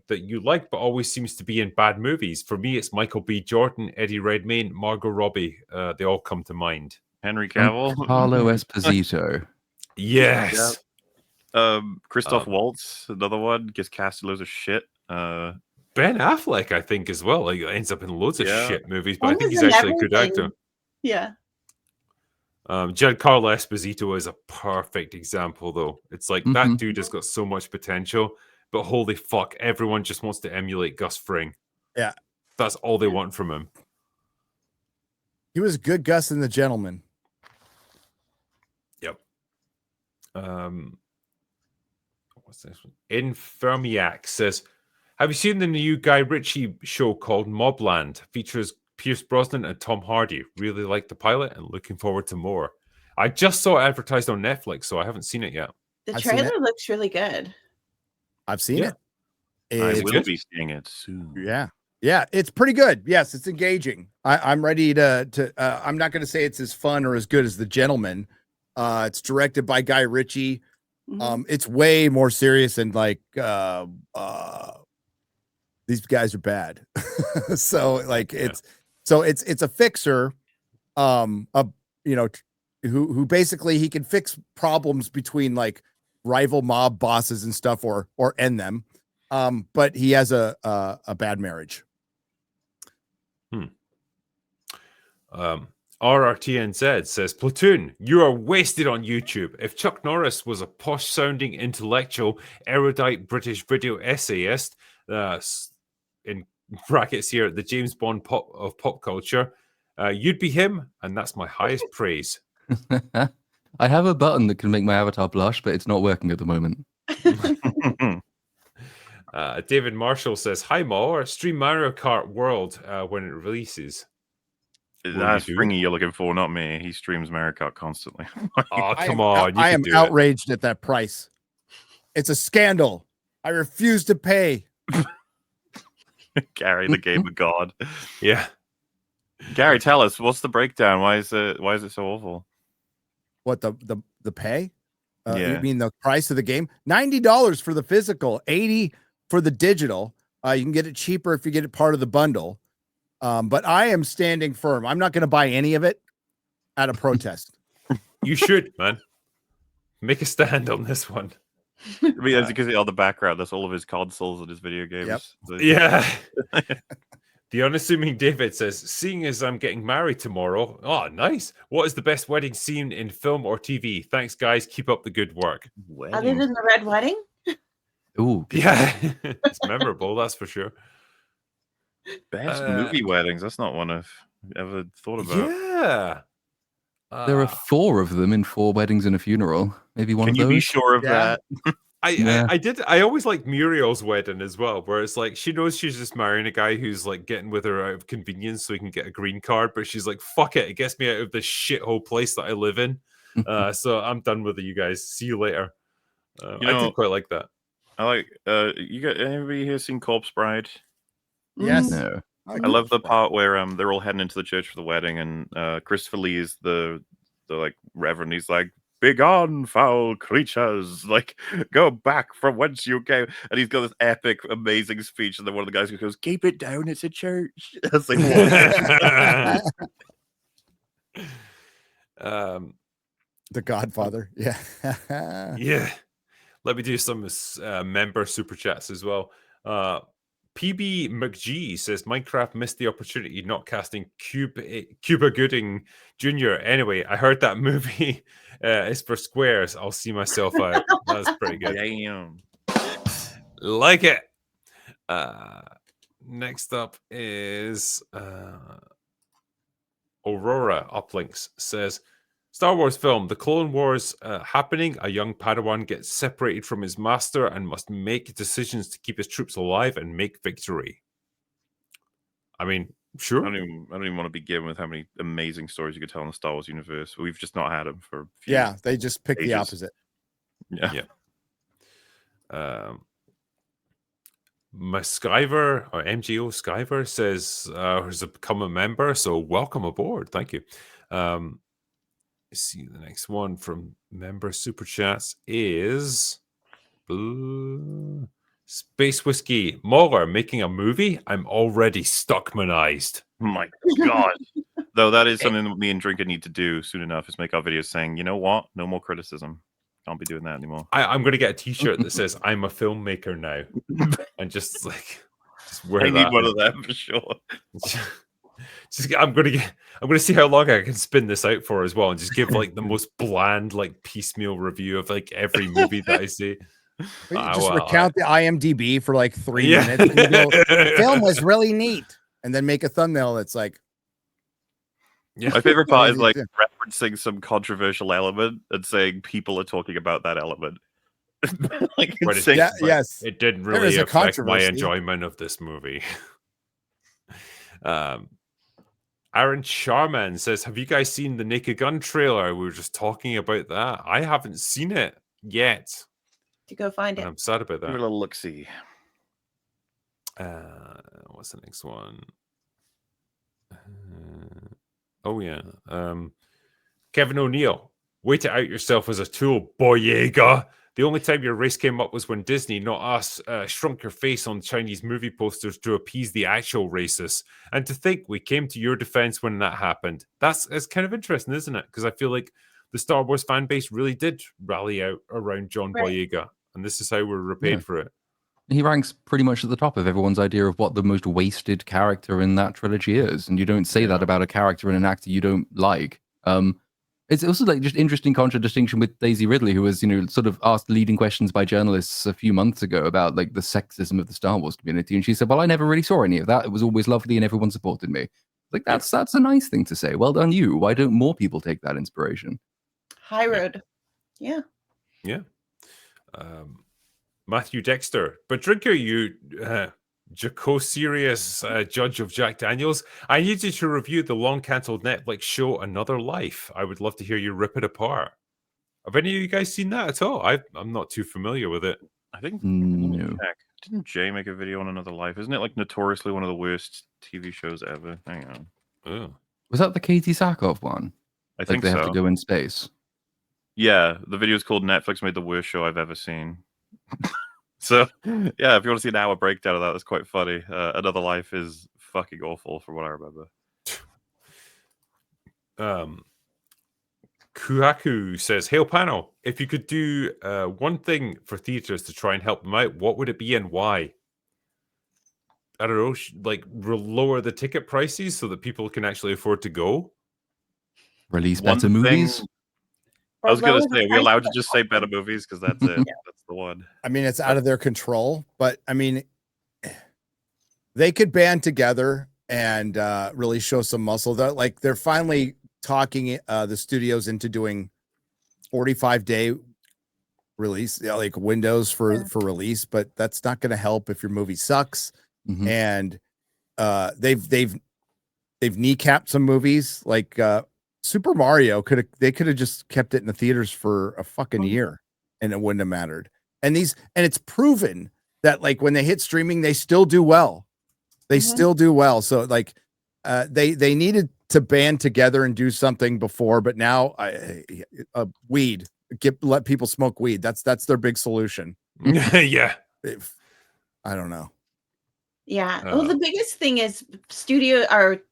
that you like but always seems to be in bad movies? For me, it's Michael B. Jordan, Eddie Redmayne, Margot Robbie. They all come to mind. Henry Cavill. Carlo Esposito. Yes. Christoph Waltz, another one, gets cast in loads of shit. Ben Affleck, I think, as well. Like, ends up in loads of shit movies, but I think he's in actually a good actor. Yeah. Giancarlo Esposito is a perfect example, though. It's like that dude has got so much potential, but holy fuck, everyone just wants to emulate Gus Fring. Yeah. That's all they want from him. He was good Gus in The Gentleman. Yep. What's this one? Infermiac says, have you seen the new Guy Ritchie show called Mobland? Features Pierce Brosnan and Tom Hardy. Really like the pilot and looking forward to more. I just saw it advertised on Netflix, so I haven't seen it yet. The trailer looks really good. I've seen it. I will good? be seeing it soon. Yeah, it's pretty good. Yes, it's engaging. I'm ready to I'm not going to say it's as fun or as good as The Gentleman. It's directed by Guy Ritchie. It's way more serious and like these guys are bad. So like it's a fixer who basically he can fix problems between like rival mob bosses and stuff or end them. But he has a bad marriage. RRTNZ says, Platoon, you are wasted on YouTube. If Chuck Norris was a posh-sounding, intellectual, erudite British video essayist, in brackets here, the James Bond of pop culture, you'd be him, and that's my highest praise. I have a button that can make my avatar blush, but it's not working at the moment. David Marshall says, hi, MauLer, stream Mario Kart World when it releases. That's Fringy you're looking for, not me. He streams Mario Kart constantly. Oh, come on. I am outraged at that price. It's a scandal. I refuse to pay. Gary, the game of God. Yeah. Gary, tell us, what's the breakdown? Why is it so awful? What the pay? Yeah. You mean the price of the game? $90 for the physical, $80 for the digital. You can get it cheaper if you get it part of the bundle. But I am standing firm. I'm not going to buy any of it at a protest. You should, man. Make a stand on this one. I mean, as you can see on the background, that's all of his consoles and his video games. Yep. So, yeah. The unassuming David says, seeing as I'm getting married tomorrow. Oh, nice. What is the best wedding scene in film or TV? Thanks, guys. Keep up the good work. Other than the red wedding? Ooh. Yeah. It's memorable, that's for sure. Best movie weddings. That's not one I've ever thought about. Yeah. There are 4 of them in 4 weddings and a funeral. Maybe one Can of you those. be sure of that? I always like Muriel's wedding as well, where it's like she knows she's just marrying a guy who's like getting with her out of convenience so he can get a green card, but she's like, fuck it, it gets me out of this shithole place that I live in. So I'm done with you guys. See you later. I did quite like that. I like you got anybody here seen Corpse Bride? Yes. No. I love the part where they're all heading into the church for the wedding, and Christopher Lee is the like reverend. He's like, "Begone, foul creatures! Like, go back from whence you came." And he's got this epic, amazing speech, and then one of the guys goes, "Keep it down, it's a church." It's like, The Godfather. Yeah. Yeah. Let me do some member super chats as well. PB McGee says Minecraft missed the opportunity not casting Cuba Gooding Jr. Anyway, I heard that movie is for squares. I'll see myself out. That's pretty good. damn. Like it. Next up is Aurora Uplinks says Star Wars film, The Clone Wars happening. A young Padawan gets separated from his master and must make decisions to keep his troops alive and make victory. I mean, sure. I don't even want to begin with how many amazing stories you could tell in the Star Wars universe. We've just not had them for a few They just pick the ages. opposite. Yeah. Skyver or MGO Skyver says has become a member, so welcome aboard. Thank you. See, the next one from member super chats is Space Whiskey. MauLer making a movie? I'm already Stuckmanized. Oh my God. Though that is something that me and Drinker need to do soon enough, is make our videos saying, you know what? No more criticism. Can't be doing that anymore. I'm going to get a t-shirt that says I'm a filmmaker now. And just wear I that. need one of them for sure. I'm gonna see how long I can spin this out for as well, and just give like the most bland, like piecemeal review of like every movie that I see. Recount the IMDb for like 3 minutes. And you go, film was really neat, and then make a thumbnail that's like. Yeah. My favorite part is like referencing some controversial element and saying people are talking about that element. Like, yes, it didn't really affect my enjoyment of this movie. Aaron Charman says, have you guys seen the Naked Gun trailer? We were just talking about that. I haven't seen it yet. To go find it. I'm sad about that. Give it a look-see. What's the next one? Oh yeah. Kevin O'Neill, way to out yourself as a tool, Boyega. The only time your race came up was when Disney, not us, shrunk your face on Chinese movie posters to appease the actual racists. And to think we came to your defense when that happened. It's kind of interesting, isn't it? Because I feel like the Star Wars fan base really did rally out around John Boyega. And this is how we're repaid for it. He ranks pretty much at the top of everyone's idea of what the most wasted character in that trilogy is. And you don't say that about a character and an actor you don't like. It's also like just interesting contradistinction with Daisy Ridley, who was, sort of asked leading questions by journalists a few months ago about like the sexism of the Star Wars community. And she said, well, I never really saw any of that. It was always lovely and everyone supported me. Like, that's a nice thing to say. Well done, you. Why don't more people take that inspiration? High road. Yeah. Yeah. Matthew Dexter. But Drinker, you Jaco-serious judge of Jack Daniels, I need you to review the long-cancelled Netflix show Another Life. I would love to hear you rip it apart. Have any of you guys seen that at all? I'm not too familiar with it. I think no. Didn't Jay make a video on Another Life? Isn't it like notoriously one of the worst TV shows ever? Hang on. Oh. Was that the Katie Sackhoff one? I think they so. have to go in space. Yeah, the video is called Netflix Made the Worst Show I've Ever Seen. So, yeah, if you want to see an hour breakdown of that, that's quite funny. Another Life is fucking awful from what I remember. Kuhaku says, Hail panel, if you could do one thing for theaters to try and help them out, what would it be and why? I don't know, lower the ticket prices so that people can actually afford to go? Release better movies? I was going to say, are we allowed to just say better movies? Because that's it. That's the one. I mean, it's out of their control, but I mean, they could band together and really show some muscle. They're finally talking the studios into doing 45-day release, like windows for release, but that's not going to help if your movie sucks. Mm-hmm. And they've kneecapped some movies like Super Mario they could have just kept it in the theaters for a fucking year and it wouldn't have mattered. And it's proven that like when they hit streaming, they still do well. They still do well. So like they needed to band together and do something before, but now weed, let people smoke weed. That's their big solution. Yeah. I don't know. Yeah. Well, the biggest thing is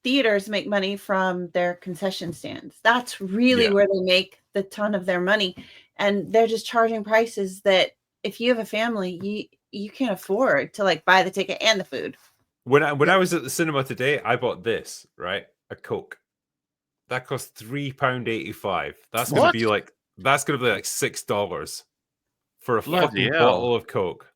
theaters make money from their concession stands. That's really where they make the ton of their money. And they're just charging prices that if you have a family, you can't afford to like buy the ticket and the food. When I was at the cinema today, I bought this, right? A Coke. That cost £3.85. That's gonna be like $6 for a fucking bottle of Coke.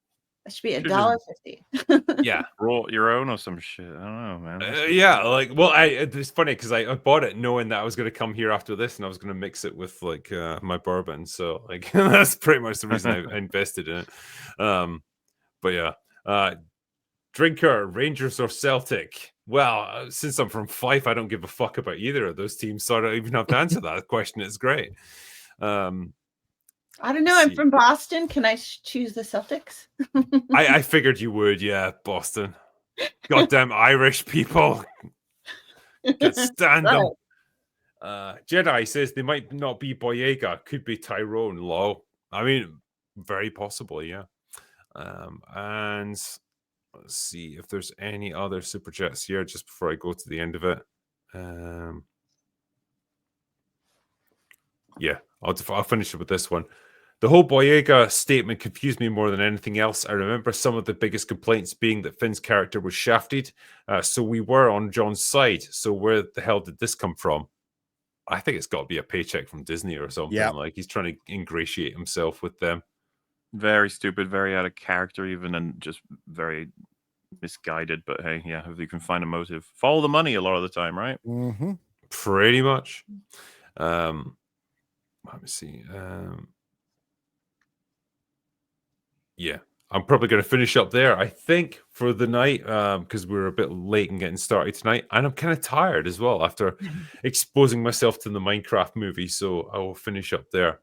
That should be $1.50. Yeah, roll your own or some shit. I don't know, man. It's funny because I bought it knowing that I was going to come here after this and I was going to mix it with like my bourbon. So like that's pretty much the reason I invested in it. But yeah, Drinker, Rangers or Celtic? Well, since I'm from Fife, I don't give a fuck about either of those teams, so I don't even have to answer that question. It's great. I don't know. I'm from Boston. Can I choose the Celtics? I figured you would. Yeah, Boston. Goddamn Irish people. Can't stand them. Jedi says they might not be Boyega. Could be Tyrone. Lol. I mean, very possible. Yeah. And let's see if there's any other super chats here just before I go to the end of it. Yeah, I'll finish it with this one. The whole Boyega statement confused me more than anything else. I remember some of the biggest complaints being that Finn's character was shafted. So we were on John's side. So where the hell did this come from? I think it's got to be a paycheck from Disney or something. Yeah. Like he's trying to ingratiate himself with them. Very stupid, very out of character even, and just very misguided. But hey, yeah, if you can find a motive. Follow the money a lot of the time, right? Mm-hmm. Pretty much. Let me see. Yeah, I'm probably going to finish up there, I think, for the night, because we're a bit late in getting started tonight. And I'm kind of tired as well after exposing myself to the Minecraft movie. So I will finish up there.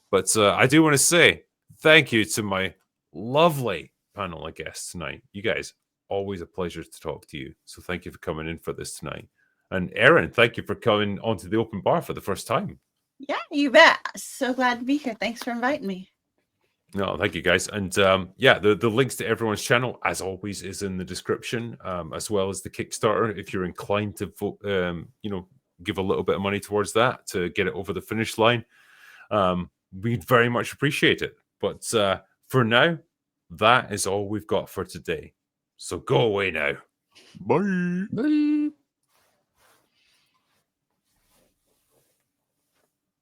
But I do want to say thank you to my lovely panel of guests tonight. You guys always a pleasure to talk to you. So thank you for coming in for this tonight. And Ering, thank you for coming onto the open bar for the first time. Yeah, you bet. So glad to be here. Thanks for inviting me. No, thank you guys. And the links to everyone's channel, as always, is in the description, as well as the Kickstarter. If you're inclined to vote, give a little bit of money towards that to get it over the finish line, we'd very much appreciate it. But for now, that is all we've got for today. So go away now. Bye. Bye.